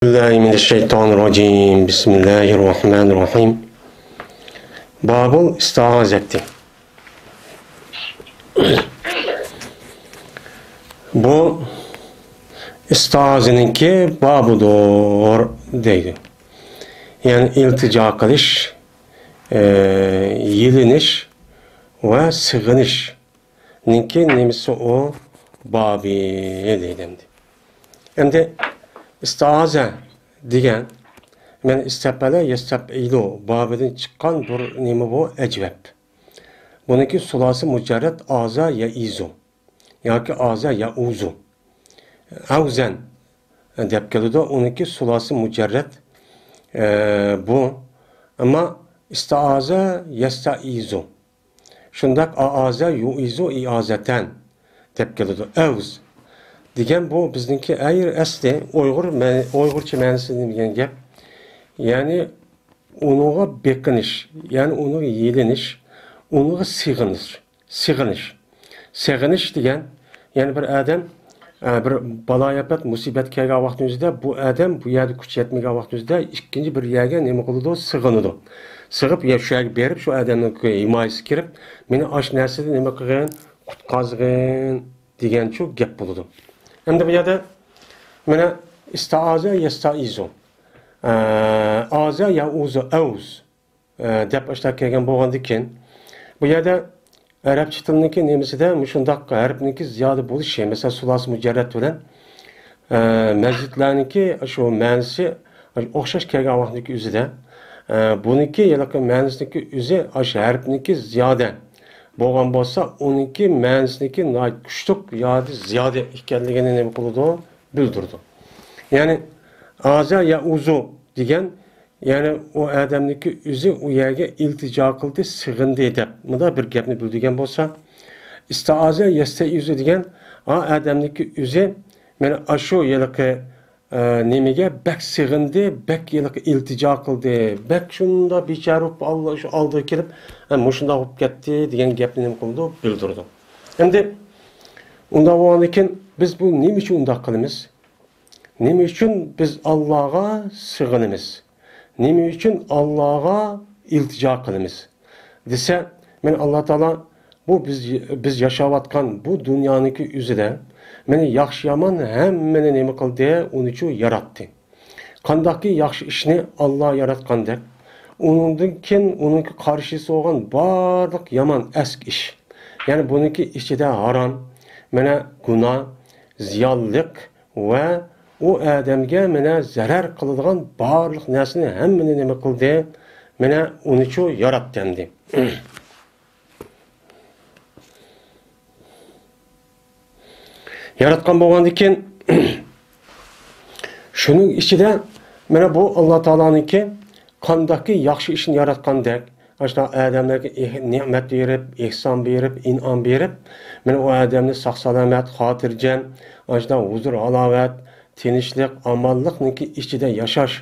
Billahi mineşşeytanirracim. Bismillahirrahmanirrahim. Babul istihazeti. Bu istihazeninki babudur deydi. Yani iltica kılış, yiliniş ve sığınış. Ninki nemisi o babi deydi. Hem de istihaze degan, men istepele yestep'ilu babiden çıkan bir nemi bu ecveb. Bununki sulası mücerret aza ya izu. Yaki aza ya uzu. Avzen dep kelidi, onunki sulası mücerret bu. Ama istiaze yestaizu. Şundak aaza yuizu iazeten dep kelidi. Avz degan bu bizninki eğer esli Uygurça ma'nosini degan gap. Yani onuğa bekiniş, yani onuğa yeliniş, onuğa sığınış degan, yani bir adam bir baloyafat musibat kelgan vaqtimizda bu adam bu yerda kuch yetmagan vaqtimizda ikkinchi bir yerga nima qiladi? Sig'inadi. Sig'ib shu yerga berib, shu odamning himoyasiga kirib, meni osh narsada nima qilgan, qutqazgin degan shu gap bo'ladi. Hem de bu yerda mana istaaza yastaizu. Aza ya uzu avz deb ishlar kelgan bo'lgandan keyin bu yerda arabcha tilniki nemisida shundoq harfniki ziyoda bo'lishi, masalan sulos mujarrat bilan mazidlarniki shu ma'nosi o'xshash kelgan vaqtniki o'zida buniki yalaqi ma'nosiniki o'zi shu harfniki ziyoda bo'lgan bo'lsa, uniki ma'nosiniki kuchlik yoki ziyoda ekanligini nima qiladi? Bildirdi. Yani aza ya uzu degan, yani o adamniki o'zi u yerga iltijo qildi, sig'indi deb. Bunda bir gapni bildigan bo'lsa, istaaza yastaizu degan, adamniki o'zi mana shu yilqi nimaga bak sig'indi, bak yilqi iltijo qildi, bak shunda bechara Allah shu oldiga kelib, shunda bo'lib ketdi degan gapni nima qildi? Bildirdi. Endi unda bo'lgandan biz bu nima uchun unda qilamiz? Nima uchun biz Allohga sig'inamiz? Nima uchun Allohga iltijo qilamiz? Desa, men Alloh taolo bu biz yashayotgan bu dunyoniki o'zida meni yaxshi yomon hammani nima qildi? Uni uchun yaratdi. Qandaqki yaxshi ishni Alloh yaratgandek, undan keyin uningki qarshisi bo'lgan barliq yomon esk ish. Yani buniki ichida harom, mana gunoh, ziyonlik ve o adamga mana zarar qiladigan barliq narsani hammani nima qildi? Mana uni uchun yaratdi endi. Yaratgan bo'lgandan keyin shuning ichida mana bu Alloh taoloninki qandaqki yaxshi ishni yaratgandek, aşna adamlarga ne'mat berib, ihson berib, in'om berib, mana o adamni sog' salomat, xotirjam, aşna huzur, halovat, tinchlik, omonlikniki ichida yashash,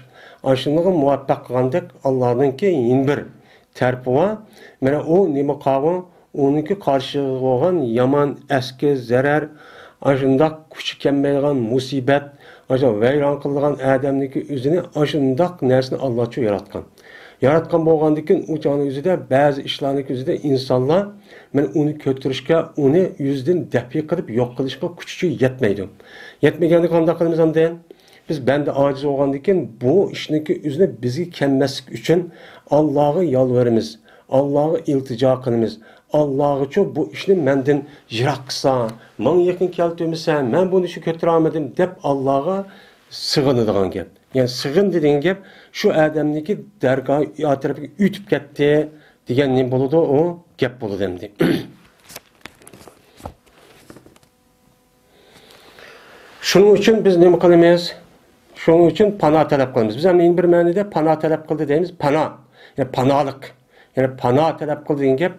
ashunga muvaffaq qilgandek Allohninki bir tarfi va mana u nima qilgan, uniki qarshisiga bo'lgan yomon, eski, zarar, ashundoq kuchi kelmaydigan musibat, ashna vayron qilgan odamniki o'zini ashundoq narsani Alloh uchun yaratgan. Yaratgan bo'lgandan keyin u joyning o'zida ba'zi ishlarning o'zida insonlar men uni ko'tarishga, uni yuzdan dafi qilib yo'q qilishga kuchi yetmaydi. Yetmaganda qanday qilamiz endi? Biz banda ojiz bo'lgandan keyin bu ishniki o'zini bizga kelmaslik uchun Allohga yolvoramiz, Allohga iltijo qilamiz. Alloh uchun bu ishni mendan yiroq qilsa, men yaqin keltirmasa, men buni shu ko'tara olmadim deb Allohga sig'inadigan gap. Yani sig'in degan gap shu odamniki dargoh atrofiga o'tib ketdi degan nima bo'ladi? O gap bo'ladi endi. Shuning uchun biz nima qilamiz? Shuning uchun panoh talab qilamiz. Biz ham bir ma'noda panoh talab qildi deymiz. Panoh, yani panohlik. Yani panoh talab qildi degan gap.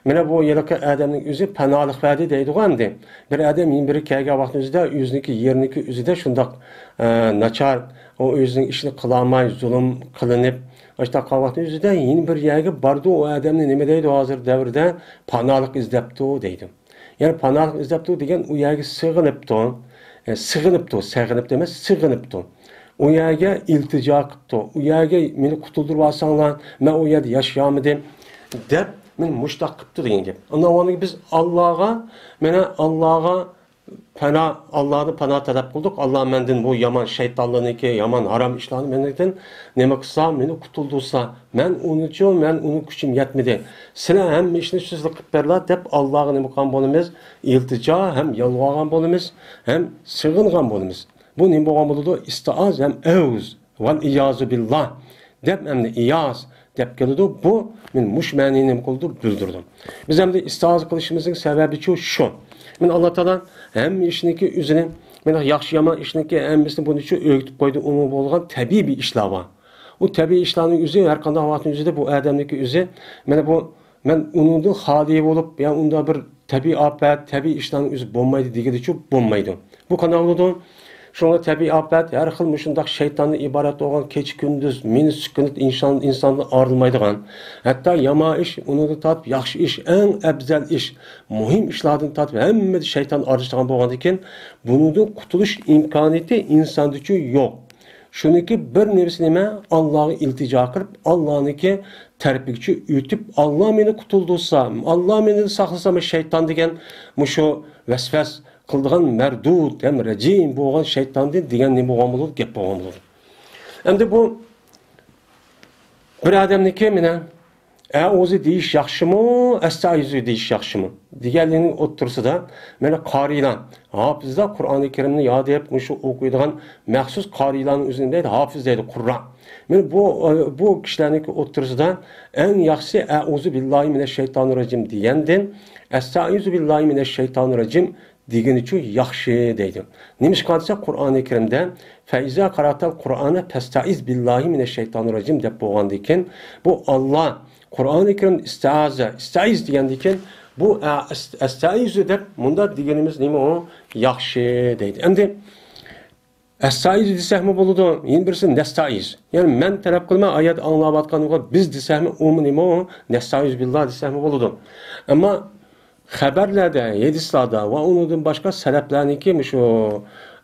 Mana bu yilqi odamning o'zi panohlik va'di deydigan endi. Bir odam biri kelgan vaqtimizda o'ziniki yerniki o'zida shundoq nachar, o o'zining ishini qila olmay, zulm qilinib, ashta qavaqning o'zida yeni bir yerga bordi, o odamni nima deydi hozir davrda? Panohlik izlabdi deydi. Yani panohlik izlabdi degan u yerga sig'inibdi. Sig'inibdi, sig'inib emas, sig'inibdi. o yerge iltica kıptı. O yerge beni kutuldurup alsanlar, ben o yerde yaşayamadım. Dep, men muştaq kıptı deyin gep. Ondan sonra biz Allah'a Allah'ın pana talep kıldık. Allah menden bu yaman şeytanlığınki, yaman haram işlerini menden neme kısa, beni kutuldursa, men onun gücüm yetmedi. Sine hem işini sözlük kıpperler, dep Allah'ın neme kan bolumuz, iltica hem yalvargan bolumuz, hem sığıngan bolumuz. Bu neme bolgan boludu? İstiaz hem evz, vel iyazu billah. Dep hem de iyaz, dep geldi. Bu men muş manini kıldı, bildirdim. Biz hem de istiaz kılışımızın sebebi şu. Men Allah Taala hem işiniki üzerine men yaxşı yaman işiniki hemmisini bunun için öğütüp koydu. Onun bolgan tabii bir işler var. O tabii işlerin yüzü her kanda hayatın yüzü de bu adamdaki yüzü. Men onun hali olup yani onda bir tabii afet, tabii işlerin yüzü bombaydı digidi çok bombaydı. Bu kanalda şuna tabii afet her xil müşündaq şeytanı ibaret olan keç gündüz minus sükünüt insanı arılmaydıgan. Hatta yama iş, onu da tatip yaxşı iş, en ebzel iş, muhim işlerden tatip hemme şeytan arıştırgan bolgan eken, bunun kutuluş imkaniyeti insandaki yok. Şuniki bir nevsi nime Allah'ı iltica kılıp, Allah'ınki terpikçi ütüp, Allah beni kutuldursa, Allah beni saklasa şeytan degen, şu vesves kıldığın merdud, hem recim boğan şeytan degen ne boğan bulur, gep boğan bulur. Hem de bu bir adamniki mine Eûzu deyiş yaxşı mı, estaizu deyiş yaxşı mı? Diğerlerinin otursa da mene qarilan, hafızda Kur'an-ı Kerim'ni yad edip şu okuyduğun məxsus qarilanın üzerindeydi, hafız deydi Kur'an. Men bu kişilerin otursa da en yaxşı Eûzu billahi mineşşeytanirracim diyenden estaizu billahi mineşşeytanirracim degen için yaxşı deydi. Neymiş kadıysa Kur'an-ı Kerim'de feiza qaratal Kur'an'a festaiz billahi mineşşeytanirracim dep bolgan eken bu Allah Kur'an-ı Kerim istaiz degendeken bu estaizu dep munda degenimiz neme o yaxşı deydi. Endi estaizu desekmi boludu, yeni birisi nestaiz. Yani men talep kılma ayet anlap atkanıga biz desekmi o neme o nestaiz billah desekmi boludu. Ama haberlerde, yedislerde ve onun başka sebeplerindeki şu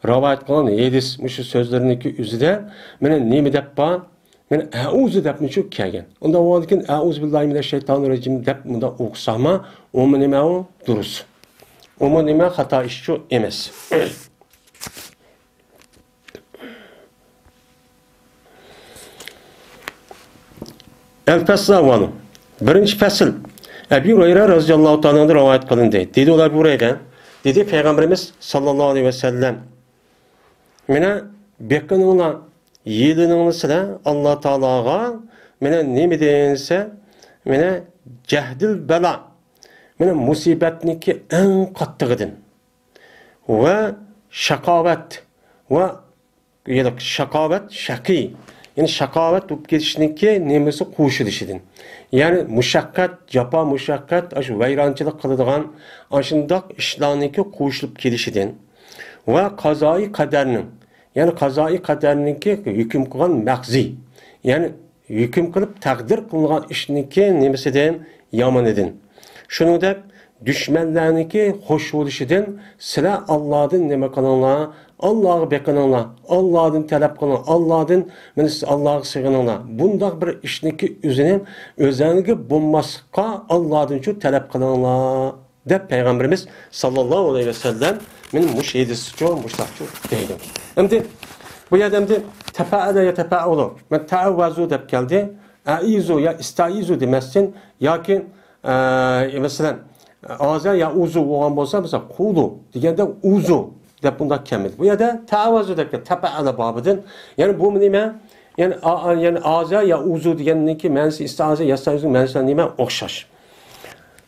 rivayet kılan yedis şu sözlerindeki üzüde menen neme dep ba men auzu dep şu kelgen. Onda o halkin auzu billahi mineşşeytanirracim dep bunda okusama o neme o durus. O neme hata iş şu emes. El feslavanu. Birinci fesl. Ebu Hureyre radıyallahu ta'ala rivayet kılındı. Dedi olar buraya. Dedi Peygamberimiz sallallahu aleyhi ve sellem. Mene bekanınla yedinini sıra Allah Teala'ga mene ne mi deyinse mene cehdil bela mene musibetniki en kattıgıdın ve şakavet ve şakavet şaki yani şakavet bu geçişinki nemesi kuşu dişidin. Yani muşakkat, capa muşakkat, aşı vayrançılık kılıdığan aşındak işlaniki kuşulup gelişidin. Ve kazayı kaderinin, yani kazayı kaderninki hüküm kılan mekzi. Yani hüküm kılıp takdir kılınan işiniki nemesinden yaman edin. Şunu da düşmanlarınki hoş oluşidin, sıra Allah'ın neme kanalına, Allah'ı bekanına, Allah'ın talep kılına, Allah'ı sığınına. Bunda bir işiniki üzerine özellikle bulmasıka Allah'ın şu talep kılına de Peygamberimiz sallallahu aleyhi ve sellem benim müşehidisi çok muştakçı değilim. Şimdi bu yerde tefaada ya tefaulu. Ben taavvazu dep geldi. Aizu ya istaizu demezsin. Yakin mesela ağza ya uzu olan bolsa mesela kulu degende uzu dep bunda kemil. Bu yerde taavvazu dep tefaada babıdın. Yani bu nime? Yani ağza ya uzu degenninki mənsi istaizu ya istaizu mənsi nime oxşaş.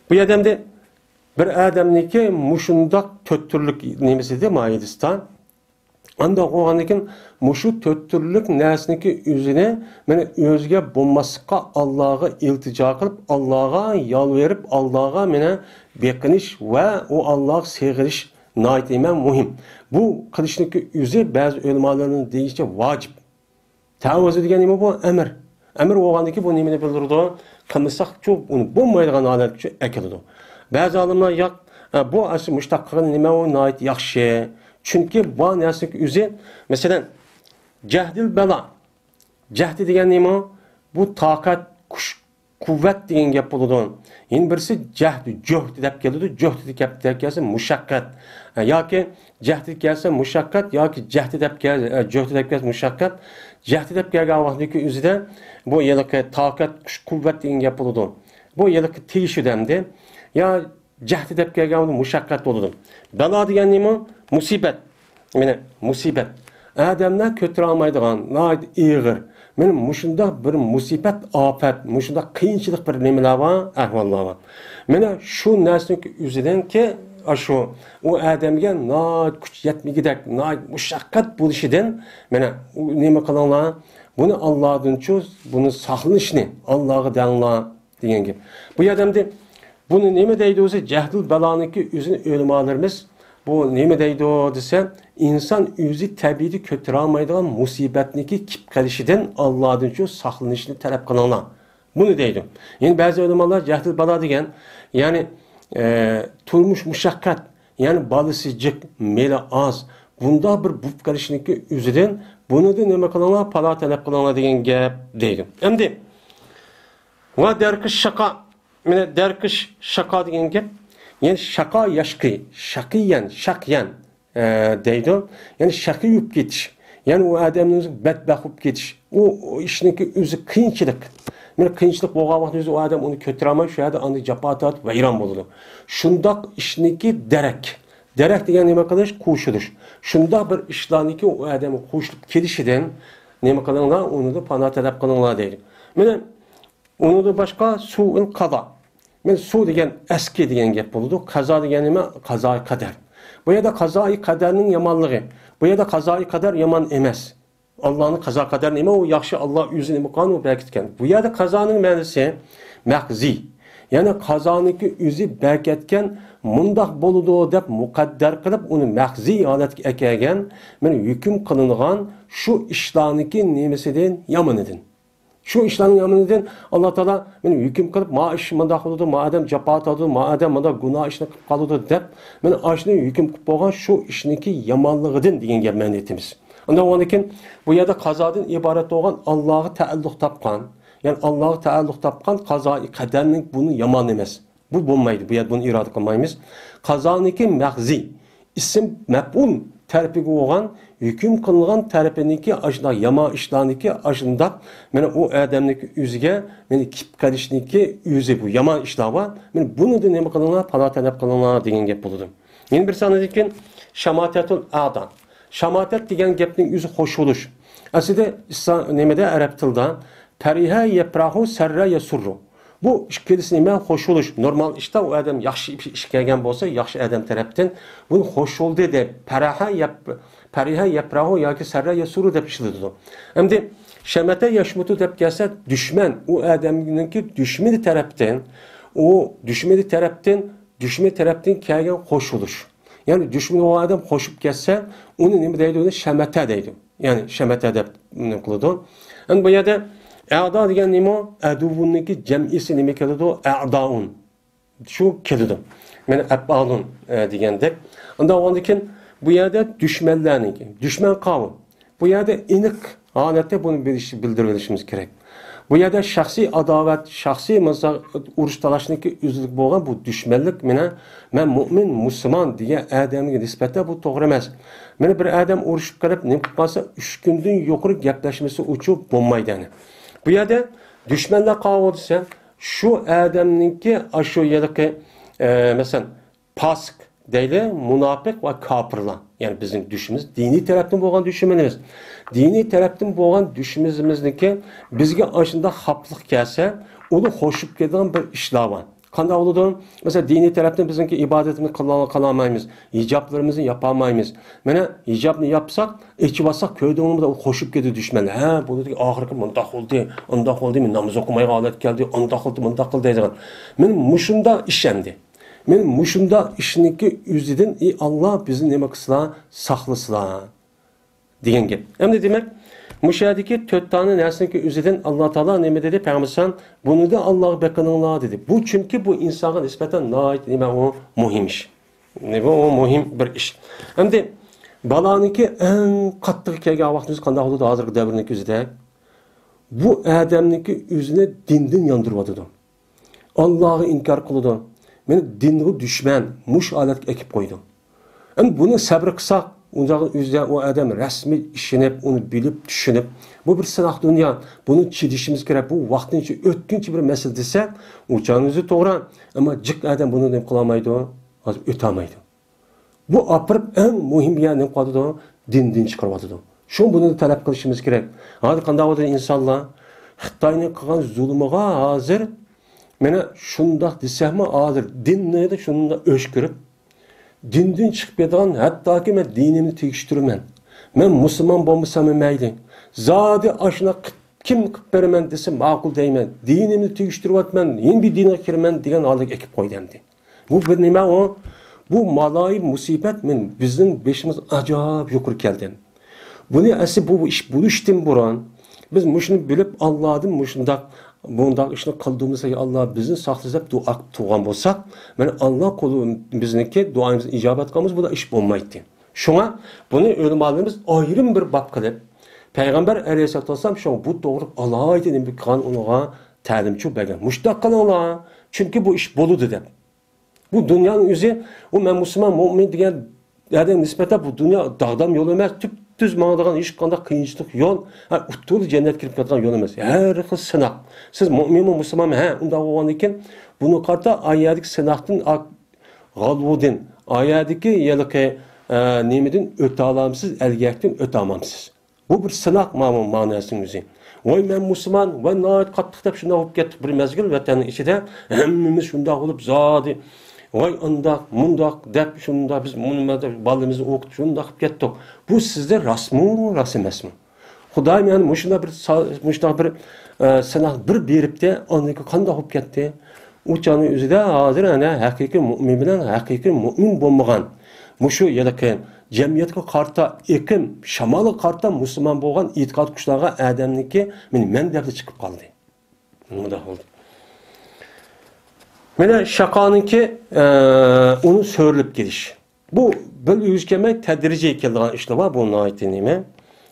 Bu yerde bir adamniki muşundak töttürlük nemesidir maidistan. Anda oğanıkin muşu töttürlük nesniki üzerine mene özge bulmasıka Allah'a iltica kılıp Allah'a yalverip Allah'a mene bekiniş ve o Allah'a sevgiliş nait imen muhim. Bu kılışniki üzeri bazı ulemalarının deyişçe vacip. Tavazı degen nime bu emir. Emir oğanıki bu nimeni bildirdi. Kımısak çok onu bulmaydıgan alet çok ekildi. Bazı alimler yak bu asıl müştakkın nime o nait yaxşı. Çünkü bu nesniki üzeri mesela Cahdil bela. Cahdi degan nima? Bu taqat, kuch, quvvat degan gap bo'ladi. Endi birisi jahdi, juhd deb keladi. Juhd deb kelsa mushaqqat. Yoki jahdi kelsa mushaqqat yoki jahdi deb kelsa, juhd deb kelsa mushaqqat. Jahdi deb kelgan vaqtdagi o'zida bu yiliqi taqat, kuch, quvvat degan gap bo'ladi. Bu yiliqi tegishi demdi. Ya jahdi deb kelgan mushaqqat bo'ladi. Balo degan nima? Musibat. Mana musibat. Adamlar ko'tara olmaydigan, noit ig'ir. Men mushunda bir musibat, ofat, mushunda qiyinchilik bir nimalar bor, ahvollar bor. Mana shu narsaning o'zidanki, shu u odamga noit kuch yetmagidek, noit mushaqqat bo'lishidan, mana nima qilinglar? Buni Allohdan-chu, buni saqlanishni Allohga danglar degan gap. Bu odamda buni nima deydi o'zi? Jahdul baloniki o'zini o'lmolarimiz bu nima deydi desa, inson o'zi tabiiyda ko'tara olmaydigan musibatniki kip qilishidan Allohdan-chu saqlanishni talab qilinglar. Buni deydi. Endi ba'zi ulamolar jahdul balo degan, ya'ni turmush mushaqqat, ya'ni bolasi jiq, meli oz, bunda bir bo'lib qolishniki o'zidan buni da nima qilinglar, palo talab qilinglar degan gap deydi. Endi va darqish shaqa, mana darqish shaqa degan gap, yani şaka yaşkı, şakiyen, şakyen deydi. Yani şakı yup getiş. Yani o adamın bedbaht yup getiş. O işinki özü kıyınçılık. Yani kıyınçılık boğaz vakti o adam onu kötülemez. Şu anda anı capatat ve İran buldu. Şundak işinki derek. Derek diyen ne kadar kuşuluş. Şundak bir işlaniki o adamı kuşulup gelişiden ne kadar onu da pana talep kılınlar değil. Yani onu da başka su'un kada. Men su degan eski degan gap bo'ladi. Qazo degan nima? Qazoi qadar. Bu yerda qazoi qadarning yomonligi. Bu yerda qazoi qadar yomon emas. Allohning qazo qadar nima? U yaxshi Alloh o'zi nima qonun berkitgan. Bu yerda qazoning ma'nosi maqzi. Ya'ni qazoniki o'zi berkitgan mundoq bo'ladi deb muqaddar qilib uni maqzi holatga kelgan, men hukm qilingan shu ishlarniki nimasidan yomonidan. Şu işlerin yamininden Allah Teala beni hüküm kılıp ma iş manda kılıdı, ma adam capa atadı, ma adam manda günah işini kılıp kalıdı dep, ben aşını hüküm kılıp boğan şu işiniki yamanlığıdın deyen gel meniyetimiz. Ondan oğanikin bu yerde kazadın ibaret olan Allah'ı taalluk tapkan, yani Allah'ı taalluk tapkan kazayı kaderinin bunu yaman emez. Bu bulmaydı, bu yerde bunu irade kılmayımız. Kazaniki mehzi, isim mef'ul terpigi olan hüküm kılıngan tarafındaki aşında yama işlerindeki aşında yani o adamdaki yüzge yani kip karışındaki yüze bu yama işler var. Yani bunu da ne kılınlar? Para talep kılınlar diyen gap bulundum. Yeni bir saniye dekin şamatetul adan. Şamatet diyen gapning yüzü hoş oluş. Aslında nemede Arap tilda periha yaprahu serra yasurru. Bu ikilisi nima? Hoş oluş. Normal işte o adam yaxşı iş gelgen bolsa, yaxşı adam taraftan bunu hoş oldu de periha yaprahu yoki sarra yasuru deb ishlatadi. Endi shamata yashmutu deb kelsa düşman, u adamninki düşmani tarafdan kelgan hoş oluş. Yani düşman o adam hoşup kelsa, uni nima deydi? Uni shamata deydi. Yani shamata deb qiladi. Endi bu yerda a'da degan nima? Aduvunniki jam'isi nima keladi? A'daun. Shu keladi. Mana afalun degandek. Ondan keyin bu yerde düşmanlarniki, düşman kavim. Bu yerde inik halette bunu bildirishimiz kerak. Bu yerde şahsi adavet, şahsi mesela uruş talaşındaki üzülük boğan bu düşmanlık men mümin, Müslüman diye adamın nispetle bu doğru emas. Mene bir adam uruşup kalıp ne yapmasa 3 günden yukarı yaklaşması uçup bulmaydı yani. Bu yerde düşmanlar kavim ise şu adamınki aşağı yerdeki mesela pasık değil, münafık ve kapırlar. Yani bizim düşümüz dini taraftan boğan düşümümüz. Dini taraftan boğan düşümümüzdeki bizge aşında haplık gelse, onu hoşup gelen bir işler var. Qanday oldu? Mesela dini taraftan bizimki ibadetimizi kılamayız, hicaplarımızı yapamayız. Mana hicapını yapsak, içibasak köyde onu da hoşup gidiyor düşmanlar. Ha, bu dedi ahirki mundaq oldu, men namaz okumaya halet geldi, mundaq qildi deydigan. Men muşunda işendi. Men muşunda işiniki yüzüden Allah bizi nima qilsa, saqlasılar degan gap. Endi demek müşahideki 4 tane narsaniki yüzüden Allah Teala nima dedi? Peygamber bunu da Allah bekanınlar dedi. Bu çünkü bu insana nispeten nima o muhim iş. Nima o muhim bir iş. Endi Balaniki en qattiq kelgan vaqtimiz qanday bo'ldi hozirgi davrniki o'zida? Bu odamniki o'zini dindan yondiryotdi. Allohni inkor qildi. Meni dinga dushman, mush holatga ekib qo'ydi. Endi buni sabr qilsak, unda o'zida o odam rasmiy ishonib, uni bilib, tushunib, bu bir sinoq dunyo. Buni chidishimiz kerak. Bu vaqtincha o'tkinchi bir masala desa, u joningizni to'g'ri, ammo jiq odam buni deb qila olmaydi, hozir o'tamaydi. Bu apirib en muhim yani qoldi, dindan chiqaryotdi. Shu buni talab qilishimiz kerak. Hozir qanday bo'ldi insonlar Xitoyning qilgan zulmiga hozir mana shundoq desammi, hozir dinni shunda o'shkirib, dindan chiqib ketgan, hattoki men dinimni tegishtirman. Men musulmon bo'lmasam mayli. Zodi ashuna kim qilib beraman desa ma'qul deyman. Dinimni tegishtiryapman, yana bir dinga kiraman degan holga ekib qo'ydimdi. Bu bir nima o? Bu malay musibet men bizning beşimiz acayip yuqori keldi. Buni asli bu ish bo'lishdan burun biz mushuni bilib Allohdan mushundaq bundaq ishni qildiğimizda Allah bizni saqlab duo qilgan bo'lsak, mana Alloh qo'li bizniki duomizni ijobat qilamiz, bu da ish bo'lmaydi. Shunga buni ulamolarimiz ayrim bir bab qilib, Payg'ambar alayhisolatu vasallam shu bu to'g'ri alohida bir qon unuga ta'limchi bergan. Mushtaq qilinglar, chunki bu ish bo'ladi deb. Bu dünyanın özü, o men Müslüman, mümin degan adam nispeten bu dünya dağdam yol emas, tüp-tüz mağdağın hiç qanday qiyinchilik yol, utul cennet kirib ketgan yol emas. Her xil sınaq. Siz mümin Müslüman unda bo'lgan ekan, buni qarta ayyadik sınaqdan g'alvudin, ayyadiki yalqi nemedin o'ta olamsiz, elgakdan o'ta olmamsiz. Bu bir sınaq ma'nosini o'zi. Voy men Müslüman, va nayt qattiq deb shunday bo'lib ketdik bir mezgil vatanning ichida, hammamiz shunday bo'lib zodi Vay undaq, mundaq deb shunda biz munimada balimizni o'qitib shunda qilib ketdik. Bu sizda rasmi, ras emasmi? Xudoyim yani mushunda bir sinoq bir beribdi, oniki qanday bo'lib ketdi? U joning o'zida hozir ana haqiqiy mu'min bilan haqiqiy mu'min bo'lmagan, mushu yalaqi jamiyatga qarta ekim, shamolga qarta musulmon bo'lgan e'tiqod kuchlarga odamniki men deb chiqib qoldi. Bunda bo'ldi. Mene şakanınki onu söyleyip gidiş. Bu böyle yüzkeme tedrici keldiğin işle var bunun ayetini.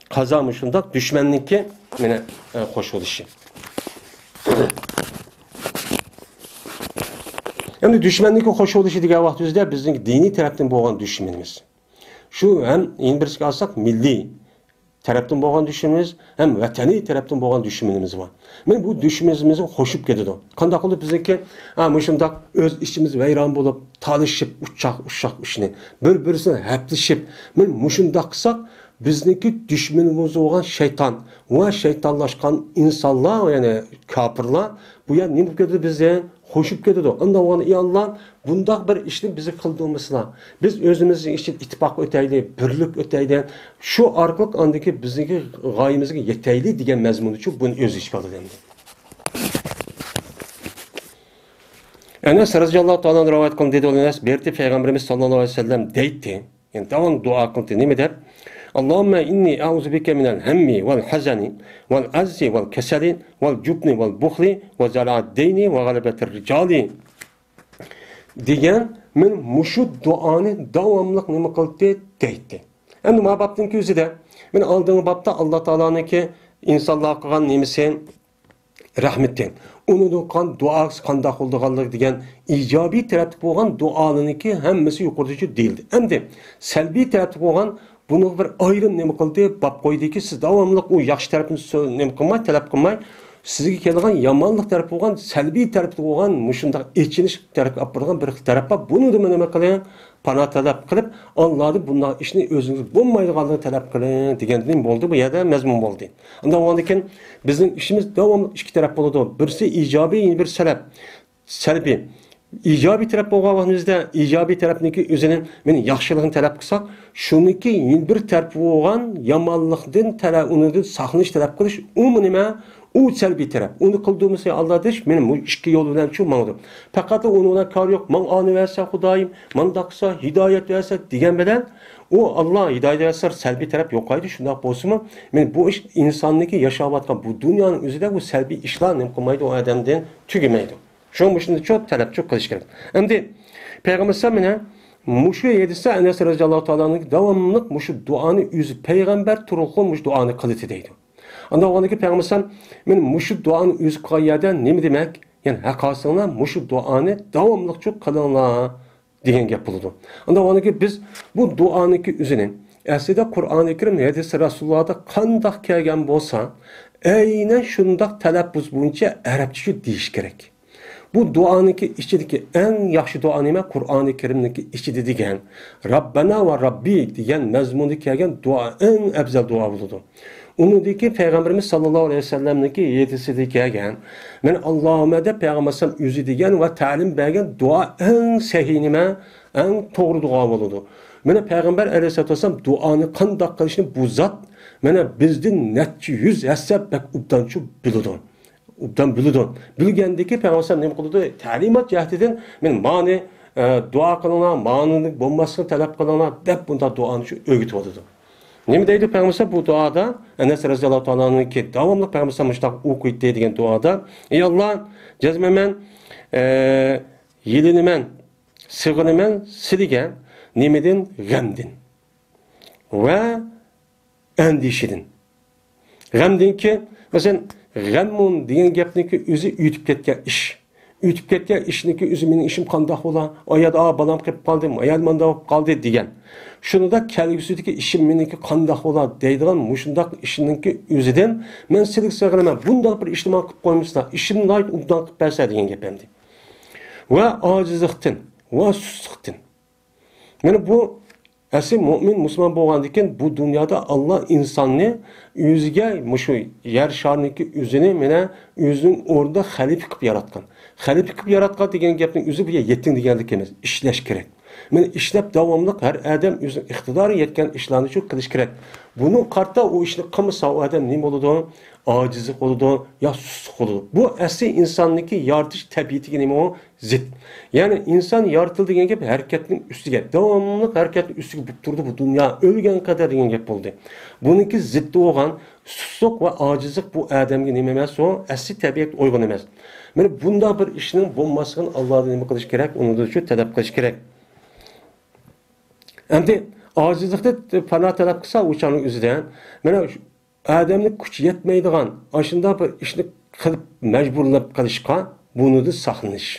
Kazamışında düşmanınki mene hoş oluşu. Yani düşmanınki hoş oluşu diye vaxtımızda bizim dini taraftan boğan düşmanımız. Şu hem İngilizce alsak milli taraftan boğan düşmanımız hem vatani taraftan boğan düşmanımız var. Men bu düşmanımızı hoşup ketdi. Qanday qilib bizniki mushundaq öz işimiz vayron bo'lib, talishib, uçaq ishni bir-birisini haplashib, men mushundaq qilsak, bizniki düşmanımız bo'lgan shayton va shaytonlashgan insonlar, ya'ni kofirlar bu yer nima ketdi bizga hoşup ketdi. Unda o'g'an Allah bundaq bir ishni bizni qildiğimizlar. Biz o'zimizning ishni ittifoq o'taylik, birlik o'taylik. Shu orqali andiki bizniki g'oyimizga yetaylik degan mazmun uchun buni o'z ishga oldi. Enes radhiyallohu ta'ala rivoyat qildi dedi Enes berdi Peygamberimiz sallallohu alayhi vasallam deydi. Yani davam dua qildi nima deb? Allahumma inni a'udhu bika minal hammi wal hazani wal azzi wal kasali wal jubni wal bukhli wa zala'ad dini wa galabatir rijali degan men mushu duoni davomliq nima qildi deydi. Endi ma babning o'zida men oldingi babda Alloh taolaniki insonlar qilgan nemisi rahmetden. Onu qilgan duosi qanday qildiganligi degan ijobiy tarafda bo'lgan duolarniki hammasi yuqoridachi deyildi. Endi salbiy tarafda bo'lgan bunu bir ayrım nima qildi, bab qo'ydiki, siz davomli u yaxshi tarafini nima qilmay, talab qilmay, sizga kelgan yomonlik taraf bo'lgan, salbiy tarafda bo'lgan, mushundaq echinish tarafga olib borgan bir taraf bor. Buni nima qiling? Pana talab qilib, Allohning bunday ishni o'zingiz bo'lmaydiganligini talab qiling degandan bo'ldi. Bu yerda mazmun bo'ldi. Unda o'g'andan bizning ishimiz davomli ikki taraf bo'ladi. Birisi ijobiy, bir salbiy. İcabi taraf bo'lganimizda ijobiy tarafniki o'zining men yaxshiligini talab qilsak, shuniki bir taraf bo'lgan yomonlikdan talab uni saqlanish talab qilish, u nima? U salbiy taraf. Uni qildiğimizda Alloh deyish, men bu ikki yo'l bilan shu ma'noda. Faqat uni bilan kar yo'q. Men ani versa Xudoyim, men daqsa hidoyat versa degan bilan u Alloh hidoyat versa salbiy taraf yo'qaydi. Shunday bo'lsa-mu, men bu ish insonniki yashayotgan bu dunyoning o'zida bu salbiy ishlar nima qilmaydi, u odamdan tugamaydi. Şunu şunu çok talep çok kılış gerek. Hem de Peygamber sallallahu muşu yedisi Enes radıyallahu ta'ala'nın devamlılık muşu duanı yüzü peygamber turulğun muşu duanı kılıtı deydi. Anda o anki peygamber men muşu duanı yüzü kayada ne demek? Yani hakasına muşu duanı devamlılık çok kılınlar degan gap bo'ladi. Anda o anki biz bu duaniki yüzünün aslida Qur'oni Karim hadisi Rasulullohda qandoq kelgan bo'lsa, aynan shundoq talaffuz bo'yicha arabcha deyish kerak. Bu duaniki ichidagi eng yaxshi duo nima? Qur'oni Karimniki ichida degan Rabbana va Rabbi degan mazmunda kelgan duo eng afzal duo bo'ladi. Unudaki Peygamberimiz sallallahu aleyhi ve sellem'deki yedisidi kelgan, men Allahümme de Peygamberim yüzü degan ve ta'lim bergen dua en sehiyime, en doğru dua bo'ladi. Mene Peygamber aleyhissalatu vesselam duanı qandoq qilishni bu zat mene bizden netçi yüz hesap bak ubdançu biludi. Ubdan biludi. Bilgendeki Peygamber ne qildi? Ta'limat cihetiden men mani dua qilinglar, ma'nini bo'lmasligini talab qilinglar deb bunda duani shu o'rgatib oldi. Nima deydi Peygamber bu duada? Enes radhiyallohu ta'ala'nın ki davamlı Peygamber müştak okuydu degan duada. Ey Allah, cezmemen yelinimen, sığınımen siligen nimedin gamdin ve endişidin. Gamdin ki mesela gammun degan gapniki o'zi uyutib ketgan ish. Uyutib ketgan ishniki o'zi mening ishim qandoq bo'la, oyada balam qilib qoldim, ayol manda bo'lib qoldi degan. Shunda kelgusidagi ishim meniki qandoq bo'la deydigan mushundoq ishniki o'zidan men silik sig'inaman. Bundoq bir ishni qilib qo'ymasa, ishimni ubdan qilib bersa degan gap endi. Va ojizlikdan va susliqdan. Yani bu asli mümin Müslüman bo'lgandan bu dünyada Allah insanni o'ziga mushu yer sharniki o'zini mena o'zining o'rnida xalifa qilib yaratgan. Xalifa qilib yaratgan degan gapning o'zi bu yeting deganlik emas, ishlash kerak. Men ishlab davomli har odam o'zining iqtidori yetgan ishlarni shu qilish kerak. Buning qarta o ishni qilmasa o odam nima bo'ladi? Acizlik bo'ladi, ya susluq bo'ladi. Bu asli insonniki yaratish tabiatiga nima o? Zid. Yani insan yaratıldı degan gap harakatning ustiga, davomli harakatning ustiga bo'lib turdi bu dunyo o'lgan qadar degan gap bo'ldi. Buniki ziddi bo'lgan susluq va ojizlik bu odamga nima emas, o asli tabiat uyg'un emas. Mana bunda bir ishning bo'lmasligini Allohdan nima qilish kerak? Uni shu talab qilish kerak. Endi ojizlikda panoh talab qilsa o'shaning o'zidan mana adamning kuchi yetmaydigan, ashunda bir ishni qilib majburlab qilishga buni da saqlanish.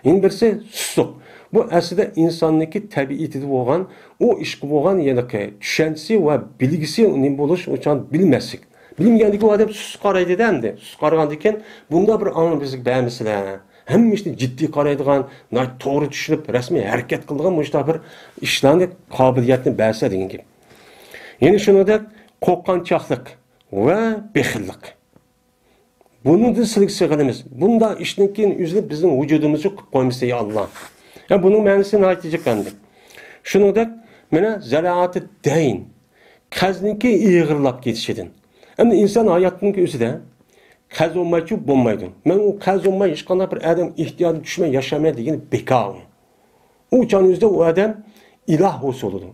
Endi birisi susluq. Bu aslida insonniki tabiatida bo'lgan, o ishga bo'lgan yanaqi tushunchasi va bilgisi nima bo'lish uchun bilmaslik. Bilmagandiki o odam sus qaraydi-da endi. Sus qaragandan keyin bunda bir anglabizlik bermisizlar. Hamma ishni jiddiy qaraydigan, to'g'ri tushunib, rasmiy harakat qiladigan mushta bir ishlarni qobiliyatni bersa degan gap. Ya'ni shuningdek qo'rqanchoqlik va bexillik. Bunu da silik sig'inimiz. Bunda ishning keyin o'zini bizning vujudimizni qilib qo'ymasa ya Allah. Ya bunun ma'nosini aytijak endi. Shuningdek, mana zaraati dayn qazniki ig'irlab ketishidan. Endi inson hayotining o'zida qaz olmaychi bo'lmaydi. Men u qaz olmay hech qanday bir odam ehtiyojga tushmay yashamaydi degan bekor. U o'zida u odam iloh bo'lsa bo'ladi.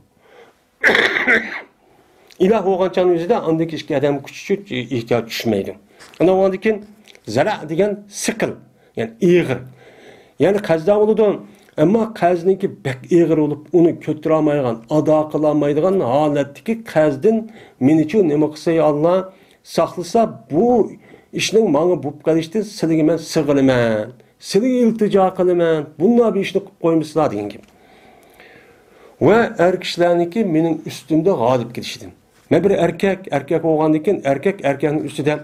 Iloh bo'lgan o'zida andaki hech odam kuchi ehtiyoj tushmaydi. Ana ondan keyin zara degan siqil, yani ig'ir. Yani qazda bo'ladi, ammo qazniki bek ig'ir bo'lib, uni ko'tara olmaydigan, ado qila olmaydigan holatdagi qazdin menichu nima qilsa Allah saqlasa bu ishning menga bo'lib qolishdan sizlarga men sig'inaman, sizlarga iltijo qilaman, bunday bir ishni qilib qo'ymysizlar degan gap. Va er kishilarniki mening ustimda g'olib kelishidan. Men bir erkak bo'lgandan keyin erkakning ustida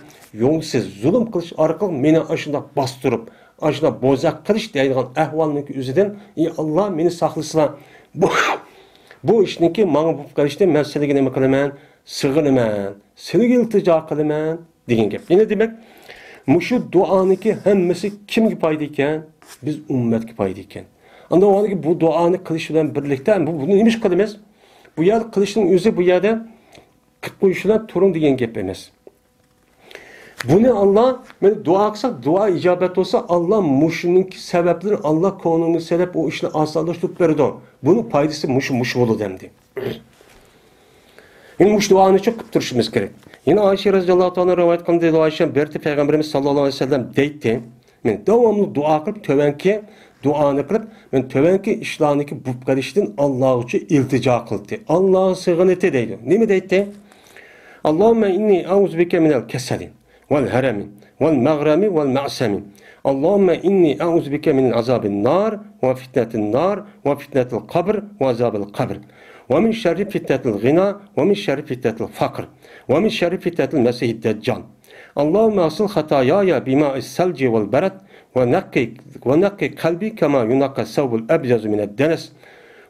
yo'ngsiz zulm qilish orqali meni ashunda bostirib, ashunda bo'zaq qilish deydigan ahvolniki o'zidan, ey Allah meni saqlasizlar. Bu ishniki menga bo'lib qolishdan men sizlarga nima qilaman? Sig'inaman, sizlarga iltijo qilaman degan gap. Yine demak, mushu duoniki hammasi kimga foyda ekan? Biz ummatga foyda ekan. Anda o'g'liga bu duoni qilish bilan birlikda buni nima ish qilamiz? Bu yer qilishning o'zi bu yerda qilib qo'yishlar turing degan gap emas. Buni Allah, men dua qilsak, dua ijobat bo'lsa, Allah mushuninki sabablarini Allah konuni sabab o ishni osonlashtirib beradi. Buning foydasi mush bo'ladi endi. Endi mush duoni çok qilib turishimiz kerak. Yine Ayşe radhiyallohu anha rivoyat qildi, Ayşe berdi Peygamberimiz sallallohu alayhi vasallam deydi. Men davamlı dua qilib, tövenki duanı qilib, men tövenki ishlarniki bub qilishdan Alloh uchun iltijo qildi. Alloh sig'inati deydi. Nima deydi? Allohumma inni a'udhu bika minal kasali vel harami vel maghrami vel ma'sami. Allahümme inni a'udhu bika min azabin nar ve fitnetin nar ve fitnetil kabr ve azabil kabr. Ve min şerri fitnetil gina ve min şerri fitnetil fakr. Ve min şerri fitnetil mesihid deccal. Allahümme asıl hatayaya bima'is selci vel berat ve nakki kalbi kema yunakka sevbul ebyazu mined denes.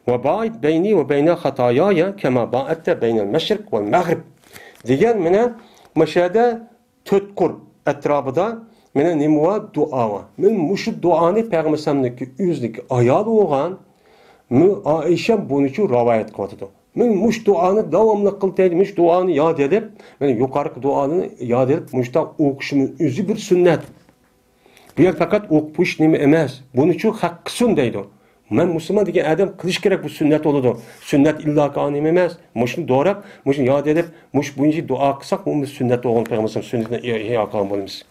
Ve ba'id beyni ve beyne hatayaya kema ba'ette beynel meşrik vel mağrib. Diyen mine meşede tötkur etrafıda mene nimva dua var. Men muşu duanı Peygamberimiz'deki yüzdeki ayağı olan mı Ayşe bunun için rivayet kıldı. Men muş duanı devamlı kıldı, muş duanı yad edip, men yukarı duanı yad edip muşta okuşumun yüzü bir sünnet. Bir fakat okuş nime emez. Bunun için hakkısın deydi. Men Müslüman diye adam kılış gerek bu sünnet oludu. Sünnet illa kanim emez. Muşunu doğrap, muşunu yad edip, muş bunun dua kısak bu sünnet olan Peygamberimiz'in sünnetine iyi akalım olmamız.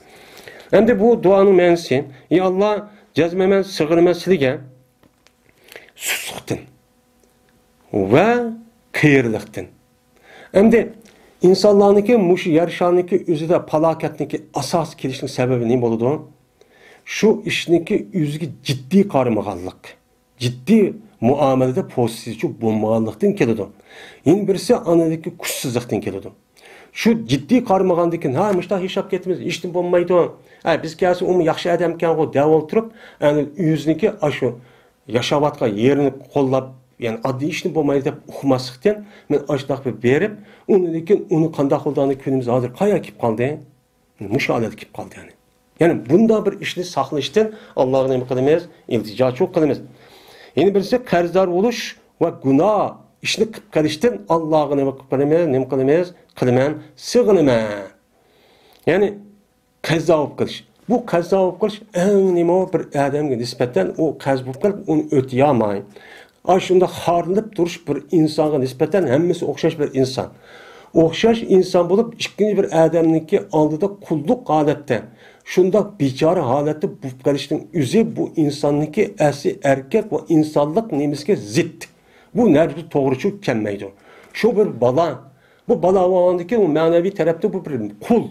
Hem de bu duanın mənisi, ey Allah cəzməmən, sığırmən silige susluqdın və qeyirliqdın. Hem de insanlarınki, muşu yarışanınki, üzüdə palaketniki asas kilişinin səbəbi neyim oludu? Şu işiniki üzgü ciddi qarmağanlıq, ciddi muamelede pozitivçi bulmağanlıqdın kelidu. Yine birisi anadaki kutsuzluqdın kelidu. Şu ciddi qarmağandaki, ha müştah hişap ketimiz, iştin bulmaydı. Biz gelsin onu yaxşı adamken o dev oturup, yani yüzünki aşı yaşavatqa yerini qollab, yani adli işini bulmaydı deb uxmasıqdan, men aşdaq bir berip, onu qandaq olduğunu günümüz hazır qaya kip qaldı? Müşahadet kip qaldı yani. Yani bunda bir işini saqlashdan Allah'ın nima qilamiz? İltica çok qilamiz. Yeni birisi qarzdor bo'lish va gunoh ishni qilib qilishdan Allah'ın nima qilamiz? Qilaman, sig'inaman. Yani qazzab qilish. Bu qazzab qilish eng nima bir odamga nisbatan o qazzab qilib uni o'tiyolmaydi. Aşında xarlanib turish bir insonga nisbatan hammasi o'xshash bir inson. O'xshash inson bo'lib, ikkinchi bir odamniki oldida qulluq holatda, shunda bechora holatda bo'lib qolishning o'zi bu insonniki asli erkak va insonlik nimasiga zid. Bu narsa to'g'ri kelmaydi. Shu bir bala, bu bala o'g'loniki u ma'naviy tarafda bu bir qul.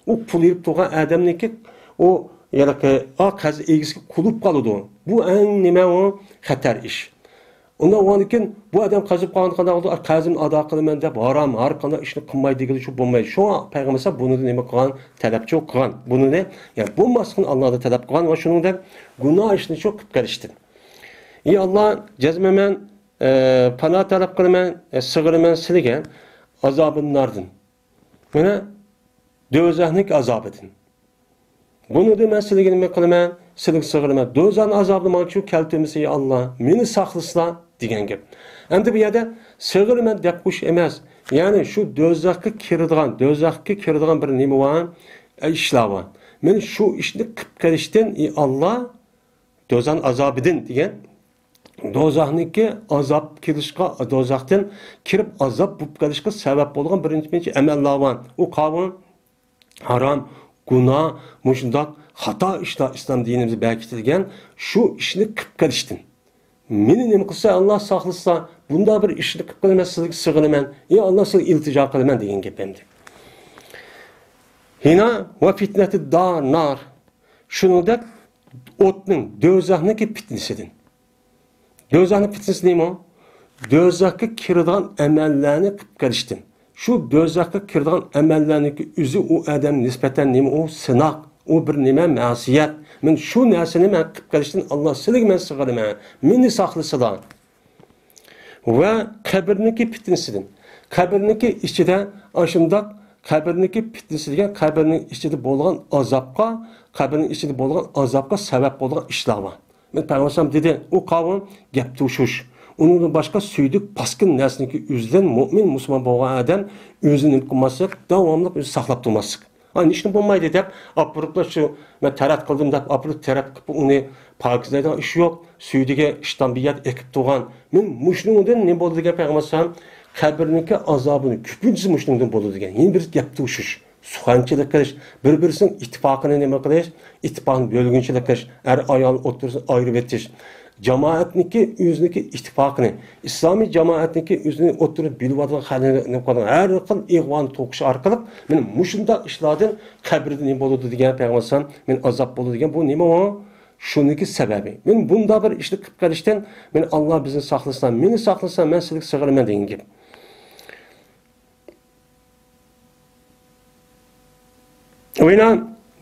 U pul yeb turgan odamniki o yalaqi qaz egisiga qulib qoladi. Bu eng nima o xatar ish. Ondan oğlanken bu adam kazıp qanday oldu, qazimni ado qilaman deb harom, har qanday ishni qilmaydi degan shu bo'lmaydi. Shu payg'ambar buni nima qilgan, talabchi qilgan. Buni ne? Yani bo'lmasligini Allohda talab qilgan va shuningdek gunoh ishni shu qilib kelishdi. Ey Alloh, jazmaman, panoh talab qilaman, sig'iraman sizga azobinlardan. Mana do'zaxning azobidan. Bunu da ben sizge nima qilaman, sizga sig'iraman. Do'zaxning azobini mana shu keltirmasa ey Alloh, meni saqlasla degan gap. Endi bu yerda sig'iraman deb qo'sh emas. Ya'ni shu do'zaxga kiradigan bir nima var, ishlar var. Men shu ishni qilib kelishdan ey Alloh do'zaxning azobidan degan do'zaxniki azob kelishga, do'zaxdan kirib azob bo'lib qolishga sabab bo'lgan birinchi amallar var. U qavun haram, günah, muşundak, hata işler İslam dinimizi belirtilgen şu işini kıp karıştın. Meni nima qilsa Allah saqlasa, bunda bir ishni qilib qilmaslik sig'inaman. Allah sizga iltijo qilaman degan gap endi. Hina va fitnati nar. Shuningdek o'tning do'zaxniki fitnasidan. Do'zaxning fitnasi nima? Do'zaxga kiradigan amallarni qilib qarishtin. Şu do'zaxga kiradigan amallarniki o'zi u odam nisbatan nima o sinoq, o bir nima ma'siyat. Men shu narsani men qilib qarishdan Allah sizga men sig'inaman. Meni saqlasizlar. Va qabrniki fitnasidan. Qabrniki ichida ashundaq qabrniki fitnasi degan qabrning ichida bo'lgan azobga, qabrning ichida bo'lgan azobga sabab bo'lgan ishlar bor. Men payg'ambar dedi, u qavm gap to'shish. Onun başka süydük paskin nesniki üzden mümin Müslüman bo'lgan adam özünü qilmaslik, davomli o'zi saqlab turmaslik. Hani ishni bo'lmaydi deb, apuriblar shu men tarat qildim deb apurib tarat qilib uni pokizlaydigan ish yo'q. Suydiga ishtambiyat ekib turgan. Men mushuningdan ne bo'ldi degan payg'ambar qabrniki azobini ko'pincha mushuningdan bo'ldi degan. Yeni bir gap to'shish. suxanchilik qilish, bir-birisining ittifoqini nima qilish, ittifoqni bo'lgunchilik qilish, er ayol o'rtasida ayirib etish. Jamoatniki o'ziniki ittifoqini, islomiy jamoatniki o'zini o'tirib biladigan xalqni har xil ig'von to'qish orqali men mushunda ishlardan qabrda nima bo'ladi degan payg'ambar men azob bo'ladi degan bu nima o? Şuniki sebebi. Men bunda bir ishni qilib qilishdan men Alloh bizni saqlasin, meni saqlasin, men sizga sig'iraman degan gap. Oyna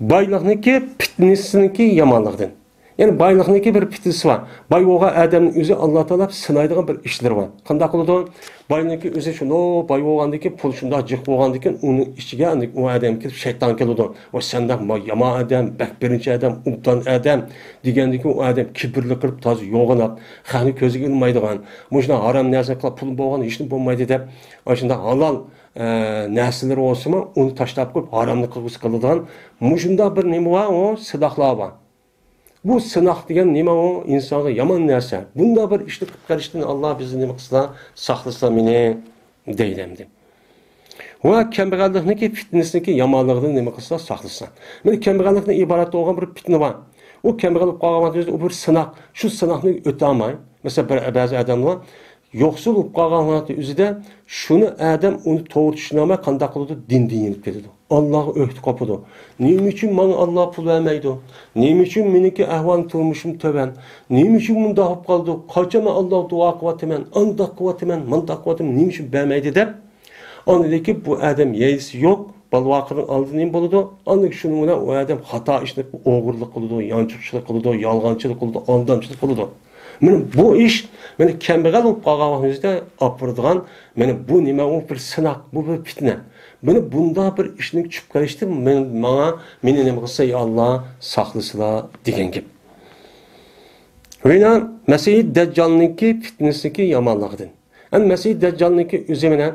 boyliqniki fitnesiniki yomonlikdan. Yani baylıqniki bir fitnesi var. Bay oğa adamın özü Allah Teala sınaydığı bir işleri var. Qanday qiladi? Baylıqniki özü şunu, bay oğandaki pul şunda jiq bo'lgandan onun işiga o adam kelib şeytan keladi. O senden yama adam, bak birinci adam, umtan adam degandiki o adam kibirli qilib toz yo'g'inab, xani ko'ziga ilmaydigan, mujna haram narsa qilib pul bo'lgan ishni bo'lmaydi deb, o'shunda halol narsalar olsa onu tashlab qo'yib haromni qiladigan mujunda bir nima var, o silahlar var. Bu sınaq degan nima o insonga yomon narsa. Bunda bir ishni qilib qilishdan Alloh bizni nima qilsa, saqlasa meni deylemdi. Va kambag'allikniki fitnesniki yomonligidan nima qilsa, saqlasa. Meni kambag'allikdan iborat bo'lgan bir fitna bor. O kambag'al qolgan o bir sınaq. Shu sınaqni o'ta olmay. Mesela ba'zi odamlar yo'qsul bo'lib qolgan o'zida shuni adam uni to'g'ri tushunmay qanday qiladi dindan yenib ketadi. Allah'a öhtü kapıdı. Neyim için bana Allah pul vermeydi? Neyim için meniki ahval turmuşum töven? Neyim için bunu da hap kaldı? Kaçama Allah dua kuvvetimen, anda kuvvetimen, manda kuvvetimen neyim için vermeydi de? Anladı ki bu adam yeğisi yok. Balvakırın aldı neyim buludu? Anladı ki şununla o adam hata işini oğurluk kılıdı, yançıkçılık kılıdı, yalgancılık kılıdı, aldamçılık kılıdı. Bu iş beni kembegal olup qalğanızda apırdıgan, meni bu nima o bir sınaq, bu bir fitne. Beni bunda bir işini çıkıp qarışdı, meni nima qilsa ya Allah saqlısıla degan gap. Oyna Mesih Dajjalniki fitnesiki yomonligidan. An Mesih Dajjalniki o'zi bilan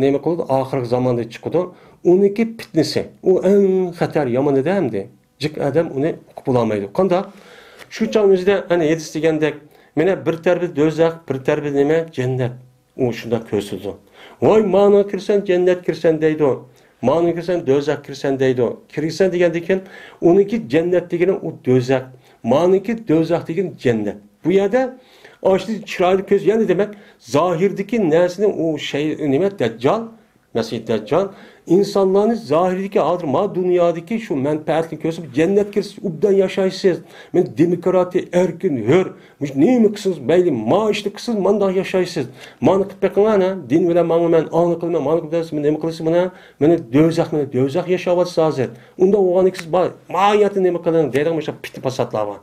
nima qildi? Oxirgi zamonda chiqdi. Uniki fitnesi, o en xatar yomon edi hamdi. Jik adam uni qilolmaydi. Qanday? Şu çağımızda hani yetiştirgendek, mene bir tarafı dözak, bir tarafı neme cennet. O şunda kösüldü. Vay mağına kirsen cennet kirsen deydi o. Mağına kirsen dözak kirsen deydi o. Kirsen digendeken, onunki cennet degenen o dözak. Mağınaki dözak degen cennet. Bu yerde açtı çıraylı köz yani demek zahirdeki nesinin o şey neme Deccal, Mesih Deccal. İnsanların zahirdeki adırma dünyadaki şu menfaatli közü cennet kirsiz ubdan yaşaysız. Men demokrati erkin hür. Neymi kısız belli maaşlı kısız mandak yaşaysız. Manık pekana din bile manı men anı kılma manık dersi men nemi kılsın bana men dözak yaşavat hazır. Unda oğan iksiz ba maiyatı nemi kılın deyirmişe piti pasatlar var.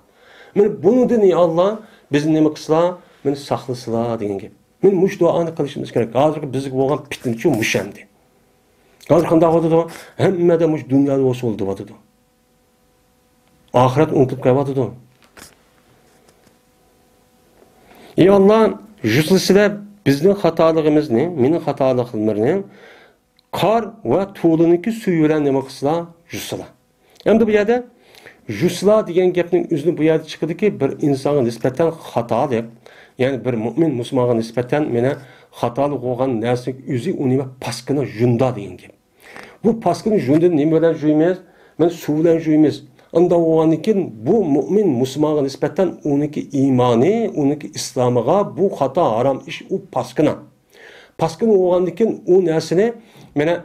Men bunu dini Allah bizim nemi kısla men saklısıla deyin gibi. Men muş duanı kılışımız gerek. Hazır bizlik oğan pitin ki muşemdi. Hazır qanday qiladi? Hammada mush dunyoda o'sib oldi deydi. Oxirat unutib qo'yadi. Ey Allah, juslisida bizning xatoligimizni, mening xatoligimni qor va to'liniki suv bilan nima qilsa, jusla. Endi bu yerda jusla degan gapning o'zini bu yerda chiqadiki, bir insonga nisbatan xato deb, ya'ni bir mu'min musulmonga nisbatan meni xatolik bo'lgan narsa o'zi uni paskina junda degan gap. Bu paskini jundani nima bilan juymaymiz? Men suv bilan juymaymiz. Unda o'ganikin bu mu'min musulmonga nisbatan uniki iymoni, uniki islomiga bu xato harom ish u paskina. Paskini o'ganikin u narsani mena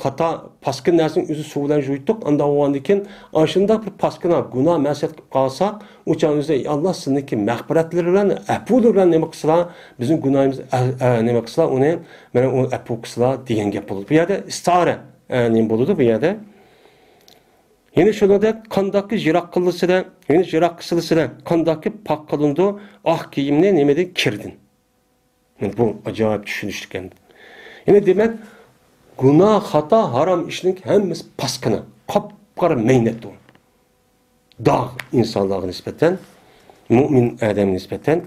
xato paskin narsani o'zi suv bilan juydik. Unda o'ganikin ashunda bir paskina gunoh ma'siyat qilib qolsak, o'chanizda Allah sizniki mag'firatlari bilan, afulari bilan nima qilsa, bizning gunohimiz nima qilsa, uni mena u afu qilsa degan gap bo'ladi. Bu yerda istara nima bo'ladi bu yerda? Yine şurada kandaki jirak kılısıyla, yine jirak kılısıyla kandaki pak kılındı, ah giyimle nemede kirdin. Yani bu acayip düşünüştükken. Yine demek, günah, hata, haram işinin hemiz paskına, kapkara meynet o. Dağ insanlığa nispeten, mümin adam nispeten.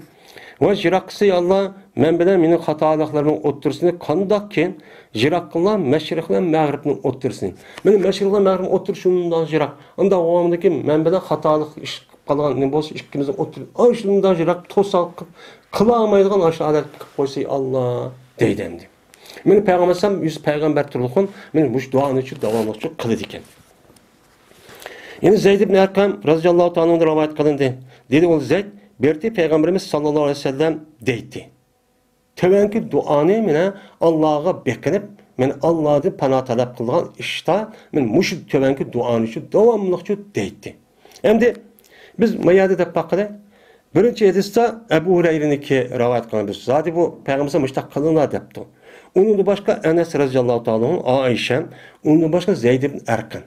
Ve jirak kısı Allah, men bilen menin hatalıklarımın oturusunu kandak ki, jirakla meşrikle mağribinin oturusunu. Benim meşrikle mağribinin oturuşundan jirak. Anda o anındaki men bilen hatalık iş kalan ne bolsa ikimizin otur. Aşından jirak tosal kılamaydıgan aşağıda koysa Allah deydemdi. Meni Peygamberim yüz peygamber turluğun meni bu duanı için davamlıkça kılıdı iken. Yine Zeyd ibn Erkam radıyallahu ta'ala'nın rivayet kılındı. Dedi o Zeyd, berti Peygamberimiz sallallahu aleyhi ve sellem deydi. Tevenki duanı mene Allah'a bekinip, men Allah'ın pana talep kılgan işte, men muşu tevenki duanı için davamlıkça deydi. Hem de biz mayada da bakıda, birinci hadiste Ebu Hureyre'ninki rivayet kılındı. Zaten bu Peygamberimize müştak kılınlar depti. Onun da başka Enes radıyallahu ta'ala'nın, Aişem, onun da başka Zeyd ibn Erkam.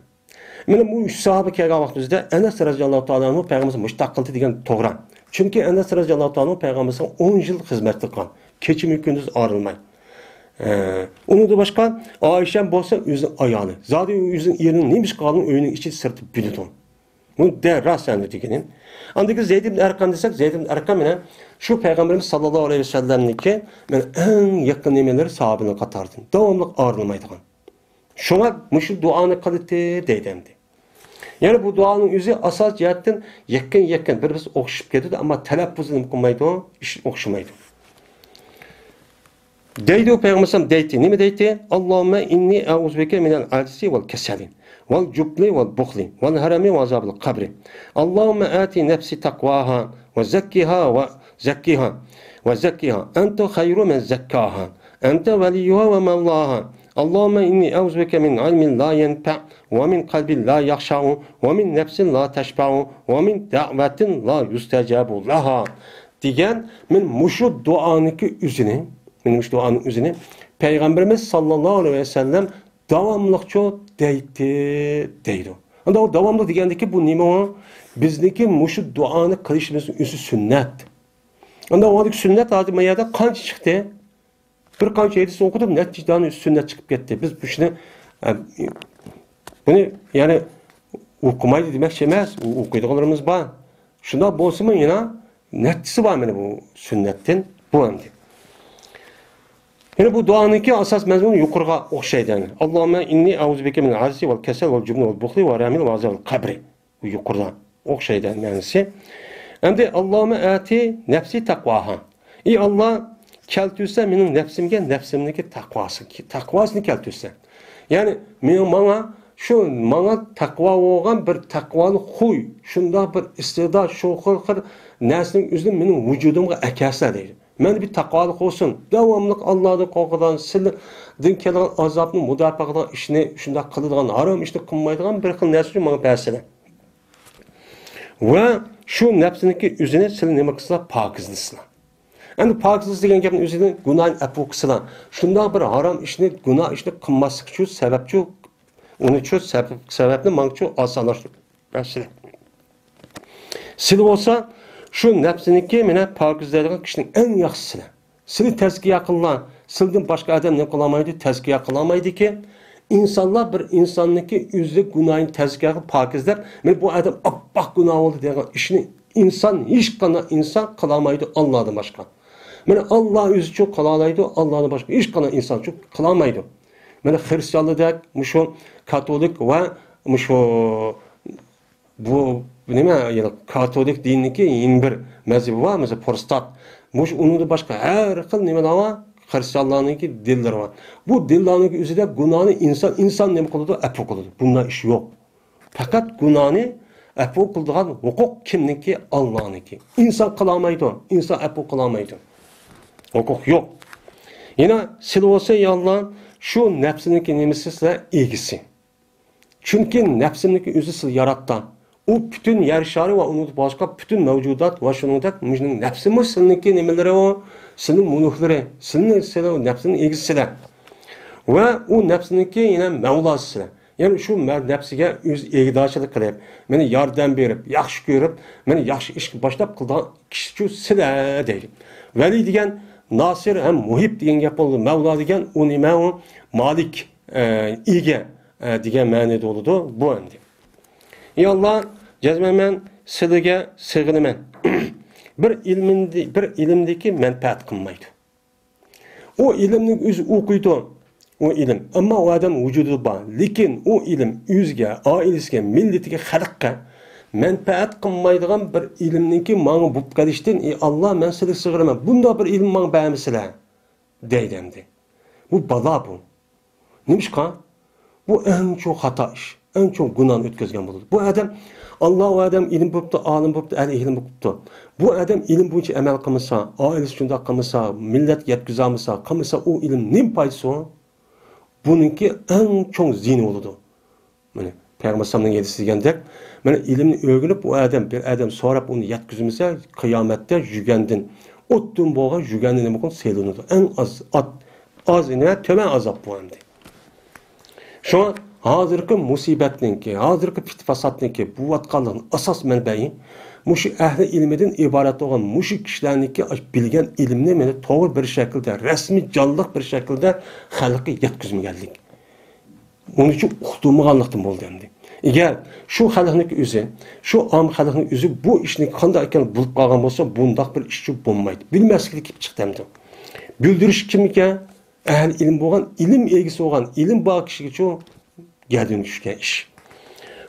Benim bu üç sahabe kelgan vaqtimizda Enes radıyallahu ta'ala'nın Peygamberimize müştak kıldı degan to'g'ri. Çünkü Enes radıyallahu ta'ala'nın Peygamberimize 10 yıl hizmet qilgan. Keçimi gündüz ayrılmay. Onun da başka Aişem bolsa özünün ayağını. Zaten özünün yerinin neymiş qalın öyünün içi sırtı bilidon. Bunu de rasen degenin. Andaki Zeyd ibn Erkam desek Zeyd ibn Erkam ile şu Peygamberimiz sallallahu aleyhi ve sellem'niki men en yakın emeleri sahabını katardım. Devamlı ayrılmaydıgan. Şuna muşu duanı kılıdı deydemdi. Yani bu duanın yüzü asas cihetten yakın bir okşup gidiyordu ama telaffuzunu kılmaydı o, iş okşumaydı. Deydi o Peygamber deydi. Ne mi deydi? Allahümme inni euzubike minel acisi vel keselin vel cubli vel bukhli vel harami ve azabil kabri. Allahümme ati nefsi takvaha ve zekkiha ve zekkiha. Ente hayru men zekkaha. Ente veliyuha ve mevlaha. Allahümme inni euzubike min ilmin la yenfe' ve min kalbin la yakşa'u ve min nefsin la teşba'u ve min da'vetin la yustecabu laha. Diyen min muşu duaniki üzini benim duanın üzerine Peygamberimiz sallallahu aleyhi ve sellem davamlıkça deydi. Anda o davamlı degendeki bu nime o? Bizdeki muşu duanı kılışımızın üstü sünnet. Anda o adık sünnet adımaya kanç çıktı. Bir kanç edisi okudum. Neticeden sünnet çıkıp gitti. Biz bu şimdi bunu yani okumaydı demek şey emez. Okuyduğlarımız var. Şunda bolsun mu yine neticesi var mı bu sünnetin? Bu andi. Yani bu duanınki asas mezmunu yukarıga okşaydı yani. Allahümme inni euzubike minel aczi vel kesel vel cubni vel bukhli ve ramil ve azabil kabri. Bu yukarıdan okşaydı yani. Hem de Allahümme ati nefsi takvaha. İyi Allah keltürse benim nefsimge nefsimdeki takvası. Takvasını keltürse. Yani bana takva olan bir takvalı huy. Şunda bir istidat, şokur, nesinin üzerinde benim vücudumga ekasla değil. Men bir takvalık olsun. Devamlık Allah'ın korkudan, din kelgan azabını mudafaa işini şunda kıldıgan, haram işini kılmaydıgan bir xil nesini bana bəsile. Ve şu nefsiniki üzerine seni nima kılsa pakizlisla. Yani pakiz degan gapning üzerine günahın afu kılsa. Şunda bir haram işini, günah işini kılmaslık şu sebepçi, onun için sebepni mançu asanlaştırır. Bəsile. Sil olsa şu nefsiniki mene pakizlediğin kişinin en yaxşısıdır. Seni tezkiye kılan, silden başka adam ne kılamaydı, tezkiye kılamaydı ki insanlar bir insanniki yüzde günahın tezkiye pakizler. Men bu adam abbaq günah oldu diye işini insan hiç kana insan kılamaydı Allah'dan başka. Men Allah yüzü çok kılamaydı Allah'dan başka hiç kana insan çok kılamaydı. Men Hristiyanlık, muşo Katolik ve muşo bu nima yani Katolik diniki yeni bir mezhebi var mesela Protestant. Muş onun da başka her xil nima var? Hristiyanlarınki dilleri var. Bu dillerinin üzerinde günahını insan nima kıldı? Afu kıldı. Bunda iş yok. Fakat günahını afu kıldığan hukuk kimninki? Allah'ınki. İnsan kılamaydı. İnsan afu kılamaydı. Hukuk yok. Yine sil olsa ya Allah şu nefsininki nimesi size ilgisi. Çünkü nefsininki özü siz yarattı. O bütün yer şarı ve onun başka bütün mevcudat ve şunundak nefsimiz seninki nemeleri o, senin munuhları, senin nefsinin ilgisiyle. Ve o nefsininki yine Mevlasıyla. Yani şu nefsiga öz egdaçılık kılıp, beni yardım verip, yaxşı görüp, beni yaxşı iş başlap kıldan kişi şu sile deyip. Veli degen Nasir hem muhib degen gap oldu. Mevla degen o nime o malik ige degen ma'nida oludu bu endi. Ey Allah cezmemen silige sığınımen. bir ilimdeki menfaat kılmaydı. O ilimning özü okuydu. O ilim. Ama o adam vücudu var. Lekin o ilim özge, ailesiga, milletiga, xalqqa menfaat kılmaydigan bir ilimninki maňa bup geliştin. Ey Allah men size sığınaman. Bunda bir ilim maňa bermisizler deydi. Bu bala bu. Nimişka? Bu en çok hata iş. En çok günahını ötközgen bulur. Bu adam Allah o adam ilim buptu, alim buptu, el ilim buptu. Bu adam ilim boyunca emel kılmasa, ailesi şunda kılmasa, millet yetkizamasa, kılmasa o ilim nim payısı o? Bununki en çok zini oldu. Yani Peygamber sallallahu aleyhi ve sellem degandek, mana ilimni öğrenip o adam bir adam sorap onu yetkizmese kıyamette jügendin. Ottun boğa jügendin nima qilib selinadi. En az ne tömen azap bu endi. Şu hozirgi musibatninki, hozirgi fitfasatninki bu vatqanlığın asas manbai muşu ahli ilmidan iborat bo'lgan muşu kishilarniki bilgan ilmni meni to'g'ri bir shaklda, rasmiy jonliq bir shaklda xalqqa yetkazmaganlik. Onun için uqtirmaganlikdan bo'ldi endi. Agar shu xalqning o'zi, shu am xalqning o'zi bu ishni qanday ekan bilib qolgan bo'lsa, bundaq bir ish bo'lmaydi. Bilmaslik kelib chiqdi endi. Bildirish kimga? Ahli ilm bo'lgan, ilm egisi bo'lgan, ilm bor kishiga gadin tushgan ish.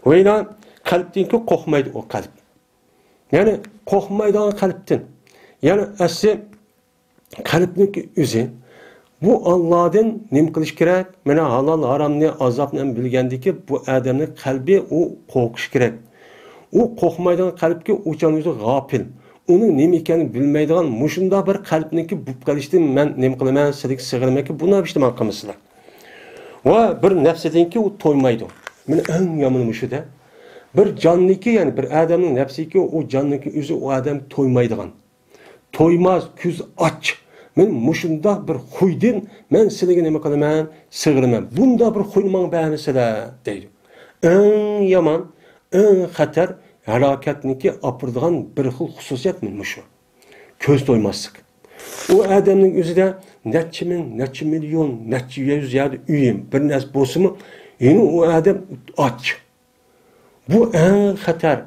O'yla qalbdinki qo'rqmaydi o qalb. Yani qo'rqmaydigan qalbdan. Yani asli qalbning o'zi bu Allah'dan nim qilish kerak? Mana halol haromni azobni bilgandiki bu odamning qalbi u qo'rqish kerak. U qo'rqmaydigan qalbga o'chan o'zi g'ofil. Uning nima ekanini bilmaydigan mushunda bir qalbniki bu qilishdan men nima qilaman, sizga sig'irmanki buni ishtimol qilmasizlar. Va bir nafsidinki u to'ymaydi. Meni eng yomoni mushuda. Bir jonniki, yani bir odamning nafsiki o jonniki o'zi o odam to'ymaydigan. To'ymaz, ko'z och. Men mushunda bir xuydin, men sizga nima qilaman, sig'iraman. Bunda bir xuymang ba'nisida deydi. Eng yomon, eng xatar halokatniki opirdigan bir xil xususiyat men shu. Ko'z to'ymaslik. O odamning o'zida necha ming, necha million, necha yuz yadi uyim, bir narsa bo'lsa-mi, yine o odam och. Bu eng xatar.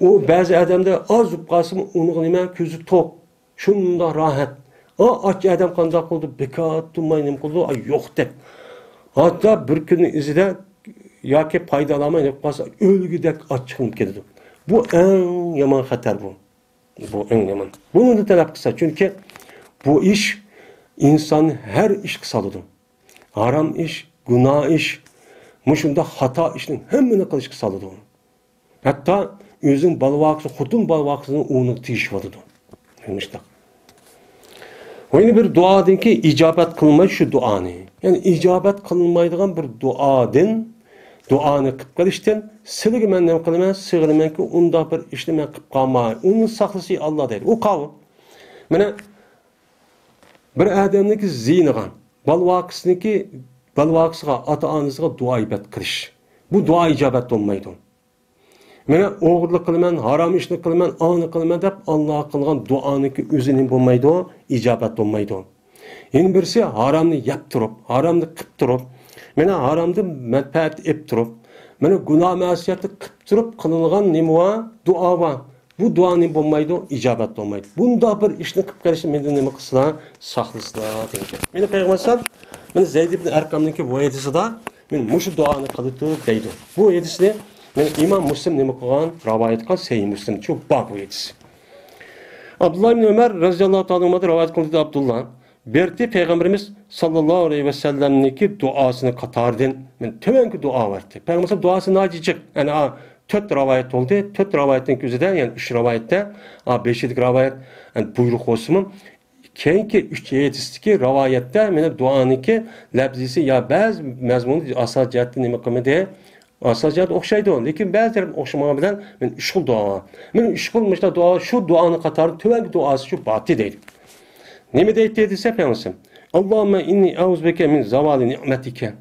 O ba'zi odamda az qolsa-mi, uning nima ko'zi to'q, shunda rohat. Och adam qanday qildi, bekor turmay nima qildi, yo'q deb. Hatta bir kunning izida yoki foydalanmay deb qolsa, o'lgudek och chiqib ketadi. Bu eng yomon xatar bu. Bu eng yomon. Buni da talab qilsa, chunki bu ish inson har ishga soladi. Harom ish, gunoh ish, mushunda xato ishning hammani qilishga soladi. Hatto o'zing balvoqsi, xotun balvoqsini uni tiyishvadi. Demiştik. Oyni bir duadinki icabet kılmayı şu duanı. Yani icabet kılmaydıgan bir duadın, duanı kıpkal işten, silgi men nem kılmen, sığırmen ki onda bir işle men kıpkalmayı. Onun saklısı Allah der. O kavı. Mene bir adamniki ziynigan, balvaqısıga, ata-anasıga dua ibet kılış. Bu dua icabet olmaydı. Mene oğurluk kılmen, haram işini kılmen, anı kılmen dep Allah'a kılgan duanınki özünün bulmaydı o, icabet olmaydı o. Yeni birisi haramını yaptırıp, haramını kıptırıp, mene haramını menfaat eptırıp, mene günah masiyeti kıptırıp kılıngan nima dua var. Bu duanın bulmaydı o, icabet olmaydı. Bunda bir işini kıpkarışı mende nima kısıla, saklısıla deyince. Mene Peygamber mene Zeyd ibn Erkam'nınki bu edisi da, mene muşu duanı kılıktı deydi. Bu edisini men İmam Müslim nima qilgan, rivoyat qilgan Sahih Müslim shu bab edisi. Abdullah ibn Ömer radhiyallohu ta'ala anhu rivoyat qildi Abdullah. Berti Peygamberimiz sallallohu alayhi ve sellemniki duasini qatardan men tövenki dua verdi. Peygamberimiz duası najicik. Yani 4 rivoyat oldu. 4 rivoyatning o'zida, yani 3 rivoyatda, 5-lik rivoyat, yani buyruq olsun. Keyinki 3 hadisdagi rivoyatda meni duaniki labzisi ya ba'zi mazmuni asal jihatdan nima qilmadi? Asacıya okşaydı o. Lekin bazıları okşamağı bilen men 3 xil dua. Men 3 xil mesela dua, şu duanın qatarı tövenki duası şu batı deydi. Neme deydi dediyse Peygamber? Allahümme inni auzbeke min zavali ni'metike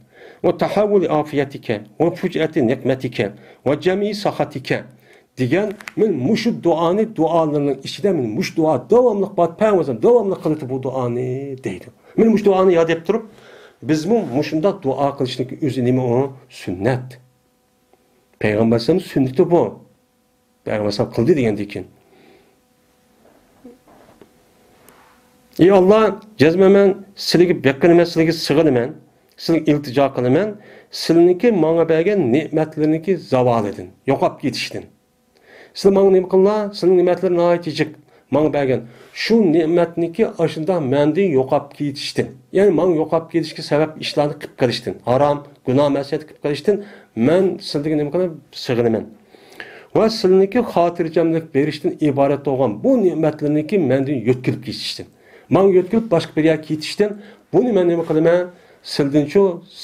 ve tahavvuli afiyetike ve füc'ati nikmetike ve cemi sahatike. Diyen men muşu duanı dualarının içinde men muş dua devamlı bat Peygamber devamlı kılıtı bu duanı deydi. Men muş duanı yad edip durup biz muşunda dua kılıştık özü neme o sünnet. Peygamber'in sünneti bu. Peygamber kıldı diyendik ki. Ey Allah, cezmemen, siligi beklemen, siligi sığırmen, siligi iltica kılmen, siliniki bana bergen nimetleriniki zaval edin. Yokap yetiştin. Sil bana nimet kılma, silin nimetlerini ait yiyecek. Bana bergen şu nimetniki aşında mende yoqap ketiştin. Yani bana yoqap ketişki sebep işlerini qıp qilishtin. Haram, günah masiyat qıp qilishtin. Men sizlarga nima qilib sig'inaman. Va sizlarniki xotirjamlik berishdan iborat bo'lgan bu ne'matlarniki mendan yo'tkilib ketishtin. Men yo'tkilib boshqa bir yerga ketishtin. Buni men nima qilaman? Sizlardan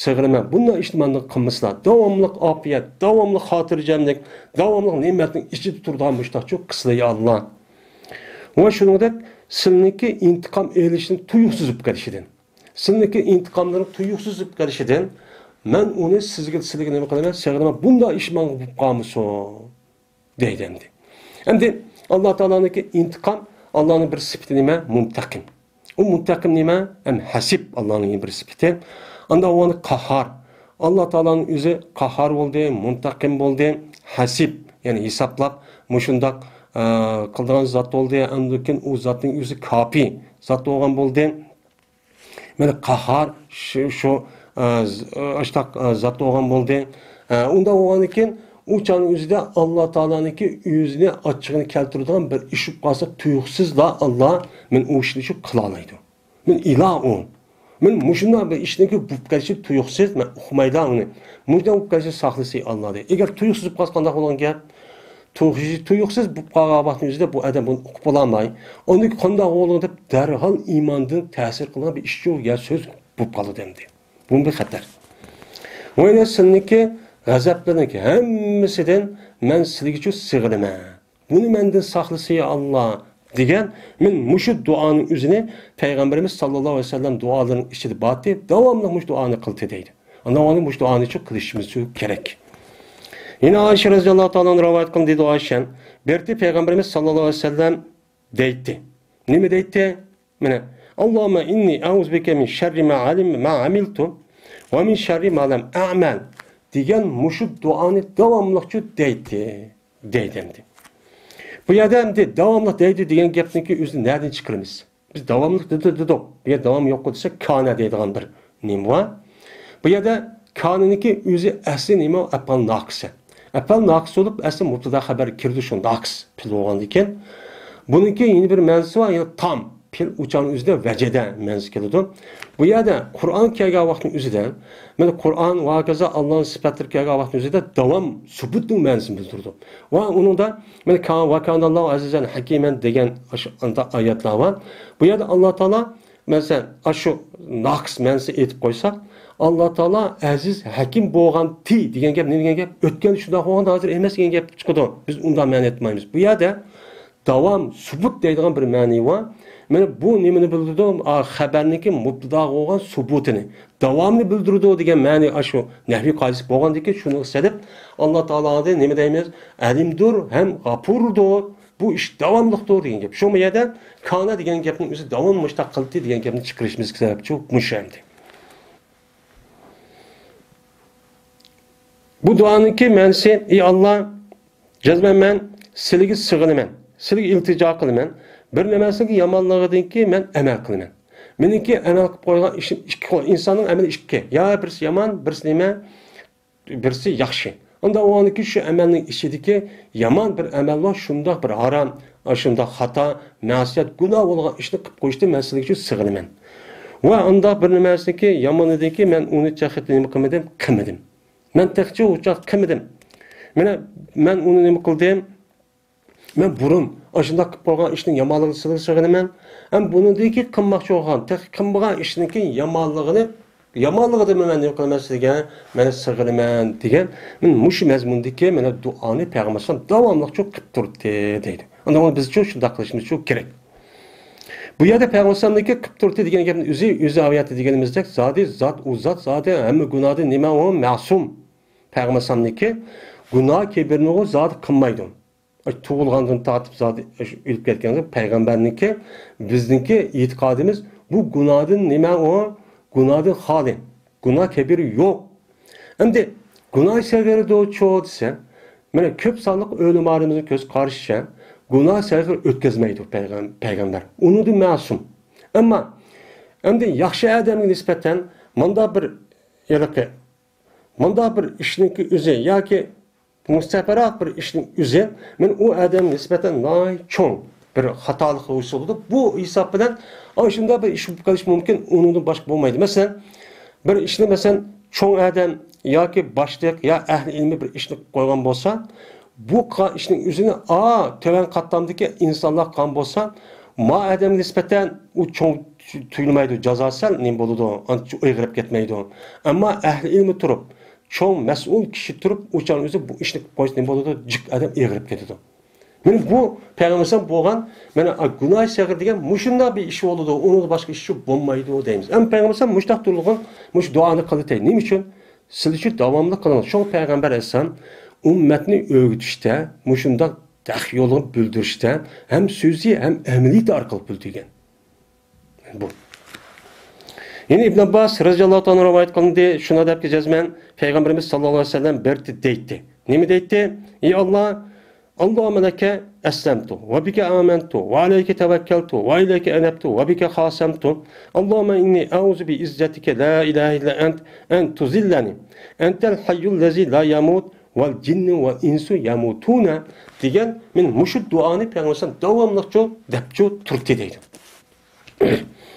sig'inaman. Bundan ishni mendan qilmaslar. Davomli ofiyat, davomli xotirjamlik, davomli ne'matning ichida turadigan mushtaqchu qilsa Allah. Va shuningdek sizlarniki intiqom elishni tuyuqsiz bo'lib kelishidan. Sizlarniki intiqomlarni tuyuqsiz bo'lib kelishidan men uni sizlarga nima qilaman? Sig'inaman. Bunday ish menga bo'lib qolmasin. Deydi endi. Endi Alloh taoloning intiqom, Allohning bir sifati nima? Muntaqim. U muntaqim nima? Hasib Allohning bir sifati. Anda onu qahhar. Alloh taoloning o'zi qahhar bo'ldi, muntaqim bo'ldi, hasib, ya'ni hisoblab, mushundaq qildigan zot bo'ldi. Undan u zotning o'zi kafi zot bo'lgan bo'ldi. Mana qahhar shu ashtaq zot bo'lgan bo'ldi. Unda o'g'anikin u çağın özüde Allah Teala'nınki yüzüne açığını keltirdiğin bir işip kalsa tuyuksuzla Allah men o işini şu kılalaydı. Men ilah o. Men muşundan bir işini bu karşı tuyuksuz men okumayla onu. Muşundan bu karşı saklısı Allah diye. Eğer tuyuksuz kalskanda olan gel tuyuksuz bu kağabatın yüzüde bu adam bunu okup olamay. Onun konuda oğlunu deyip derhal imandan tesir kılan bir işçi ya söz bu kalı demdi. Bunun bir xatar. O yüzden seninki g'azablarniki hammasidan men sizlarga uchun sig'inaman. Buni mendan saqlasa Allah degan men mushu duoning o'zini payg'ambarimiz sallallohu alayhi vasallam duolarining ichida batib davomli mush duoni qildi deydi. Ana onu mush duoni uchun qilishimiz kerak. Yine Ayşe radhiyallohu ta'ala rivoyat qildi dedi Ayşe. Berdi payg'ambarimiz sallallohu alayhi vasallam deydi. Nima deydi? Mana Allohumma inni a'uzubika min sharri ma amiltu ve min sharri ma lam a'mal. Diyen muşu duanı devamlıkçı deydi. Bu yerden de devamlı deydi diyen gepniki yüzünü nereden çıkarımız? Biz devamlık dedi. Bir yer devam yok olursa kana deydiğen bir nim var. Bu yerde kanıniki yüzü asli nime apal naksı. Apal naksı olup asli mutluda haber kirdi şu naks pil oğandı iken. Bununki yeni bir mensi var yani tam. Pil uçağın üzerinde vecede menzi keldi. Bu yerde Kur'an kelgan vaqtning o'zida, mana Kur'an va kaza Allah'ın sifatları kelgan vaqtning o'zida davom subutning ma'nosini bildirdi. Va uningda mana kan va kanallohu azizan hakiman degan anda oyatlar var. Bu yerde Allah Taala mesela shu naqs ma'nosini aytib qo'ysak, Allah Taala aziz hakim bo'lgan ti degan gap, ne degan gap? O'tgan shunday bo'lganda hozir emas degan gap chiqadi. Biz undan ma'no etmaymiz. Bu yerde davom subut deydigan bir ma'no var. Mana bu nimani bildirdi? Xabarniki mubtada bo'lgan subutini, davomni bildirdi degan ma'no shu nahviy qoidasi bo'lgandiki, shuni hisoblab Alloh taologa nima deymiz? Alimdur ham g'afurdur. Bu ish davomliqdir degan gap. Shu yerda kana degan gapning o'zi davom mushtaq qildi degan gapni chiqarishimiz sababchi mushamdi. Bu duaniki ma'nosi: "Ey Alloh, jazman men sizlarga sig'inaman, sizlarga iltijo qilaman. Bir nimasiki yomonligidanki men amal qilaman. Meniki amal qilib qo'ygan ishim ikki xil. Insonning amali ikki. Ya birisi yomon, birisi nima? Birisi yaxshi. Unda o'niki shu amalning ichidagi yomon bir amal bor, shundoq bir harom, shundoq xato, ma'siyat, gunoh bo'lgan ishni qilib qo'yishda men sizlarga shu sig'inaman. Va unda bir nimasiki yomon ediki men uni chaqitib nima qilmadim. Men texchi uchoq qilmadim. Men uni nima qildim? Men burun aşında qilib qo'ygan ishning yomonligini sig'inaman. Ham buningdagi qilmoqchi bo'lgan, qilmagan ishning yomonligini men nima qilmasligiga meni sig'inaman degan. Men mush mazmundagi mana duoni payg'ambar davomli qilib turdi deydi. Unda biz uchun shunday qilishimiz kerak. Bu yerda payg'ambarning qilib turdi degan gapni o'zi aviyati deganimizdek, zot hamma gunohdan nima u ma'sum. Payg'ambarning gunoh kibirni o zot qilmaydi. Tuğulğandan tatip zaten ölüp ketkendir. Peygamberninki, bizdinki itikadimiz bu günahın nime o? Günahın hali. Günah kebiri yok. Hem de günah severi de o çoğu dese, yani köp sağlık ölüm ağrımızın göz karşıya, günah severi ötkezmeydi peygamber. Onu da masum. Ama hem de yaxşı adamın nispeten manda bir işinki üzü ya ki mustafarak bir işin üzü, men o adam nispeten nay çoğun. bir hatalık oldu. Bu hesap bilen aşında bir iş yapıp mümkün, onun başka olmaydı. Mesela bir işini mesela çoğun adam ya ki başlık ya ehli ilmi bir işini koygan olsa, bu işin üzerine töven katlamdaki insanlar kan olsa, ma adam nispeten o çoğun tuyulmaydı, cazasal ne boludu, aygırıp gitmeydi. Ama ehli ilmi turup, çoğun mesul kişi turup, uçağın üzerine bu işini koysa ne boludu, cık adam aygırıp gidiyordu. Yani bu Peygamber'den boğan, günah sağır degan muşunda bir iş oldu, onun da başka işi olmaydı o deyimiz. Ama Peygamber'den muştaq durulğun, muş duanı kılıtay. Neyim için? Siz için davamlı kılın. Şu Peygamber Aleyhisselam ümmetini öğütüşte, muşunda dağ yolunu bildirişte, hem sözü hem emeli de arkalı bildirgen. Bu. Yine İbn Abbas radıyallahu anh rivayet kılındı. Şuna da ki cezmen Peygamberimiz sallallahu aleyhi ve sellem berti deytti. Ne mi deytti? Ey Allah, Allahümme leke eslemtu ve bike amentu ve aleyke tevekkeltu ve ileyke enebtu ve bike khasemtu. Allahümme inni auzu bi izzetike la ilahe illa ent tuzillani. Entel hayyul lezi la yamut vel cinnu ve insu yamutuna diyen min muşud duanı Peygamber'den devamlıkça depço turti deydi.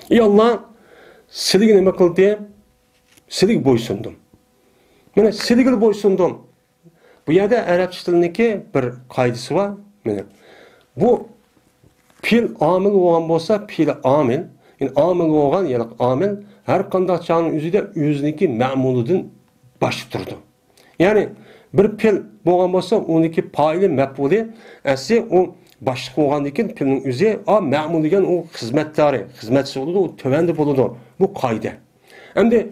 Ey Allah, silige nime kıldı? Silige boysundum. Mene silige boysundum. Bu yerde Arapça dilindeki bir kaydısı var. Bu pil amil olan olsa pil amil. Yani amil olan yani amil her kandak çağının üzerinde yüzündeki me'muludun başı durdu. Yani bir pil olan olsa ondaki paylı mef'uli esi o başlık olan diken pilin üzeri me'mul diyen o hizmetleri, hizmetçisi oldu, o tövende buludu. Bu kaydı. Hem de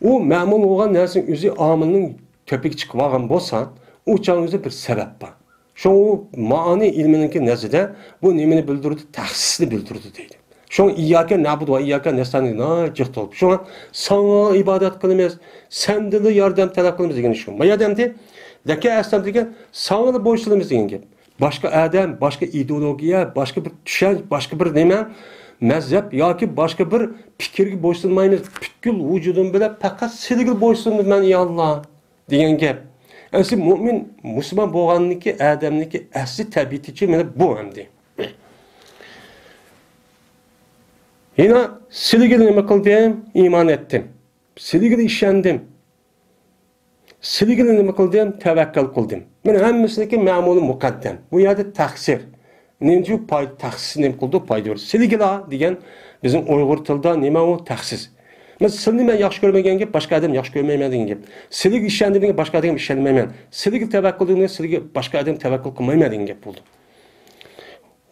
o me'mul olan nesin üzeri amilinin köpek çıkıvagan olsa o çağınızda bir sebep var. Şu mani ilmininki nezide bu nemini bildirdi, tahsisini bildirdi deydi. Şu İyyâke na'budu ve İyyâke nestaîn cıht olup. Şu sana ibadet kılımız, sende de yardım talep kılımız degen şu. Bu yardımdı. Leke esnem degen sana da boysunumuz degen gep. Başka adam, başka ideolojiya, başka bir düşünce, başka bir neme mezhep yoki başka bir fikirga boysunmaymiz. Butkul vücudum bilan faqat sizga boysundim men ey Allah degan gap. Asli mümin, Müslüman boğanlıki, adamlıki asli tabiatiçi mene bu hamdi. Yine siligili nime kıldım, iman ettim. Siligili işendim. Siligili nime kıldım, tevekkül kıldım. Mene hemmisiniki memulu mukaddem. Bu yerde taksir. Neyinci pay taksir nime kıldı pay diyor. Siligila diyen bizim Uygur tilda nime o taksis. Mesela silni ben yaxşı görmegen gep, başka adam yaxşı görmeymen degan gep. Silig işendiğinde başka adam işenmeymen. Silig tevekkül dediğinde silig başka adam tevekkül kılmayman degan gep buldu.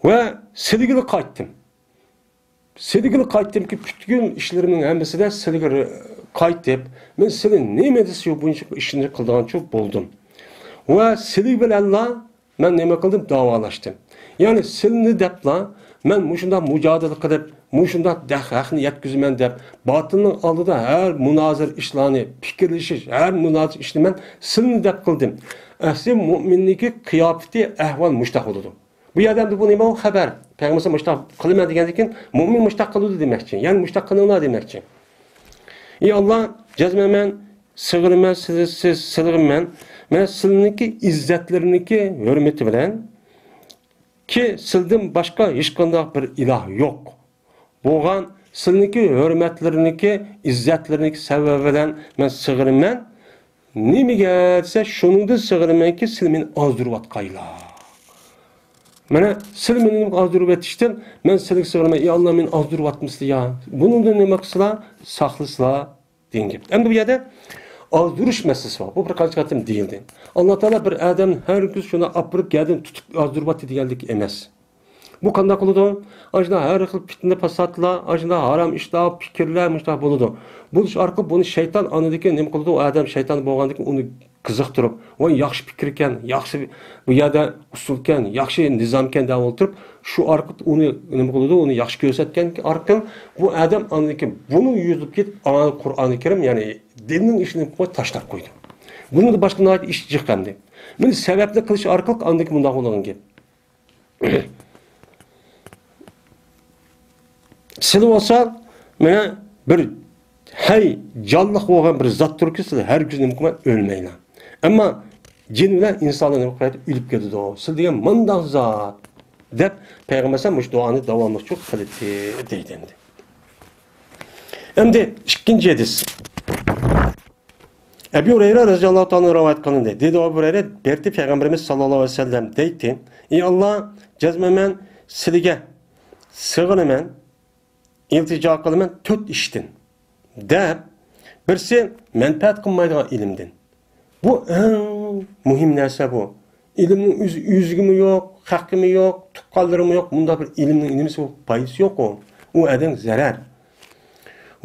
Ve siligili qaytdım. Siligili qaytdım ki bütün işlerimin hemmisinde siligili qaytdım. Men silin neme desiyor bu işini kıldığın çok buldum. Ve silig bilen Allah men neme kıldım davalaştım. Yani silni depla men muşunda mücadele kılıp muşunda dahakni yetkizmen dep batının aldıda her münazir işlerini fikirleşiş her münazir işini men silni dep kıldım. Asli müminniki kıyafeti ehval muştaq oldu. Bu adamda bu nima o haber. Peygamber muştaq kılma degandan mümin muştaq kıldı demekçi. Yani muştaq kılına demekçi. Ey Allah cezmemen sığırmen siz sığırmen men silniki izzetleriniki hürmeti bilen ki sildim başka hiç kandak bir ilah yok. Boğan silniki hürmetleriniki, izzetleriniki sebebiyle men sığırmen nemi gelse şunun da sığırmen ki silmin azdurvat kayla. Mene silmin azdurvat işten men silik sığırmen ey Allah men azdurvat misli ya. Bunun da ne maksıla saklısla dengip. Hem de bu yerde azduruş meselesi var. Bu bir kaçkatım değildi. Allah Teala bir adam her gün şuna apırıp geldim tutup azdurbat edigeldik emes. Bu kanda kılıdı. Ajda her xil fitne fasatla, ajda haram iştah, fikirler müştah buludu. Bu iş arka bunu şeytan anıdaki nem kılıdı. O adam şeytan boğandaki onu kızıktırıp, o yaxşı fikir iken, yaxşı bu yada usulken, yaxşı nizamken devam oturup, şu arka onu nem kılıdı, onu yaxşı gösterken arka bu adam anıdaki bunu yüzüp git Kur'an-ı Kerim yani dinin işini taşlap koydu. Bunu da başka nahit iş çıkandı. Bunu sebeple kılıç arkalık anıdaki bundan olan gibi. Siz olsa mene bir hay canlıq olan bir zat turki siz her gün mümkün ölmeyin. Ama cin bilen insanların ölüp gidiyor. Siz degan mındak zat deb Peygamber sallam şu duanı davamlı çok kıldı deydi. Endi ikkinchi hadis. Ebu Hureyre radhiyallohu anhu rivoyat qilindi. Dedi Ebu Hureyre, berdi Peygamberimiz sallallohu alayhi vasallam deydi: "Ey Allah, jazmaman sizga sig'inaman, iltijo qilaman to'rt ishdan." Deb birisi manfaat qilmaydigan ilmdan. Bu eng muhim narsa bu. İlimning üzgümü yok, hakkımı yok, tuqqanlarımı yok. Bunda bir ilimning nimasi yok, foydasi yok o. O adam zarar.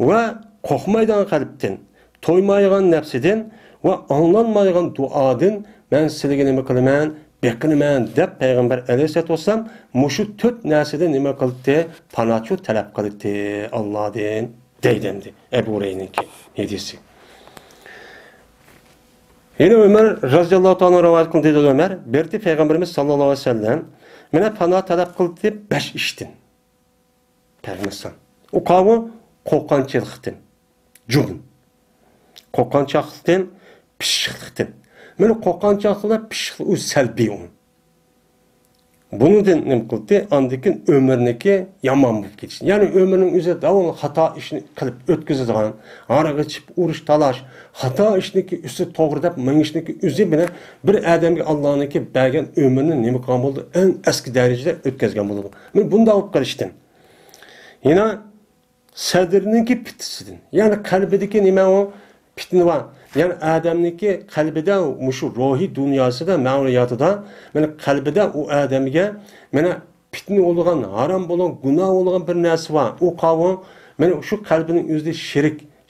Ve korkmaydigan qalbdan, toymaydigan nafsidan ve anlanmaydigan duadan ben sizga nima qilaman, beqinaman deb Peygamber Aleyhisselatü Vesselam mushu to'rt narsadan nima qildi? Panoh talab qildi Allohdan deydi. Ebu Hureyre'ninki hadisi. Yine Ömer radhiyallohu anhu rivoyat qildi dedi Ömer, berdi Peygamberimiz sallallohu alayhi vasallam mena panoh talab qildi 5 ishdan. Peygamber o qavu qo'rqonchilikdan, jubn. Qo'rqonchilikdan, pishiqlikdan. Meni qo'rqonchilikdan pishiqlik u salbiy u. Bundan nima qildi? Andikin ömrniki yomon bo'lib ketdi. Ya'ni ömrning o'zi davomli xato ishni qilib o'tkazadigan, araga chiqib urush talash, xato ishniki usti to'g'ri deb mingishniki o'zi bilan bir odamga Allohniki bergan ömrni nima qilgan bo'ldi? Eng eski darajada o'tkazgan bo'ldi. Men bunda olib qolishdim. Yana sadrniki pitisidan. Yani qalbidagi nima o fitna var. Yani adamniki qalbida mushu ruhiy dunyosida, ma'naviyatida, mana qalbida u odamga mana fitna bo'lgan, harom bo'lgan, gunoh bo'lgan bir narsa var. O qavm mana shu qalbining o'zida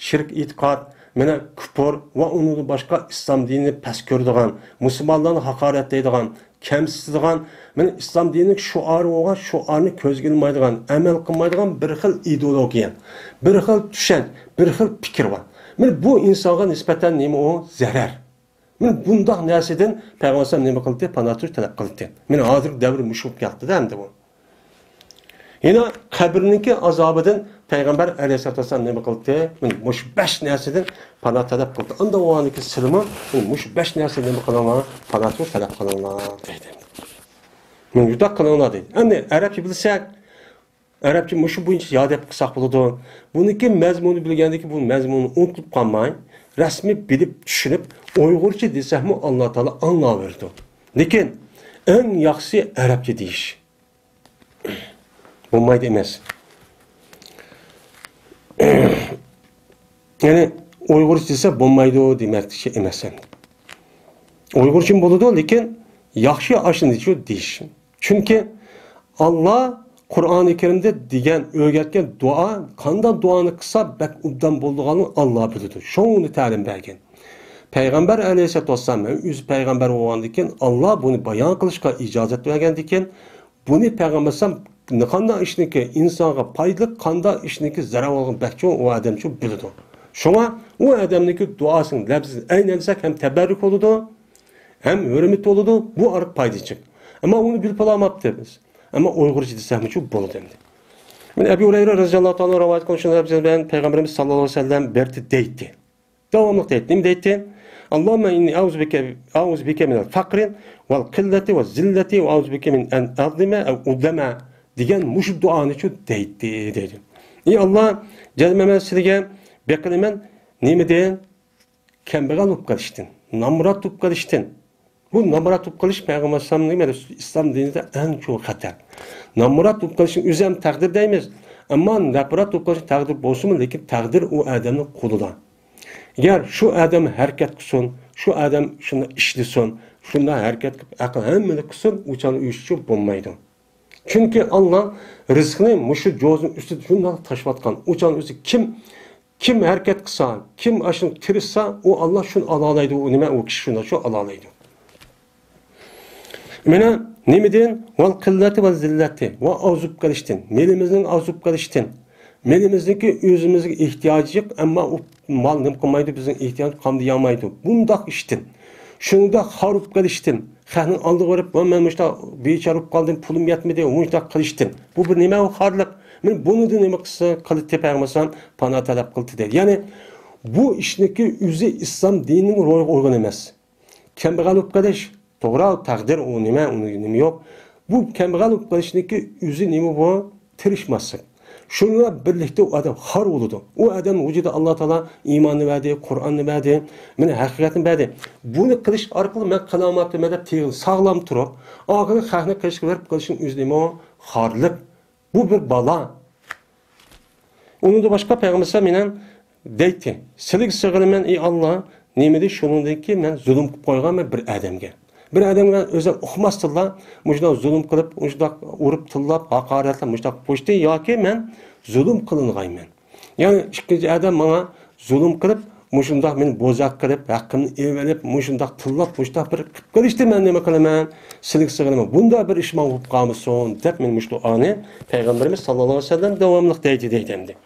shirk e'tiqod, mana kufr va uni boshqa islom dinini past ko'radigan, musulmonlarni haqoratlaydigan, kamsitadigan, mana islom dinining shuari bo'lgan, shuarni ko'zga ilmaydigan, amal qilmaydigan bir xil ideologiya, bir xil tushunch, bir xil fikr var. Men bu insonga nisbatan nima o zarar. Men bundoq narsadan Payg'ambar nima qildi? Panoh talab qildi. Men hozir davr mushub ketdi endi bu. Yana qabrniki azobidan Payg'ambar alayhisolatu vasallam nima qildi? Men mush 5 narsadan panoh talab qildi. Unda o'niki silmi, men mush 5 narsadan nima qilaman? Panoh talab qilaman dedi. Men juda qilinglar dedi. Endi arabcha bilsak, Arapça mushu bo'yicha yod deb qilsak bo'ladi. Buniki mazmuni bilgandiki bu mazmuni unutib qolmay, rasmiy bilib tushunib, Uyg'urcha desakmi Alloh taolo anglaverdi. Lekin eng yaxshisi Arabcha deyish. Bo'lmaydi emas. Yani Uyg'urcha desa bo'lmaydi demakchi emas. Uyg'urcha bo'ladi, lekin yaxshi ashuni deyish. Chunki Alloh Kur'an-ı Kerim'de degan öğretken dua, qanday duanı kısa bek ubdan bulduğunu Allah bilir. Şoğunu ta'lim bergen. Peygamber aleyhissalatu vesselam, yüz peygamber olandikken Allah bunu bayan kılışka icazet vergendikken, bunu peygamber sallam qanday işniki insonga foydali, qanday işniki zarar olgan bekçi o adam şu bilir. Şoňa o adamniki duasının labzini aylansak hem teberrük oludu, hem hürmet oludu, bu arık paydıcık. Ama onu bilip alamaptı biz. Ama Uygurca desem çok bol demdi. Men Ebu Hureyre radhiyallohu anhu rivayet konuşan ben Peygamberimiz sallallahu aleyhi ve sellem berdi deydi. Devamlı deydi. Nim deydi? Allahümme inni auzu bike minel fakrin vel qilleti ve zilleti ve auzu bike min en azlime ev udleme diyen muş duanı şu deydi dedi. Ey Allah, cezmemen sizge beklimen nime deyin? Kembegal olup kalıştın. Namrat olup kalıştın. Bu namurat tutup kılış Peygamber sallallahu İslam dininde en çok hatar. Namurat tutup kılışın üzem takdir deymiz. Ama namurat tutup kılışın takdir bolsun mu? Lekin takdir o adamın kuludan. Eğer şu adam hareket kılsın, şu adam şuna işlisin, şuna hareket kılıp akıl hemmini kılsın, uçanı uyuşçu bulmaydı. Çünkü Allah rızkını muşu cozun üstü şundan taşıvatkan. Uçanı üstü kim hareket kılsa, kim aşın tirissa o Allah şunu alalaydı. O nime o kişi şuna şu alalaydı. Mena nimeden vel qillati ve zillati ve azup kalıştın. Melimizin azup kalıştın. Melimizdeki özümüzge ihtiyacı yok ama o mal nem kılmaydı bizim ihtiyaç kamdiyamaydı. Bundaq iştin. Şunda harup kalıştın. Xahның aldı varıp ben muşta beçarup kaldım pulum yetmedi. Muşta kalıştın. Bu bir nime o harlık. Men bunu da nime kısa kalıp tepegmasan pana talep kıldı der. Yani bu işneki üzü İslam dininin rolü organ emas. Kembegal olup kalış. To'g'ri, taqdir u nima, uni nima yo'q. Bu kambag'al qilishnikki o'zi nima bu? Tirishmaslik. Şununla birlikte o adam har oldu. O adam vücuda Allah Teala imanı verdi, Kur'an'ı verdi, beni hakikatini verdi. Bunu kılış arkalı ben kılamatı medep teyil sağlam turup, ağını xalqına kılışık verip kılışın üzlemi o harlık. Bu bir bala. Onu da başka peygamberse menen deydi. Silik sığırı men ey Allah, nemedi şunundaki men zulüm koygan ben bir adamga. Bir adamga o'zi uqmasdilla, mujda zulm qilib, mujda urib tillab, haqoratlab, mujda qo'shdi yoki men zulm qilinganman. Ya'ni ikkinchi adam menga zulm qilib, mujda meni bo'zaq qilib, haqqimni evelib, mujda tillab, mujda bir qilib qilishdi, men nima qilaman? Silik sig'inaman. Bunda bir ish men bo'lib qolmasin, deb men mushtu ani payg'ambarimiz sallallohu alayhi vasallam davomli deydi.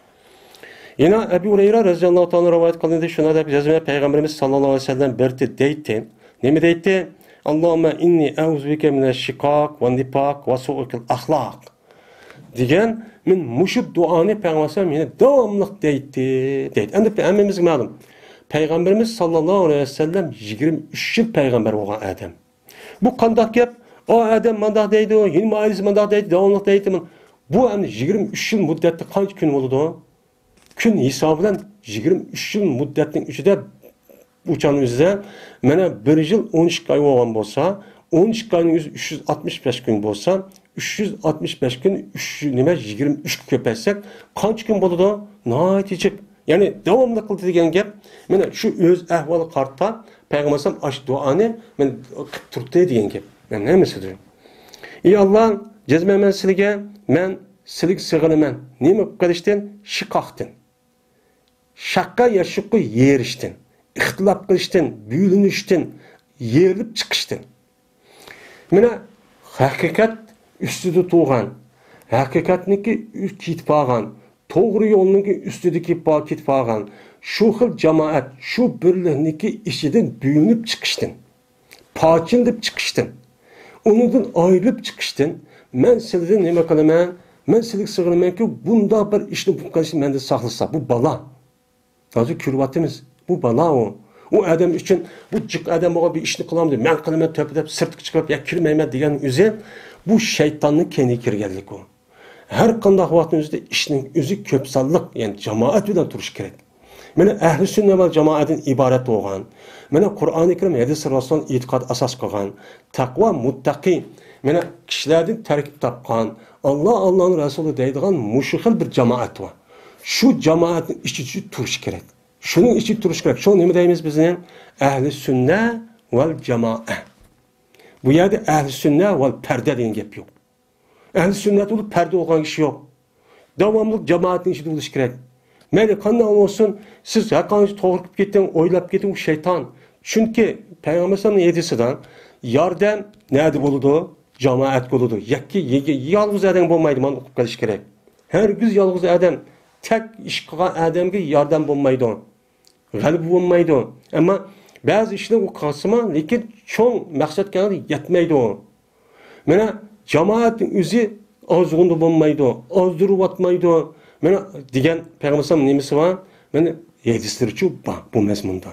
Yana Abu Hurayra radhiyallohu ta'ala rivoyat qilindi, shuna deb yozma payg'ambarimiz sallallohu alayhi vasallam deydi. Nima deydi? Allahümme inni euzubike mineşşikak ve nifak ve su'ukil ahlak. Diyen, min muşub duanı Peygamberimiz yine devamlıq deydi. Endi emmimizge ma'lum. Peygamberimiz sallallahu aleyhi ve sellem 23 yıl peygamber olan adam. Bu qandaq gap, o adam mandaq deydi, yeni ailesi mandaq deydi, devamlıq deydi. Bu endi 23 yıl muddetli qancha kun bo'ladi? Kun hisobidan 23 yıl muddetning ichida uçanın üzerinde, mana 1 yıl 12 ay olan bolsa, 12 ayın 365 gün bolsa, 365 gün 23 köpetsek, kaç gün boludu? Naytecek. Yani devamlı kıldı degen gap, mana şu öz ahvalı kartta, Peygamberim aş duanı, men turttu degen gap. Men nemesi diyorum? Ey Allah, cezmemen silge, men silik sığınımen. Nemi qilishdan? Şikaqtin. Şakka ya şuqqu yerishtin. İxtilaf qilishdan, büyülünüşdən, yerilib chiqishdan. Mana haqiqat ustida turgan, haqiqatniki ketib qolgan, to'g'ri yo'lniki ustida ketib qolgan, shu xil jamoat, shu birlikniki ichidan büyünib chiqishdan, pochindib chiqishdan, unidan ayrilib chiqishdan, men sizdan nima qilaman? Men sizga sig'inamanki, bunda bir ishni bu qilishni menda saqlasa, bu balo. Hozir ko'ryapmiz. Bu bala o. O adam için bu cık adam o bir işini kılamdı. Men kılıma töpüdep sırtık çıkıp ya kirmeyme diyen üzü bu şeytanın kendi kirgenlik o. Her kanda vaktin üzerinde işinin üzü köpsallık yani cemaat bilen duruş gerek. Mene ehli sünnet vel cemaatin ibaret olgan. Mene Kur'an-ı Kerim hadis Rasulullah itikad asas kılgan. Takva muttaki. Mene kişilerden terkip tapkan. Allah'ın Resulü deydiğen muşuhil bir cemaat var. Şu cemaatin içi duruş gerek. Şunun içi duruş gerek. Şunu nemi deyimiz bizden? Ehli sünnet vel cemaat. Bu yerde ehli sünnet vel perde deyin gap yok. Ehli sünnet olup perde olan kişi yok. Devamlı cemaatin içi duruş gerek. Meyli kandan olsun, siz hakkınızı doğrup gittin, oylap gittin, şeytan. Çünkü Peygamber sallallahu yedisinden yardım nerede buludu? Cemaat buludu. Yalnız adam bulmaydı, man okup kalış gerek. Her gün yalnız adam tek iş kılan adamga yardım bulmaydı. G'alib bo'lmaydi. Ammo ba'zi ishlar u qilsama, lekin cho'ng maqsadga yetmaydi. Mana jamoatning o'zi ozg'unda bo'lmaydi, ozdirib mana degan payg'ambar nimasi bor? Mana yetishtiruvchi bu mazmunda.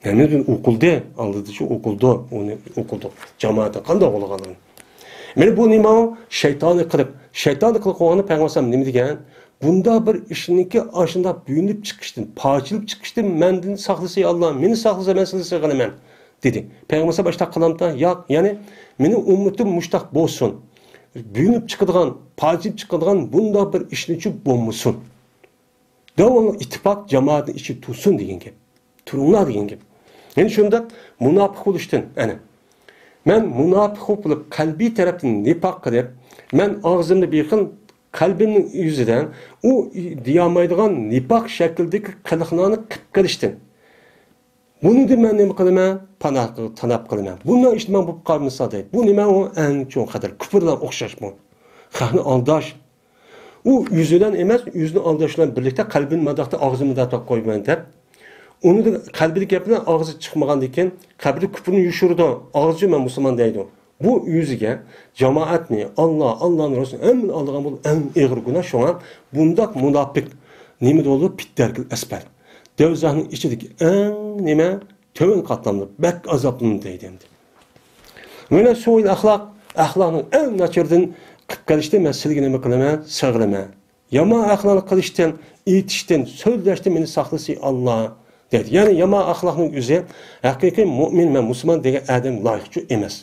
Ya'ni o'qildi, aldichi o'qildi. Jamoatda qanday bo'lganligini. Mana bu nima? Shaytonni qilib qo'ygani payg'ambar nima degan? Bunda bir işinki aşında büyünüp çıkıştın, parçılıp çıkıştın, mendini saklası Allah, beni saklasa ben sizi sığınamam, dedi. Peygamber başta kalamda, yani, benim ummetim muştak bolsun, büyünüp çıkıdığan, parçılıp çıkıdığan, bunda bir işinki bulmuşsun. Devamlı ittifak cemaatin içi tutsun deyin gibi, turunlar deyin gibi. Yani şunda münafık oluştun, yani. Ben münafık olup kalbi taraftan nifak kılıp, ben ağzımda bir yıl, kalbinin yüzüden o diyamaydıgan nifak şekildeki kılıklarını kıpkırıştın. Bunu da ben ne kılıma? Tanap kılıma. Bundan işte ben bu kalmışsa değil. Bu ne o en çok kadar küfürle okşaş bu. Xahni aldaş. O yüzüden emez, yüzünü aldaşla birlikte kalbin madakta ağzını da koymayın deyip. Onu da kalbilik yapılan ağzı çıkmagan diken kalbide küfürünü yuşurdu. Ağzı ben Müslüman deydi. Bu yüzüge cemaatni Allah'ın Resulü en Allah'ın bol en ağır günah şu an bundak münafık nime dolu pitterkil esper. Devzahın içindeki en nime tövün katlandı. Bek azaplı deydi. Böyle soyul ahlak axloqning eng nachardan qilib kelishda men sizga nima qilaman? Sig'iraman. Yomon axloqni qilishdan, aytishdan, so'zlashdan meni saqlasin Alloh dedi. Ya'ni yomon axloqning o'zi haqiqiy mu'min va musulmon degan odam loyiqchi emas.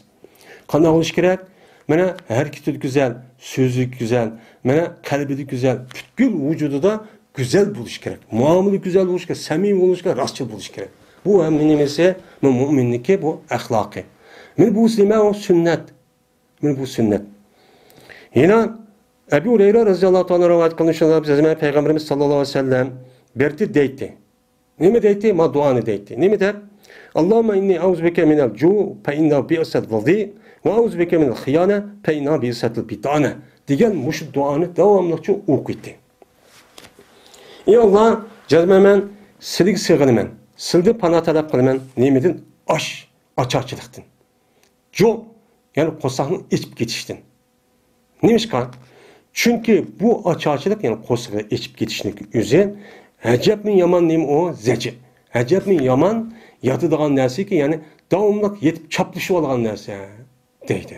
Qanday bo'lish kerak? Mana harakati güzel, sözü güzel, mana qalbida güzel, butkul vücudida güzel bo'lish kerak. Muomala güzel bo'lish kerak, samimiy bo'lish kerak, rostchil bo'lish kerak. Bu ham menimcha mu'minniki bu axloqi. Men bu nima o sunnat. Men bu sunnat. Yana Ebu Hureyre radhiyallohu anhu rivoyat qilishlar bizning payg'ambarimiz sallallohu alayhi vasallam berdi deydi. Nima deydi? Ma duoni deydi. Nima deb? Allohumma inni a'uzubika minal ju' fa inna bi'sat vadi va a'uzubika minal xiyana fa inna bi'satil bitana degan mush duoni davomlicha o'qiydi. Ey Alloh, jazmaman sizga sig'inaman. Sizga panoh talab qilaman. Nimadan? Ocharchilikdan. Jo, ya'ni qo'saqni ichib ketishdan. Nimishqa? Chunki bu ocharchilik, ya'ni qo'saqni ichib ketishning o'zi ajabning yomon nima o? Zaji. Ajabning yomon yotadigan narsaki, ya'ni davomli yetib chaplashib olgan narsa deydi.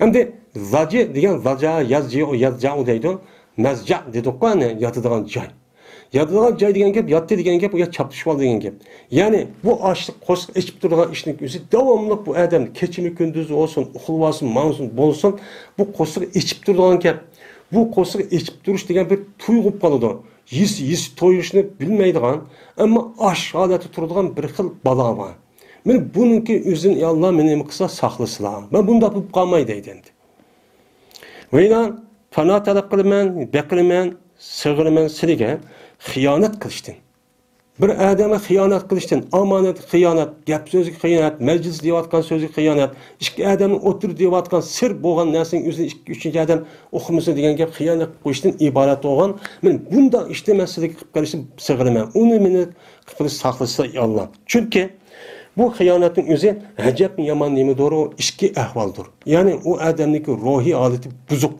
Endi zaji degan zaja, yazja deydi. Mazja dediqani yotadigan joy. Yotadigan joy degan gap, yotdi degan gap, u chaplashib oldi degan gap. Ya'ni bu ochliq qo'saq ichib turgan ishning o'zi davomli bu odam kechimi kunduz olsun, uxlasin, ma'nun bo'lsin, bu qo'saq ichib turgan gap. Bu qo'saq ichib turish degan bir tuyg'ub qoladi. Yis to'yishni bilmaydigan, ammo osh holati turadigan bir xil balo bor. Men buningki o'zini Alloh meni nima qilsa saqlaslar. Men bunda bo'lib qolmay deydi endi. Vayna panoh talab qilaman, beqilaman, sig'iraman sizga xiyonat qilishdan. Bir odamga xiyonat qilishdan, omonat xiyonat, gap so'zga xiyonat, majlis deyotgan so'zga xiyonat, ikki odamning o'tirib deyotgan sir bo'lgan narsaning o'zini ikki uchinchi odam o'qimasa degan gap xiyonat qo'yishdan iborat bo'lgan. Men bunda ishtamaslik qilib qilishim sig'iraman. Uni meni qilib saqlasa Alloh. Chunki bu xiyonatning o'zi ajab yomon nimadir, o ichki ahvoldir. Ya'ni u odamning ruhiy holati buzuq,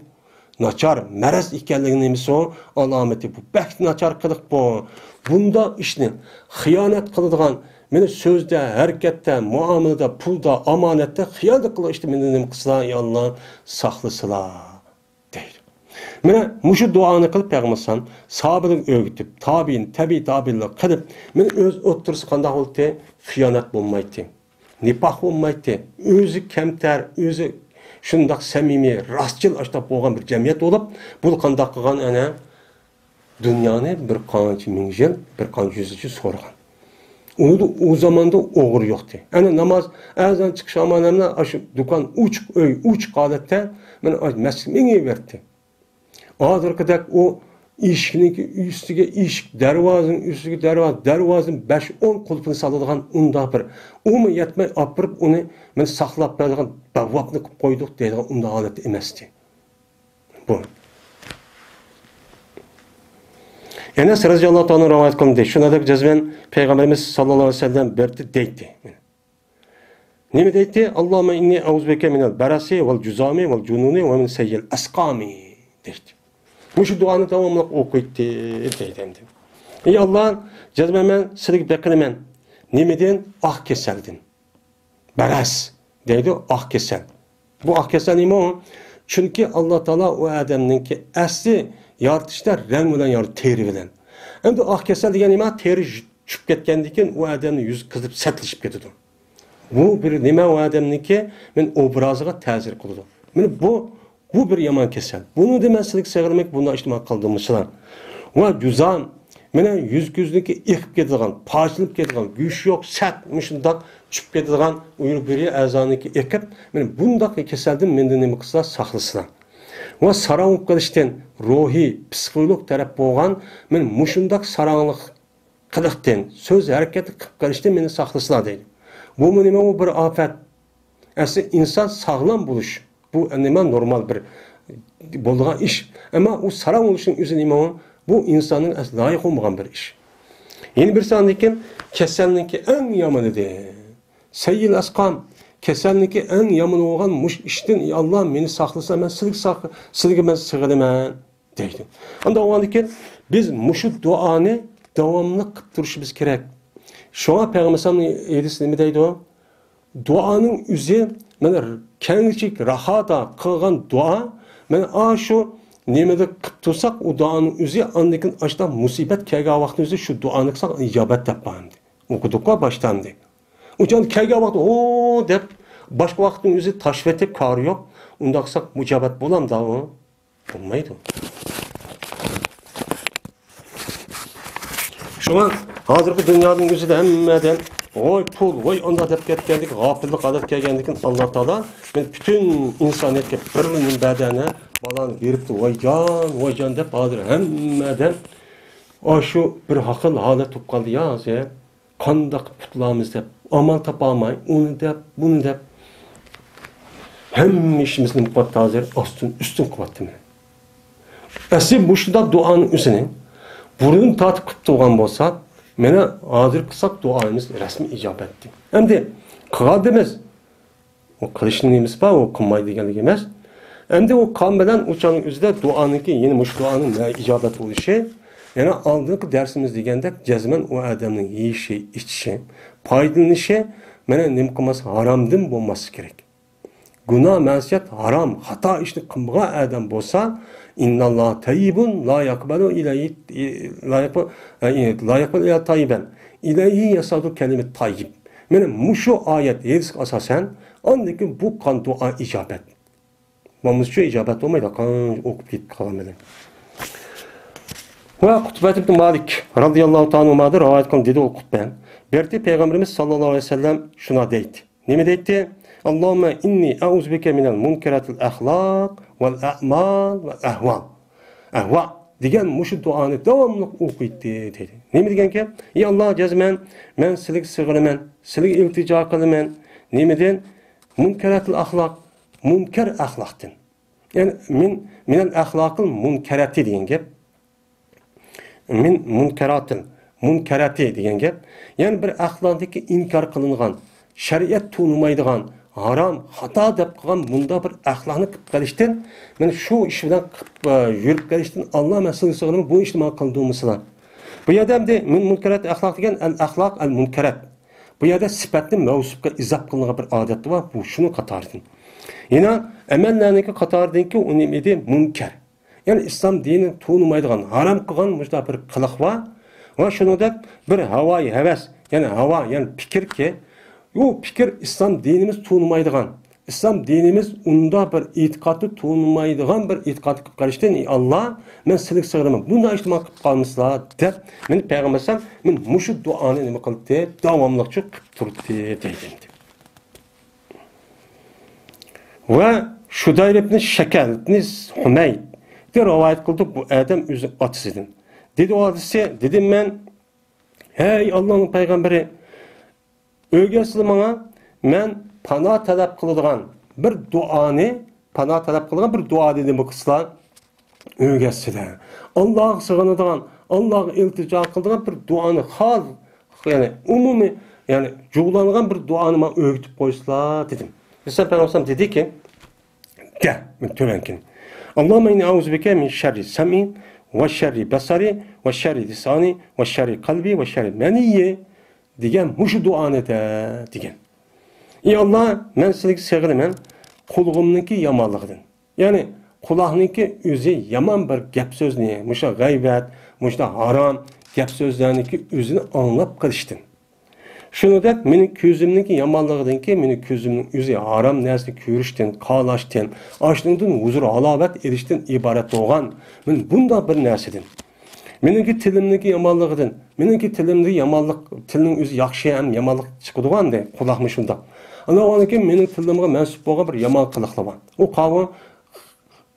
nachar, maraz ekanligini nimasi o alomati bu. Bakt nachar qiliq bu. Bunda ishni xiyonat qiladigan, meni so'zda, harakatda, muomalada, pulda, omonatda xiyonat qilishni meni nima qilsa, Alloh saqlaslar deydi. Mana mushu duoni qilib payg'ambar sahobaning o'rgatib, tabi'in qilib, men o'z o'ttirisi qanday bo'ldi? Xiyonat bo'lmaydi. Nifoq bo'lmaydi. O'zi kamtar, o'zi shundoq samimiy, rostchil ashtaq bo'lgan bir jamiyat bo'lib, bu qanday qilgan ana dünyani bir qancha ming yil, bir qancha yüz yil so'rgan. O zamanda o'g'ri yo'qdi. Ana namoz azon chiqish amanamda shu do'kon uch holatda men masjid menga berdi. Hozirgidek o eshikning ustiga eshik, darvozaning ustiga darvozaning 5-10 qulfini soladigan unda bir umi yetmay opirib uni men saqlab beradigan bavvobni qilib qo'ydik deydigan unda holat emasdi. Bu Enes radhiyallohu anhu rivoyat qildi. Shunadek jazmen Peygamberimiz sallallohu alayhi vasallam berdi deydi. Nima deydi? Allohumma inni a'uzubika minal barasi val juzami val jununi va min sayyil asqami deydi. Mushu duoni davomli o'qiydi deydi. Ey Alloh, jazmen men sizga beqilaman. Nimadan? Ah kasaldan. Baras deydi, ah kasal. Bu ah kasal nima? Chunki Alloh taolo o odamninki asli yaratışda rang bilan yoritdi, teri bilan. Endi oq kasal degan nima? Teri tushib ketgandan keyin u odamning yuzi qizib satlashib ketadi. Bu bir nima u odamniki men obraziga ta'sir qiladi. Mana bu bir yomon kasal. Buni demaslik sig'irmak bundan ijtimo qildimizlar. Va juzam mana yuz-ko'zniki iqib ketadigan, parchilib ketadigan, go'sh yo'q, sat shundoq tushib ketadigan uyruq biri a'zoniki iqib, mana bundoq kasaldan menda nima qilsa saqlasizlar. Va saranglik qilishdan ruhiy, psixologik taraf bo'lgan men mushundoq saranglik qiliqdan, so'z harakati qilib qilishdan meni saqlasizlar deydi. Bu nima u bir ofat. Asli inson sog'lom bo'lish, bu nima normal bir bo'lgan ish. Ammo u sarang bo'lishning o'zi nima? Bu insonning asli loyiq bo'lmagan bir ish. Yeni bir sondan kasallikning eng yomonidir. Sayyil asqam kasallikni eng yomon bo'lgan mush ishdan Alloh meni saqlasa men sizga men sig'inaman deydi. Unda o'g'andan biz mushu duoni davomli qilib turishimiz kerak. Shunga payg'ambarimiz hadis nima deydi? Duoning o'zi mana kengchilik rahoda qilgan duo mana shu nimada qilib tursak u duoni o'zi andan ashta musibat kelgan vaqtda o'zi shu duoni qilsak ijobat deb qo'yadi. O'qidik boshlandi. Uchun kelgan vaqt o deb boshqa vaqtning o'zi tashvetib kar yo'q. Unda qilsak mujobat bo'lamda u. Bo'lmaydi. Şuna hozirgi dunyoning o'zida hammadan voy pul, voy onda deb ketgandik, g'ofillik odat kelgandikin Alloh taolo men butun insoniyatga birning badani balani beribdi. Voyjon deb hozir hammadan shu bir haqil holat bo'lib qoldi ya, qandoq putlamiz deb amal topolmay, uni deb, buni deb hamma ishimizni muqaddar hozir üstün qilyapti. Asli bu shunda duoning o'zini burun tatib qilib turgan bo'lsa, mana hozir qilsak duoimiz rasmiy ijobatdi. Endi qiladi emas. O qilishni nimiz bor, o qilmaydi deganlik emas. Endi o qon bilan o'chaning o'zida duoniki, ya'ni mush duoning ijobat bo'lishi, yana oldingi darsimiz degandek jazman o odamning yeyishi, ichishi, foydalanishi mana nim qilmasa haromdan bo'lmasi kerak. Günah, ma'siyat, haram, xato ishni qilmagan odam bo'lsa, innalloh tayyibun la yaqbalu ilayhi la yaqbalu illa tayyiban. İlayhi yasadu kelimet tayyib. Mana mushu oyat yezga asosan, ondan bu qon duo ijobat. Bo'lmasa shu ijobat bo'lmaydi, qon o'qib ketib qoladi. Va Qutbat ibn Malik radhiyallohu ta'ala anhu rivoyat qilgan dedi u Qutban. Berti Peygamberimiz sallallohu alayhi vasallam shuna deydi. Nima deydi? Allahümme inni a'udhu bike minel munkeratil ahlak vel a'mal vel ahval. Ahva degan mushu duoni davomli o'qiydi dedi. Nima degan ki? Ey Allah jazman men sizga sig'inaman, sizga iltijo qilaman. Nimadan? Munkeratil ahlak, munkar axloqdan. Yani minel ahlakil munkerati degan gap. Min munkerati degan gap. Yani bir axloqdagi inkar qilingan, shariat tunumaydigan, haram, xato deb qilgan bunda bir axloqni qilib qilishdan, men shu ish bilan yurib qilishdan Alloh mas'ulini sig'inib bu ishni men qildim. Bu yerda ham munkarat axloq degan al-axloq al-munkarat. Bu yerda sifatni mavsufga izof qilingan bir odat bor, bu shuni qatoridan. Yana amallarniki qatoridanki uni edi munkar. Yani İslam dini tunumaydigan, haram qilgan mujda bir qiliq bor va shuningdek bir havoyi havas, yani havo, yani fikr ki bu fikir İslam dinimiz tuğulmaydıgan. İslam dinimiz unda bir itikatı tuğulmaydıgan bir itikatı kıp karıştın. Allah, ben silik sığırımım. Bunda işlema kıp kalmışlar der. Ben peygambersem, ben muşu duanı nime kılıp de, davamlıkçı kıp turdu deydim. Ve Şudayr ibn Şeker ibn Hümeyd de rivayet kıldık bu Adem üzü atısidin. Dedi o hadisi, dedim ben, hey Allah'ın peygamberi, ögesiz bana men pana talep kıldıgan bir duanı, pana talep kıldıgan bir dua dedim bu kıslar ögesiz de. Allah'a sığınıdığan, Allah'a iltica kıldıgan bir duanı hal, yani umumi, yani cuğlanıgan bir duanı ben öğütüp koyslar dedim. Mesela Peygamber dedi ki, de, ben törenkin. Allahümme inni auzubike min şerri sem'in ve şerri basari ve şerri lisani ve şerri kalbi ve şerri meniyye degan mushu duoni da degan. Ey Allah, men sizga sig'inaman qulog'imniki yomonligidan. Ya'ni quloqniki o'zi yomon bir gap so'zni, musha g'aybat, musha harom gap so'zlarniki o'zini anglab qilishdan. Shuningdek, mening ko'zimniki yomonligidanki, mening ko'zimning o'zi harom narsani ko'rishdan, qalashdan, ashundan huzur halovat erishdan iborat bo'lgan. Men bunda bir narsadan meniki tilimniki yomonligidan, meniki tilimni yomonlik, tilning o'zi yaxshi ham yomonlik chiqadigan-da, quloqmi shunda. Ana o'niki mening tilimga mansub bo'lgan bir yomon qiliqlar bor. U qavm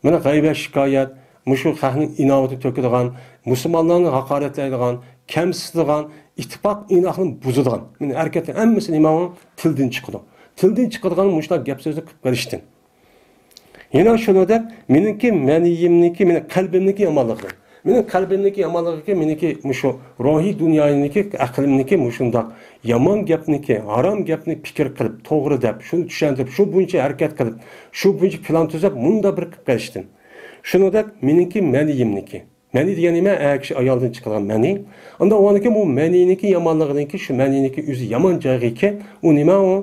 meni g'aybat shikoyat, mushu xalqning inovati to'kadigan, musulmonlarni haqoratlaydigan, kamsitadigan, ittifoq inoqni buzadigan. Meni harakatlar hammasi nima tildan chiqadi. Tildan chiqadigan mushlar gap so'zni qilib berishdan. Yana shuningdek, meniki maniyimniki, meni qalbimniki yomonliqdir. Mening qalbimdagi yomonligi meniki mushu ruhiy dunyomniki, aqlimniki mushundoq yomon gapniki, harom gapni fikr qilib, to'g'ri deb, shuni tushuntirib, shu bo'yicha harakat qilib, shu bo'yicha plan tuzab, munda bir qilib berishdim. Shuningdek, meniki maniyimniki. Mani degan nima? Kishi ayoldan chiqqan mani. Unda o'niki bu maniniki yomonliginiki, shu maniniki o'zi yomon joyiga, u nima u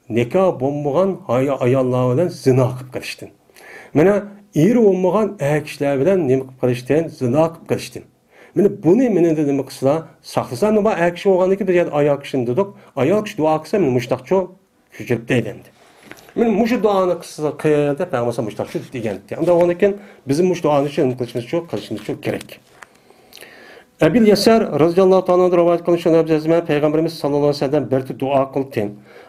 nikah bo'lmagan ayollar bilan zino qilib qilishdi. Mana eri bo'lmagan kishilar bilan nima qilib qilishdi? Zino qilib qilishdi. Mana buni nima qilsa, saqlasa nima kishi bo'lgandiki bir yerda ayol kishini dedik, ayol kishi duo qilsa men mushtaqcho kechirib deydi. Men mushu duoni qilsa qayerda payg'ambar mushtaqcho degan. Unda o'ndan bizim mush duoni uchun qilishimiz kerak. Ebil Yasar radhiyallohu ta'ala rivoyat qilinishida payg'ambarimiz sallallohu alayhi vasallam bir duo qildi.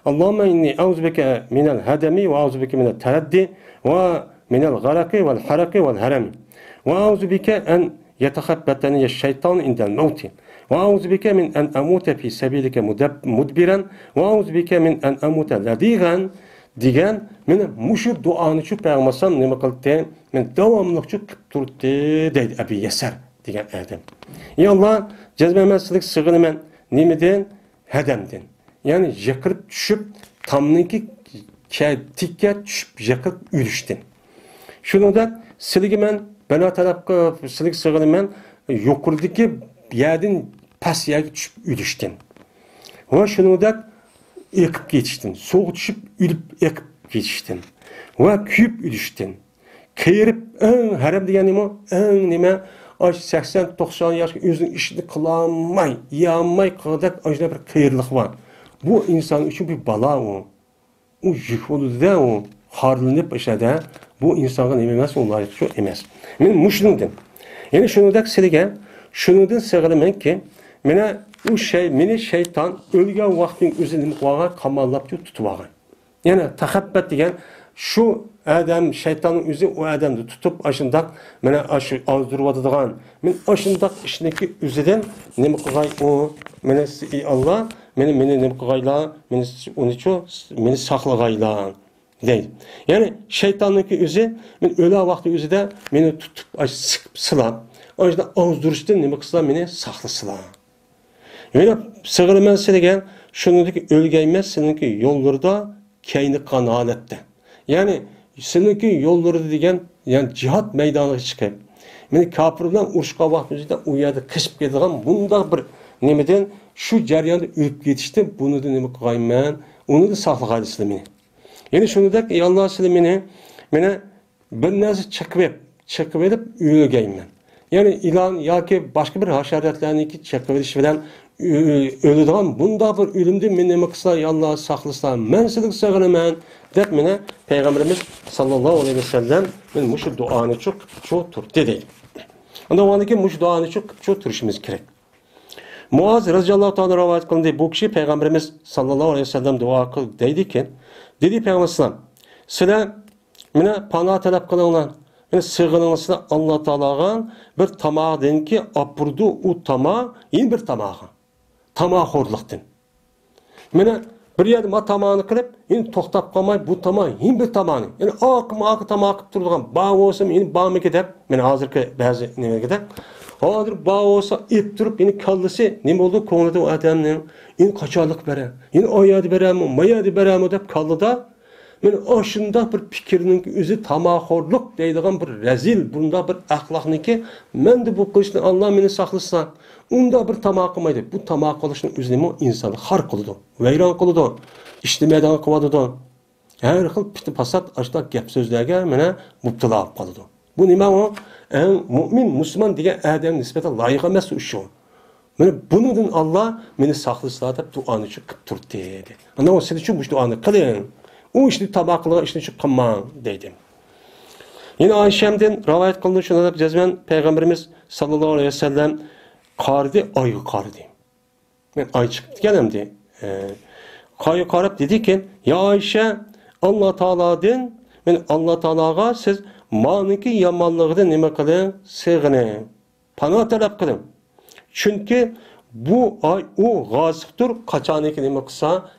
Allohumma inni a'uzubika minal hadami va a'uzubika minat taraddi va minal gharaqi val haraqi val harami. Va a'uzubika an yatakhabbatani ash-shayton indal mawt. Va a'uzubika min an amuta fi sabilika mudbiran va a'uzubika min an amuta ladigan degan meni mushu duoni shu payg'ambar nima qildi? Men davomli qilib turdi deydi Abi Yasar degan adam. Ya Allah cezbemezlik sığınımen nimeden hedemden. Yani yakırıp düşüp tamnınki tikke düşüp yakırıp ürüştün. Şunu da silgimen bana tarafka silik sığınımen yokurdaki yerden pas yerge düşüp ürüştün. Ve şunu da yakıp geçtin. Soğuk düşüp ürüp yakıp geçtin. Ve küyüp ürüştün. Kıyırıp harem diyen nime 80-90 yaş özünün işini kılamay, yanmay kadar acına bir kıyırlık var. Bu insan için bir bala o. O yük olur da o. Harlanıp işede bu insanın ememez, onlar için emez. Ben muşlumdum. Yani şunu da silige, şunu da sığırım ki, meni şeytan ölgen vaktin üzerinde mutlaka kamallap tutuvağı. Yani tahabbet diyen şu adam şeytanın üzü o adamı tutup aşındak mene aşı azdırıvadıgan men aşındak işindeki üzeden nemi qılay o mene Allah meni nemi qılayla meni onu ço meni saqlagayla deydi. Yani şeytanınki üzü men öle vakti üzüde meni tutup aş sıkıp sıla aşda azdırıştın nemi qısa meni saqlısıla. Yani sığırmen silegen şunundaki ölgeymez seninki yollarda keyni kanalette. Yani seninki yolları degen yani cihat meydanına çıkıp meni kafirden uruşqa vaqtımızda o yerde kışıp gedigan bunda bir nemeden şu jarayonda öp ketişti bunu da neme qilmayman onu da saqlag'ay meni. Yani şunu da Allah meni bir narsa chiqib edip o'lgayman. Yani ilan yoki boshqa bir hasharotlarniki chiqib edish bilan ölüdüğüm bunda bir ölümde men nima qilsa Allah saqlasa men sizlik sığınaman deb meni Peygamberimiz sallallahu aleyhi ve sellem men mushu duoni çok tur dedi. Onda o'ndaki mushu duoni çok turishimiz kerak. Muaz radhiyallohu ta'ala rivoyat qildi bu kishi Peygamberimiz sallallahu aleyhi ve sellem duo qildi deydiken dedi Peygamber sallam sizlar meni panoh talab qilinglar meni sığıninglar Allah Taolaga bir tamog'danki apurdu u tamoq yin bir tamoq tamoqxo'rlikdan. Meni bir yerde tamağını kılıp, yine toxtab qalmay bu tamağ, yine bir tamağını. Yani akı tamağ qilib turadigan bağ olsam, yine bağımı gidip, meni hozirgi ba'zi nima gidip, hozir bağ olsa ip turib, yine kallisi nima bo'ldi ko'nglida o adamning, yine qachoqlik bera, yine oyadi berami, mayadi berami deb kallida, meni oshunda bir fikrning o'zi tamoqxo'rlik deydigan bir rezil, bunda bir axloqniki, menda bu qilishni Allah meni saqlasa, unda bir tamoq qilmaydi. Bu tamoq qilishning o'zi nima insonni xor qiladi, vayron qiladi, ishtimadan qiladi. Har xil piti fasad ashta gap so'zlarga meni mubtalo bo'lib qoladi. Bu nima o? Mu'min, musulmon degan odam nisbatan loyiq emas shu. Meni bundan Allah meni saqlasa deb duoni qilib turdi dedi. Ana o siz uchun bu duoni qiling. O işni tabaqlığa işni çıqqanman deydim. Yine Ayşem'den rivayet kılınıyor şuna da cezmen Peygamberimiz sallallahu aleyhi ve sellem qardi ayı qardi. Ben ay çıktı gelemdi. Ayı qarab dedi ki ya Ayşe Allah Teala'dan men Allah Teala'ga siz maniki yamanlığını nima qiling sığının. Panoh talab qiling. Çünkü bu ay o g'azibdir qachoniki nima qilsa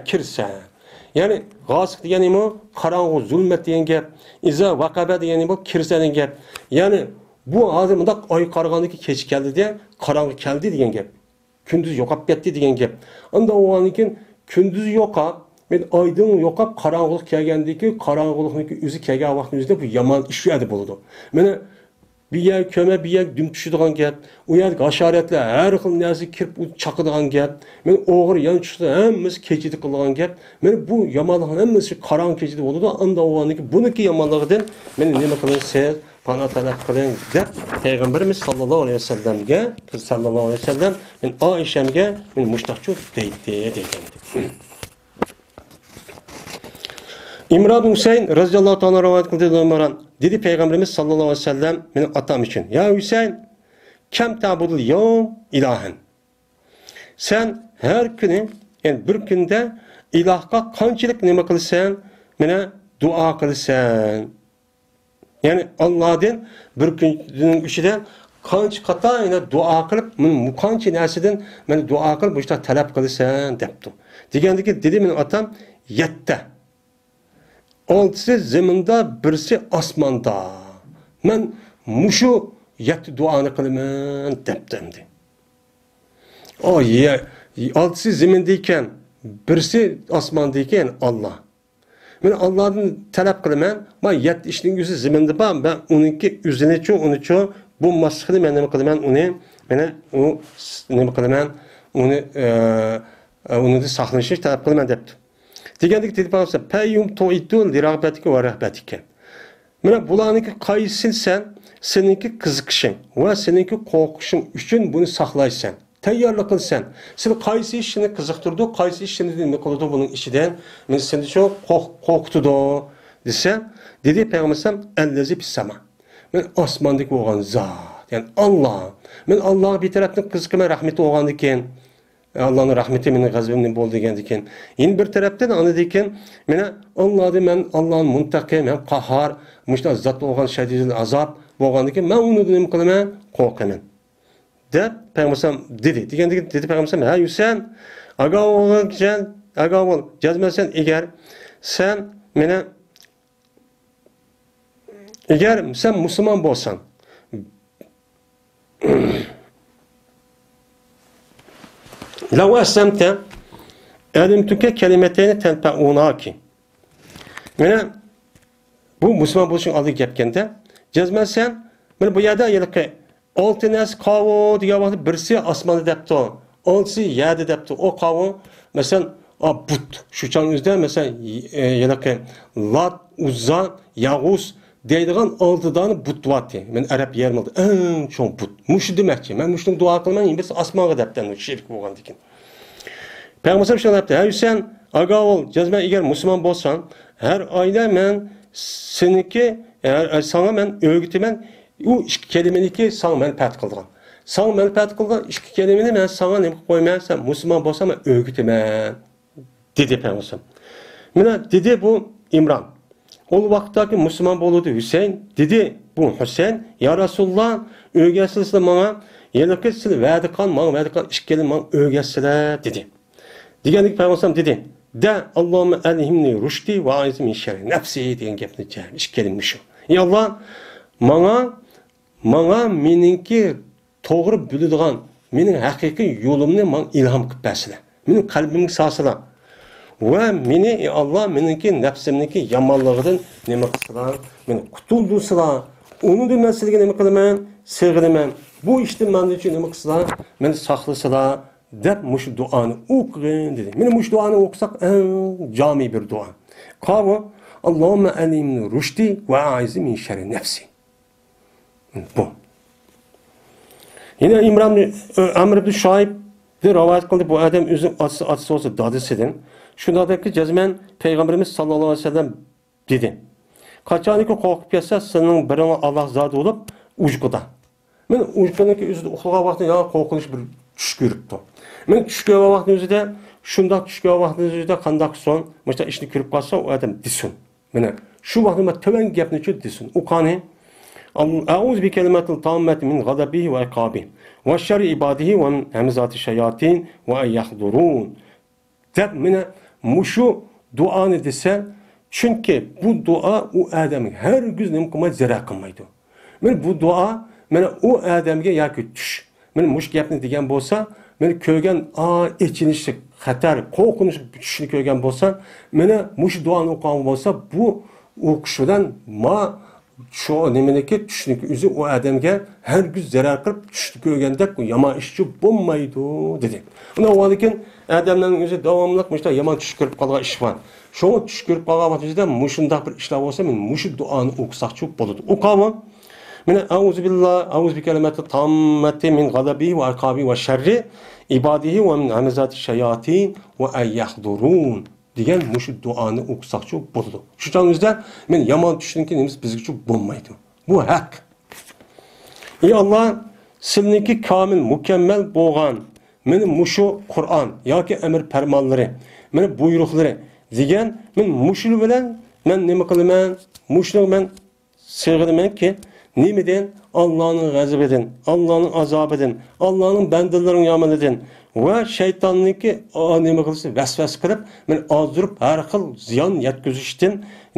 kirsa. Yani g'asib degani nima? Qarong'u zulmat degan gap, iza vaqaba degani nima? Kirsa degan gap. Yani bu hozir bunda oy qarag'andiki kech keldi de, qarong'i keldi degan gap. Kunduz yo'qolib ketdi degan gap. Unda o'g'ankin kunduz yo'qolib, men oydin yo'qolib qarong'ilik kelgandiki, qarong'ilikniki o'zi kelgan vaqtda o'zida bu yomon ish yo'di bo'ldi. Meni bir yer köme, bir yer düm düşüdüğün gap, o yer haşaretler, her xil narsa kirip çakıdığın gap, men oğur yan çıktı, hemmesi keçidi kılığın gap, men bu yamanlığın hemmesi karan keçidi oldu da, anda oğanlıki, bununki yamanlığıdan, men neme kılın siz, bana talep kılın dep, Peygamberimiz sallallahu aleyhi ve sellem'ge, sallallahu aleyhi ve sellem, men Aişem'ge, men muştakçı deydi. İmran Hüseyin radıyallahu ta'ala rivayet kıldığı dedi Peygamberimiz sallallahu aleyhi ve sellem benim atam için. Ya Hüseyin kem ta'budul yevm ilahen. Sen her günü yani bir günde ilahqa qanchalik nima qilsan, mana dua qilsan. Yani Allah'dan bir günün içinde qancha qata yana dua qilib, men qancha narsadan men dua qilib bu talab qilsan debdi. Degandiki dedi mening atam 7. 6'sı zeminde, birisi asmanda. Men muşu 7 duanı kılıman deptemdi. O ya 6'sı zemindeyken, birisi asmandayken Allah. Men Allah'dan talep kılıman, ben 7 işinin yüzü zeminde ben onunki yüzüne ço onu ço bu masxını ben ne kılıman onu bana o ne kılıman onu da saklanışı talep kılıman depti. Degandik dedi bana peyyum to'idun li ragbatika ve rahbatika. Mana bularniki qaysi sen, seninki qiziqishing va seninki qo'rqishing uchun buni saqlaysan. Tayyorlik qilsan. Sen qaysi ishni qiziqtirdi, qaysi ishni nima qildi buning ichidan, men seni shu qo'rqitdi desa, dedi Peygamberim allazi bis sama. Men osmondagi bo'lgan zot, ya'ni Alloh. Men Allohga bir tarafdan qiziqman, rahmeti bo'lgandan keyin Allah'ın rahmeti mening g'azabimdan bo'ldi degan ekan. Endi bir tarafdan ana degan, mena Allohni men Allohning muntaqim, men qahhor, mushta zot bo'lgan shadidul azob bo'lgandan keyin men uni nima qilaman? Qo'rqaman. Deb Peygamber dedi. Dedi Peygamber, "Ha Yusen, agavol, jazmasan eğer sen mena eğer sen Müslüman bo'lsan, لو أسلمت ألمتك كلمتين تنفعونك. Mene bu Müslüman buluşun aldığı gepkende cezmen sen mene bu yada yılki 6 nas qavu diye vakti birisi asmanı depti o. 6'sı yada depti o qavu mesela but şu çan üzde mesela yılki Lat, Uzza, Yağuz deydiğen 6 tane but vatı. Men Arap yerim oldu. En çok but. Muşu demekçi. Men muşun dua kılmayın. Biz asmanı depten şirk bo'lgan dikin. Peygamber şöyle yaptı. Hey sen aga ol, cezme eğer Müslüman bolsan, her ayda men seninki sana men öğütümen o iki kelimeniki sana menfaat kıldıran. Sana menfaat kıldıran iki kelimeni men sana ne koymayasam Müslüman bolsam men öğütümen dedi Peygamber. Mena dedi bu İmran. O vakittaki Müslüman boludu Hüseyin dedi bu Hüseyin ya Resulullah öğütüsüyle bana yerlike size verdi kan iki kelime öğütüsüyle dedi. Degandik Peygamber dedi. De Allahümme elhimni rüşdi ve aiz min şerri nefsi degan gapni aytgan. İki kelime shu. Ya Allah manga meninki to'g'ri biladigan, mening haqiqiy yo'limni men ilhom qilib bersizlar. Mening qalbimga solsizlar. Va meni Allah meninki nafsimniki yomonligidan nima qilsalar, meni qutuldirsizlar. Uni da men sizga nima qilaman? Sig'inaman. Bu ishni men uchun nima qilsalar, meni saqlasalar deb mush duoni o'qing dedi. Meni mush duoni o'qisak eng jami bir duo. Qavo Allohumma alimni rushdi va aiz min sharri nafsi. Bu. Yine İmran Amr ibn Şuayb de rivayet kıldı bu adam özün atsı olsa dadısıdın. Şundaki cezmen Peygamberimiz sallallahu aleyhi ve sellem dedi. Kaçaniki korkup gelse senin birine Allah zat olup uçkuda. Men uçkudaki üzüde uxlağa vakti ya korkunç bir tuş görüptü. Men tushga vaqtning o'zida shundoq tushga vaqtning o'zida qandoq son, mana ishni ko'rib qolsa u odam desin. Mana shu vaqtda men to'van gapni-chi desin. U qani A'uz bi kalimatil tammati min ghadabihi va iqabihi va sharri ibadihi va min hamzati shayatin va yahdurun. Deb mana mushu duoni desa, chunki bu duo u odamga har gün nima qilmaydi, zarar qilmaydi. Men bu duo mana u odamga yoki tush. Men mush gapni degan bo'lsa, meni ko'rgan echinishlik, xatar, qo'rqinish tushni ko'rgan bo'lsa, meni mush duoni o'qigan bo'lsa, bu o'qishidan shu nimaniki tushniki o'zi u odamga har kun zarar qilib tushni ko'rganda yomon ishchi bo'lmaydi dedi. Undan keyin odamning o'zi davomli mushta yomon tush ko'rib qolgan ish bor. Shu tush ko'rib qolgan vaqtida mushundaq bir ishlar bo'lsa, men mushu duoni o'qisaqchi bo'ladi. O'qaman. Mana auzu billahi auzu bi kalimati tammati min g'adabihi va iqabi va sharri ibadihi va min hamazati shayatin va ay yahdurun degan mushu duoni o'qisaqchi bo'ladi. Shu chog'ingizda men yomon tushniki nimiz bizga bo'lmaydi. Bu haq. Ey Alloh, sizniki komil, mukammal bo'lgan meni mushu Qur'on yoki amr farmonlari, meni buyruqlari degan men mushu bilan men nima qilaman? Mushuni men sig'inamanki, nimadan? Allohning g'azabidan, Allohning azobidan, Allohning bandalarining yomonidan va shaytonniki nima qilsa vasvas qilib, men ozdirib har xil ziyon yetkazishdan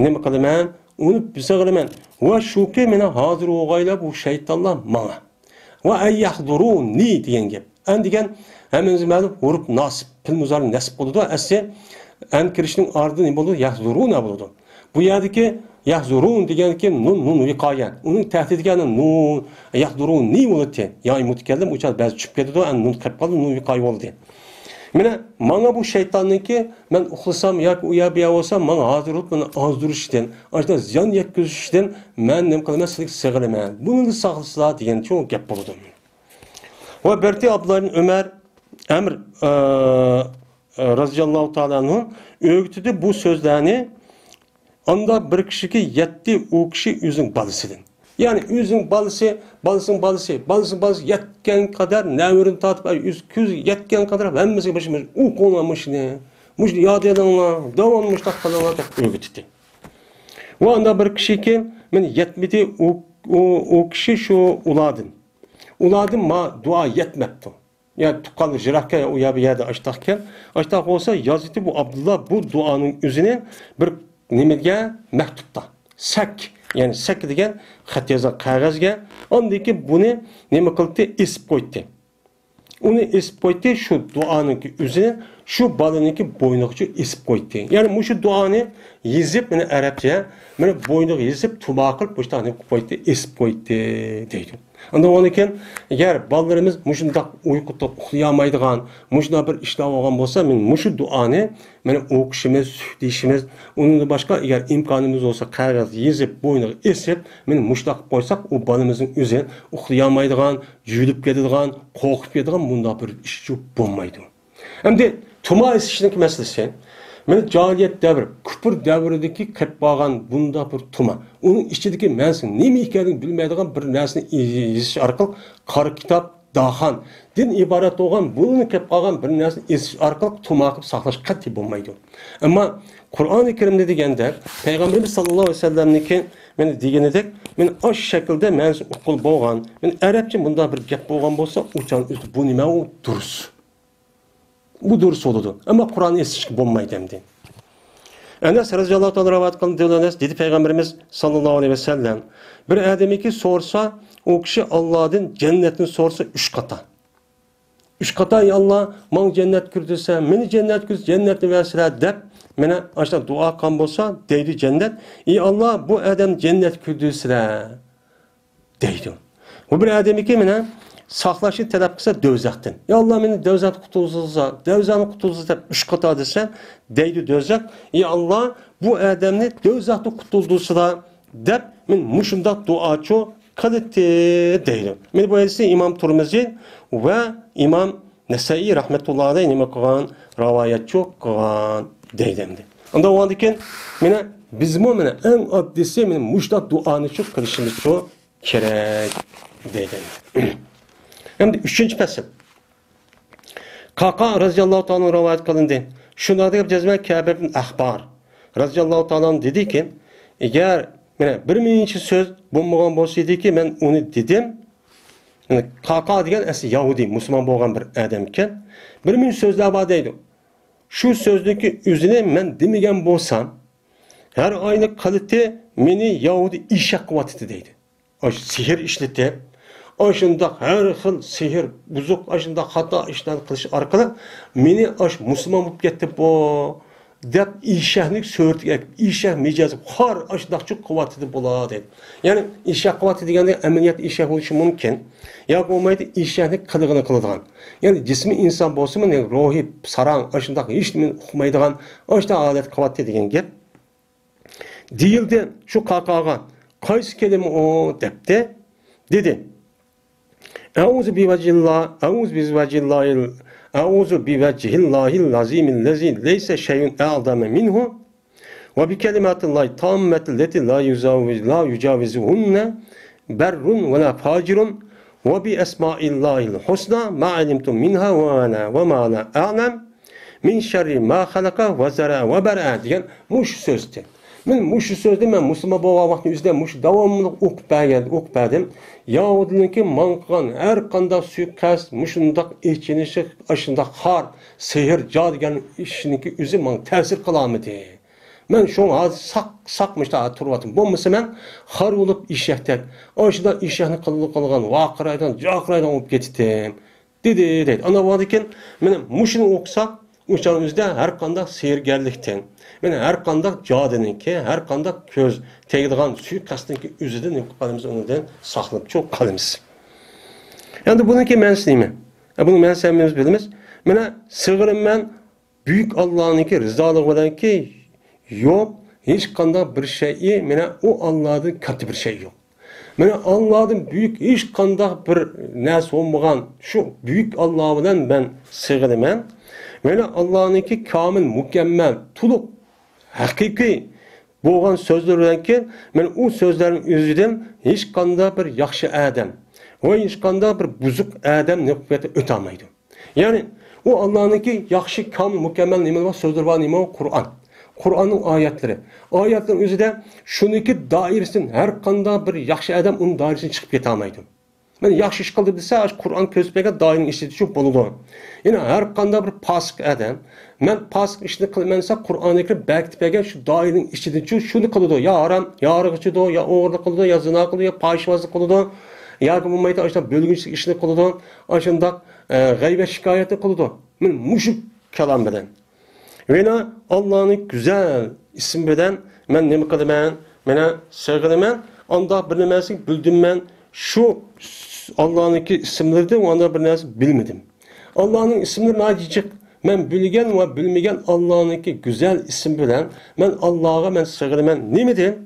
nima qilaman? Uni sig'inaman. Va shuki meni hozir o'g'aylab bu shaytonlar menga va ayyahduruni degan gap. Degan hammamiz ma'lum urib nasib, pil muzar nasib bo'ladi. Asli an kirishning ardi ne bo'ladi? Yahzuruna bo'ladi. Bu yerdagi yahzurun deganki nun viqoya. Uning tahdid degani nun yahduruni bo'ladi. Ya'ni mutakallim uçal ba'zi tushib ketadi, an nun qilib qoldi, nun viqoya bo'ldi. Mana menga bu shaytonniki men uxlasam yoki uyabiya olsam, menga hozir buni ozdirishdan, ashta ziyon yetkazishdan men nima qilaman? Sig'inaman. Buni saqlasizlar degan cho'ng gap bo'ladi. Va Berti Abdullah Ömer Emr radhiyallohu ta'ala anhu öğütüdü bu sözlerini anda bir kişi yetti o kişi üzün balısıdır. Yani üzün balısı yetken kadar nevrin tatıp küz yetken kadar hemmesi başımız o konmamış ne? Muş yad edenler, davranmış takkalanlar öğütüdü. O anda bir kişi ki men yetmedi o kişi şu uladın. Uladın ma dua yetmepti. Yani tukalı jirakka uya bir yerde açtakken, açtak olsa yazıtı bu Abdullah bu duanın üzerine bir nimetge mektupta. Sak, yani sak degen xat yazan kağızga, ondaki bunu nime kıldı? İsp koydu. Onu isp koydu şu duanın üzerine, şu balınınki boynukçu isp koydu. Yani bu şu duanı yazıp, yani Arapça, yani boynuk yazıp, tubakıl, bu işte koydu, isp koydu deydi. Ondan onken eğer ballarımız muşunda uykuda uxlayamaydigan, muşunda bir işler olgan bolsa, men muşu duanı, men o'qishimiz, deyishimiz, onun başka eğer imkanımız olsa qog'oz yazıp, boynuga esib, men mushtaq qo'ysak, o balamızın o'zi uxlayamaydigan, yuyilib ketadigan, qo'rqib ketadigan bunda bir ish bo'lmaydi. Endi tuma esishning masalasi men cahiliyet devri, küfür devrideki qilib qolgan bunda bir tuma. Onun içindeki mensin nima ekanligini bilmaydigan bir narsani ezish orqali qora kitob, dahan, din iborat bo'lgan buni qilib qolgan bir narsani ezish orqali tuma qilib saqlash qat'iy bo'lmaydi. Ammo Qur'oni Karimda deganda Payg'ambarimiz sallallohu alayhi vasallamniki men deganidek men osh shaklda mensi o'qil bo'lgan, men arabcha bunda bir gap bo'lgan bo'lsa, o'chan bu nima u durus. Bu durus oldu. Ama Kur'an esişki bulmaydı demdi. Enes radıyallahu ta'ala rivayet kıldı dedi Peygamberimiz sallallahu aleyhi ve sellem. Bir ademi ki sorsa o kişi Allah'ın cennetini sorsa 3 kata. 3 kata ey Allah man cennet kürdüse, meni cennet kürdüse cennetini verseler dep. Mene aşağı dua kan bolsa deydi cennet. Ey Allah bu adam cennet kürdüse deydi. Bu bir ademi ki mene saxlaşı tələb qısa dövzəkdən. Ya Allah məni dövzək qutulsa, dövzənin qutulsa deyib 3 qata desə, deydi dövzək. Ya Allah bu ədəmni dövzəkdə qutuldursa da deyib, mən muşunda duaçı qılıtdı deydi. Mən bu hadisi İmam Turmizi və İmam Nəsai rahmetullahi aleyh nima qilgan, rivayetçi qilgan deydimdi. Onda o andikin mənə bizim o mənə ən addisi mənə muşda duanı çox qilishimiz çox kerak deydim. Hem de 3. fasıl. Kaka radıyallahu ta'ala rivayet kılındı. Şunlarda cezme Kâb ibn Ahbar radıyallahu ta'ala dedi ki, eğer bir minci söz bulmagan bolsaydı ki ben onu dedim. Yani Kaka degan asli Yahudi, Müslüman bo'lgan bir adam ekan. Bir minci sözler var deydi. Şu sözdeki üzerine men demagan bo'lsam, her aylık kalite meni Yahudi işe kuvveti deydi. O sihir işleti. Aşında her xil sihir, buzuq, aşında hata işler qilish orqali meni aş Müslüman bo'lib ketdi bu deb eshakni so'rtiga eshak mijasi har ashdaqchi quvvatida bo'ladi. Ya'ni eshak quvvati deganda amaliyat eshak bo'lishi mumkin. Yo'q bo'lmaydi eshakni qilig'ini qiladigan. Ya'ni jismi inson bo'lsa-mu, ruhi sarang ashundaq hech nima uqmaydigan ashda holat quvvati degan gap. Deyildi shu qaqaga qaysi kelimi o debdi. Dedi. A'udhu bivajhillahil lazimil lezi leysa şeyun a'zama minhu ve bi kelimatillahi tammati leti la yucavizuhunne berrun ve la facirun ve bi esmaillahil husna ma alimtum minha ve ma la a'lam min şerri ma halaka ve zara ve ber'a degan mush so'zdi. Men mush so'zni men musulmon bo'lgan vaqtni o'zida mush davomli o'qidim. Yahudiniki manqan har qanday suiqasd mushundoq echinishi, ashundoq xor, sehr, jodigan ishiniki o'zi men ta'sir qilamidi. Men shu hozir saqmishda turibdim. Bo'lmasa men xor bo'lib eshakdak, oshida eshakni qilgan voqiraydan, joqiraydan olib ketdim. Dedi. Ana vodikin men mushuni o'qsaq o'shanimizda har qanday sehrgarlikdan, mana har qanday jodininki, har qanday ko'z tegadigan suiqasdniki o'zidan qolamiz, undan saqlab cho'q qolamiz. Endi buniki ma'nosi nima? Buni ma'nosini bilamiz. Mana sig'irim büyük Allah'ınki rizolig bilanki yo'q, hech qanday bir şeyi, mana u Allohdan katta bir şey yo'q. Mana Allohdan büyük hech qanday bir narsa bo'lmagan shu büyük Allah bilan men sig'iraman. Mana Allah'ınki kamil, mükemmel, tuluq, haqiqiy bo'lgan so'zlardanki, men u so'zlarning o'zidan hech qanday bir yaxshi odam va hech qanday bir buzuq odam niqbati o'tamaydi. Ya'ni u Alloh'ınki yaxshi, kamil, mükemmel nima bor so'zlar bor, nima Qur'on. Qur'onning oyatlari. Oyatlar o'zida shuniki doirasidan har qanday bir yaxshi odam uning doirasidan chiqib keta olmaydi. Men yaxshi ish qildi desa, Qur'on ko'zbaga doiring ishida shu bo'ladi. Yine her qanday bir pasık adam, men pasık ishni qilmansa, Qur'onga baktipaga shu doiring ishida shuni qiladi. Ya haram, ya arig'ichidi, ya o'g'irlik qiladi, ya zina qiladi, ya fohishvozlik qiladi, yoki bo'lmaydi, o'sha bo'lgunchilik ishni qiladi, o'shundoq g'aybat shikoyati qiladi. Men mushuk kalam bilan. Mana Allohning go'zal ismi bilan men nima qilaman? Mena sig'iraman, unda bir nimasini bildim men. Şu Allah'ınki isimlerinden onda bir narsa bilmedim. Allah'ın isimleri nacicik. Men bilgen ve bilmegen Allah'ınki güzel isim bilen men Allah'a men sığırmen nemedi?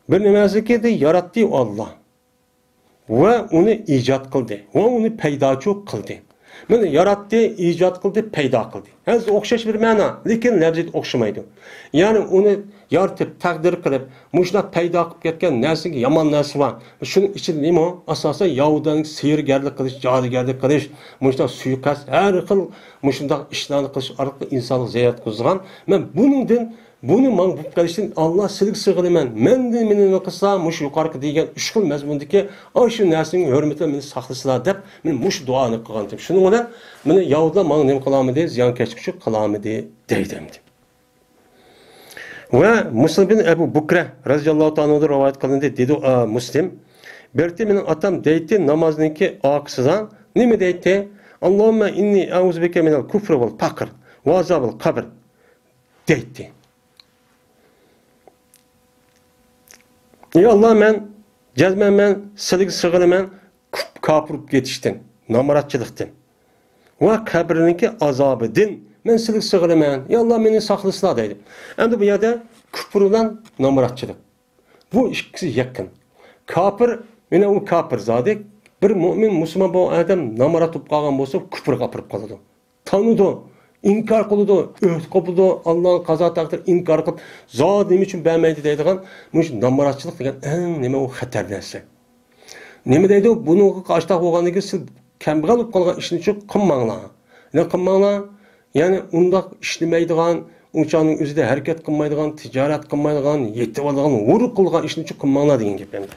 Bir nimaziki de yarattı Allah. Ve onu icat kıldı. Ve onu peydaçı kıldı. Men yarattı, icat kıldı, peyda kıldı. Hezi okşaş bir mana. Lekin lafzit okşamaydı. Yani onu yaratıp, takdir kılıp, muşna peyda kılıp ketken nersinki yaman nersi var. Şunun için neyim o? Asasen Yahudanın seyirgerlik kılış, cadigerlik kılış, muşna suikast, her kıl muşna işlerini kılış, arıklı insanlık ziyaret kılışgan. Ben bunu man bu kalışın Allah silik sığırımen, menden meni kısa muş yukarı degen üç kıl mezmundaki aşı nersinin hürmetine meni saklısılar dep, men muş duanı kılgandım. Şunun ona meni Yahudan man nem kılamı diye, ziyan keçkişi kılamı diye deydimdi. Ve Müslim bin Ebu Bukre radıyallahu ta'ala rivayet kılındı dedi Müslim. Berti menin atam deydi namazniki akısıdan nemi deydi? Allahümme inni euzubike minel kufri vel fakr ve azabil kabr deydi. Ey Allah men cezmen men silik sığırı men kapırıp yetiştin. Namaratçılıktın. Ve kabrininki azabıdın. Men silik sığırı men. Ey Allah beni saklısına deydi. Hem bu yerde küfürden namaratçılık. Bu ikisi yakın. Kapır, yine o kapır zaten. Bir mümin, Müslüman bu adam namaratıp kalgan olsa küfür kapırıp kaldı. Tanıdı. İnkar kılıdı, öğüt kopuldu, Allah'ın kaza takdir inkar kılıp, zaten için beğenmeydi deydiğen, bu namaratçılık degen en neme o xatar narsa. Neme deydi o, bunu karşıda olğandan ki siz kembigal olup kalgan işini çok qılmanglar. Ne qılmanglar? Yani undaq işlemeydiğen, uçağının özüde hareket qılmaydiğen, ticaret qılmaydiğen, yetib aladigan, uruq qılgan işini çok qılmanglar degen gep endi.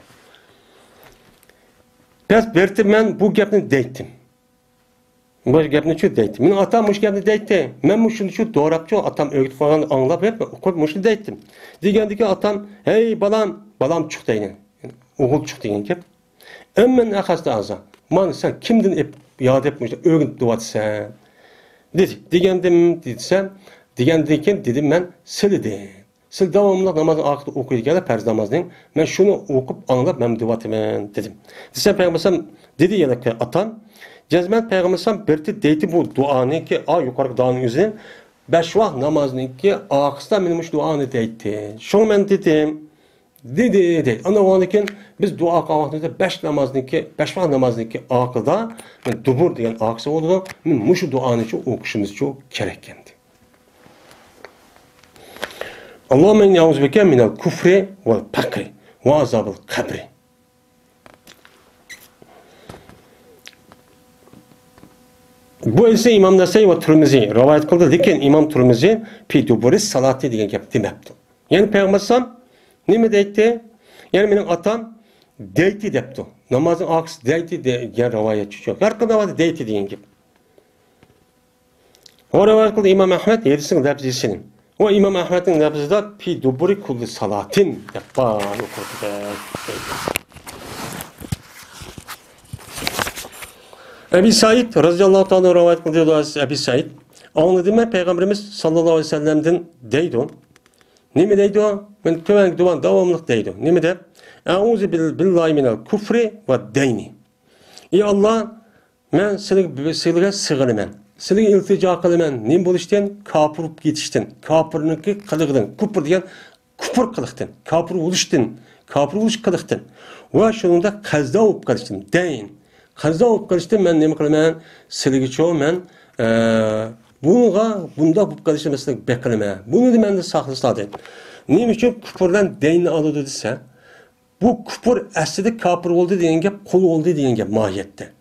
Bəs bertib men bu gapni deydim. Bu gapni şu deydim. Men atam muş gapni deydi. Men muşunu şu doğrapçı atam öğüt falan anlap hep muşunu deydim. Degendiki atam hey balam çık deydi. Oğul çık degen gap. Emmen akasda aza. Man sen kimdin ep yad etmiş öğüt duvat sen. Dedi. Degendim dedsem Degenden keyin dedim ben sildi. Siz davamlı namazın akıda okuyduğunuzda farz namazının ben şunu okup anlap ben devatımen dedim. Desem Peygamber dedi ya ki atam cezmen Peygamber birti deyti bu duanı ki yukarı duanın üzerine 5 vakt namazının ki akısta benim şu duanı deyti. Şunu ben dedim. Dedi. Ana olanken biz dua kavakında 5 namazının ki 5 vakt namazının ki akıda dubur diyen akısı oldu. Ben şu duanı çok okuşumuz çok gerekkendi. Allahümme inni auzubike minel kufri vel fakri ve azabil kabri. Bu ise İmam Nesai ve Tirmizi rivayet kıldı. Lekin İmam Tirmizi fi duburi salati degan gap demapti. Yani Peygamber nima deydi? Yani benim atam deydi depti. Namazın akısı deydi degan rivayet çok. Her kadar deydi degan gap. O rivayet kıldı İmam Ahmed yedisinin lafzisinin. O İmam Ahmed'in lafzıda fi duburi kulli salatin yapar okurdu. Ebi Said radıyallahu ta'ala rivayet kılıyor Ebi Said. Anladım ben Peygamberimiz sallallahu aleyhi ve sellem'den deydi o. Ne mi deydi o? Ben töven duvan devamlılık deydi. Ne mi de? Euzu billahi minel kufri ve deyni. Ey Allah, ben seni sığınımen. Seni iltica kılımen. Ne buluştan? Kapır olup yetiştin. Kapırınki kılıqdın. Kupur diyen kupur kılıqdın. Kapır oluştun. Kapır oluş kılıqdın. Ve şununda kazda olup kalıştın. Deyin. Kazda olup kalıştın. Ben ne kılımen? Seni çoğu ben bunda bu kalıştın mesela bekleme. Bunu da ben de saklasadım. Ne için kupurdan deyni alıdı dese? Bu kupur aslında kapır oldu diyen gap, kul oldu diyen gap mahiyette.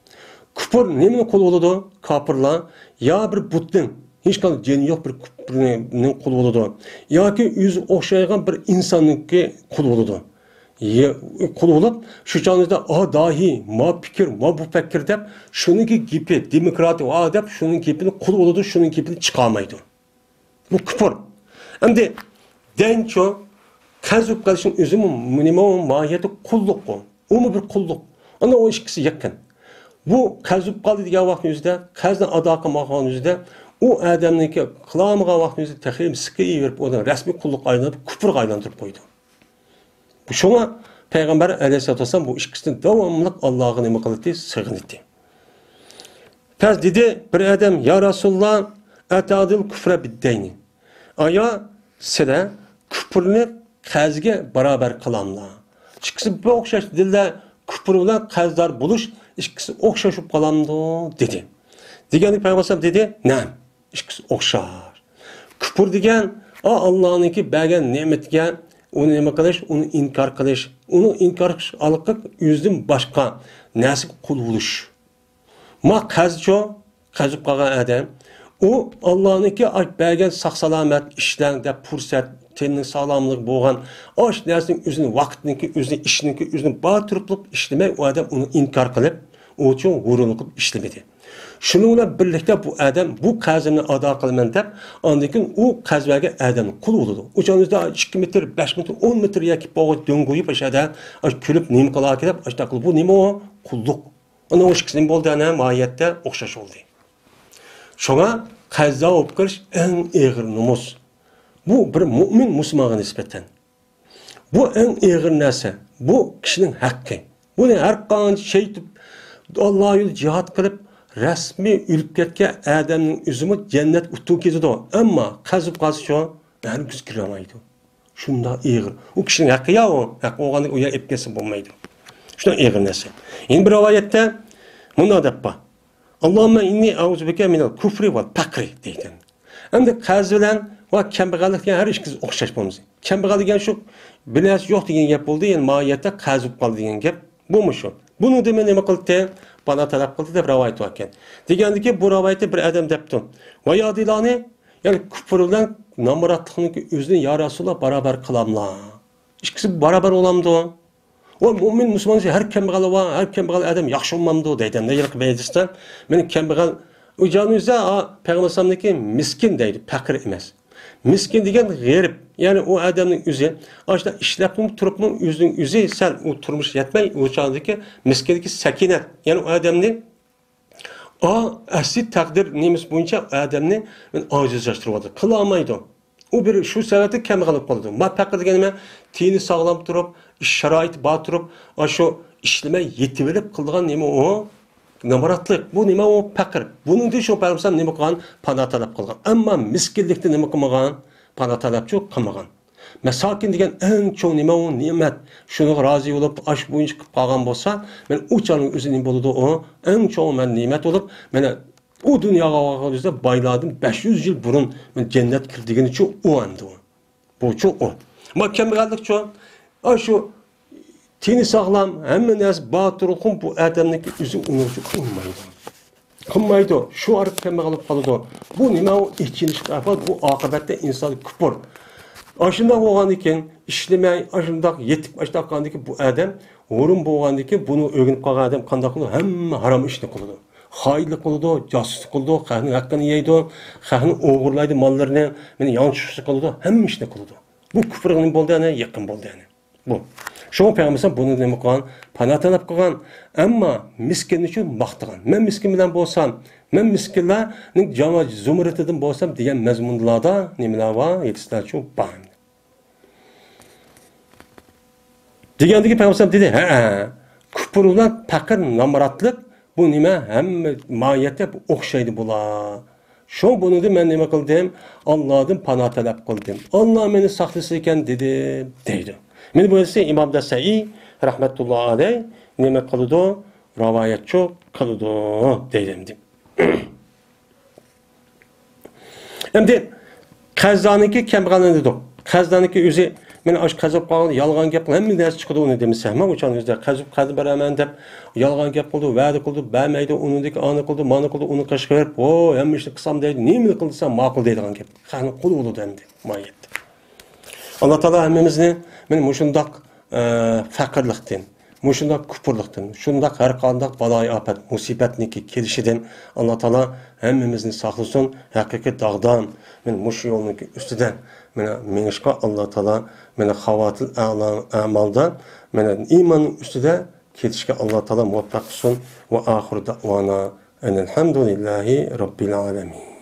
Kupur nemin kulu oldu kapırla? Ya bir butun, hiç kadar ceni yok bir kupurun kulu oldu. Ya ki yüz okşayan bir insanın ki kulu oldu. Kulu olup, şu canlıda dahi, ma fikir, ma bu fikir deyip, şununki gibi, demokrati o deyip, şunun gibini kulu oldu, şunun gibini çıkamaydı. Bu kupur. Hem de denço, kazıp kalışın üzümün minimum mahiyeti kulluk o. O mu bir kulluk? Ona o işkisi yakın. Bu kazıp kaldı diye vaktin yüzde, kazdan adakı mağanın yüzde, o adamdaki kılamığa vaktin yüzde tekrar sıkı iyi verip oradan resmi kulluk aylanıp, kupur aylandırıp koydu. Bu şuna Peygamber aleyhissalatü vesselam bu işkisini devamlılık Allah'ın emin kılıktı, sığın etti. Fez dedi bir adam, ya Resulullah, etadil küfre biddeyni. Aya size küfürünü kazge beraber kılamla. İkisi bir okşaş dille küfür ile kazdar buluş, ikisi okşaşıp kalamdı dedi. Degeni Peygamber dedi, ne? İkisi okşar. Küfür degen, Allah'ınki belgen nimetge, onu neme kılış, onu inkar kılış. Onu inkar kılış alıklık yüzden başka nasip kul buluş. Ma kazco, kazıp kalan adam, o Allah'ınki belgen sağ-salamet işlerinde fursat, teninin sağlamlığı boğan, o işlerinin üzerine vaktinki, üzerine işininki, üzerine batırıp işlemek, o adam onu inkar kılıp, o için vurulup işlemedi. Şununla birlikte bu adam, bu kazını ada kılmen deyip, andaki o kazverge adamın kulu oldu. O canınızda 2 metre, 5 metre, 10 metre yakıp bağı döngüyüp aşağıda, külüp neymi kılağı kedip, aşağıda kılıp, bu neymi o? Kulluk. Onun o işkisinin olduğuna mahiyette okşaş oldu. Şuna kazda olup kırış en ağır numus. Bu bir mümin Müslümana nispeten. Bu en ağır nesi? Bu kişinin hakkı. Bu ne? Her kan şey Allah'a yol cihat kılıp resmi ülüp ketken adamın üzümü cennet utuğu kezidi o. Ama kazıp kalsı şu her güz kiramaydı. Şunda ağır. O kişinin hakkı ya o. Hakkı oğanlık o yer epkesi bulmaydı. Şuna ağır nesi? Yine bir rivayette bunda deppa. Allahümme inni auzubike minel kufri vel fakri deyken. Hem de kaz bilen ve kembegallik diyen her işkiz okşaş bulmamız. Kembegallik diyen şu bilesi yok diyen gap oldu. Yani mahiyette kazıp kaldı diyen gap. Bu mu şu? Bunu demen neme kıldı? Bana talep kıldı da bir rivayet varken. Diyendi ki bu rivayette bir adam depti. Ve yadilani yani küfüründen namaratlıkını özünü ya Resulullah beraber kılamla. İşkisi beraber olamdı o. O mümin Müslüman her kembegal var, her kembegal adam yaxşı olmamdı deydi. Ne yıllık beyazistan, benim kembegal o canınızda Peygamber'deki miskin deydi, fakir emez. Miskin degen g'erib, yani o adamın yüzü, aşağıda işlepmi, turupmi, yüzünün yüzü, sen o turmuş yetmey, o çağındaki miskindeki sakinet, yani o adamın Asli takdir neymiş boyunca adamni men acizleştirip kılamaydı. O bir şu sebepte kemgalıp kaldı. Ma pakır degenime tini sağlam turup, iş şarait batırıp, şu işleme yetiverip kıldıgan neme o? Namaratlık. Bu neme o pakır. Bunun da şu parımsam neme kılgan pana talep kılgan. Ama miskillikte neme kılmagan, pana talep çok kılmagan. Mesakin degen en çok neme o nimet. Şunu razı olup aş boyunca kıp kalgan bolsa, men uçanın özünün boludu o. En çok men nimet olup, mene o dünyaya varganda bayladım 500 yıl burun men cennet kirdigini çok o andı o. Bu çok o. Ma kemgallik çok. Şu tini sağlam hemen az batırılğın bu adamniki üzü unucu kılmaydı. Kılmaydı. Şu arık kemgalıp kalıdı. Bu nime o ihçiniş kafat bu akıbette insan küpür. Aşında boğan iken işlemey aşında yetip aşında kandı bu adam orun boğan iken bunu öğrenip kalgan adam kandak kıldı hem haram işini kıldı. Hayırlı kıldı, casus kıldı, kahının hakkını yeydi, kahının oğurlaydı mallarını, beni yanlış kıldı, hem işini kıldı. Bu küfrünün boldu yani, yakın boldu yani. Bu. Şoň Peygamber bunu demek kılgan, pana tanap kılgan, ama miskin üçün maqtagan. Men miskin bilen bolsam, men miskinlerning jama zumratidan bolsam degan mazmunlarda nimalar var? Yetishlar şu bar. Degandagi Peygamber dedi, küfründen pakır namaratlık bu nime hem mahiyette okşaydı bula. Şo bunu da men nima kıldım? Allah'dan pana talep kıldım. Allah beni saklısı iken dedim, deydi. Men bu ise İmam Dasai rahmetullahi aleyh nima kıldı? Rivayet çok kıldı deydim. Şimdi Qazzaniki kemg'alini dedik. Qazzaniki o'zi meni ash qazib qoldi, yolg'on gap, hamma narsa chiqdi uni demasam, o'shan o'zida qazib beraman deb yolg'on gap qildi, va'da qildi, bermaydi, unidagi ani qildi, mana qildi, uni qishqa berib, "O, hamma ishni qilsam deydi, nima qilsam ma'qul deydigan gap." Qani qul bo'ldi endi, mayet. Alloh taolo hammamizni men mushundaq faqirlikdan, mushundaq kufrlikdan, shundaq har qanday baloy ofat, musibatniki kelishidan Alloh taolo hammamizni saqlasin. Haqiqiy dog'dan men mush yo'lniki ustidan meni menishqa Alloh taolo meni xavotil amaldan meni iymonning ustida ketishga Alloh taolo muvaffaq qilsin. Va oxir da'vona alhamdulillahi robbil alamin.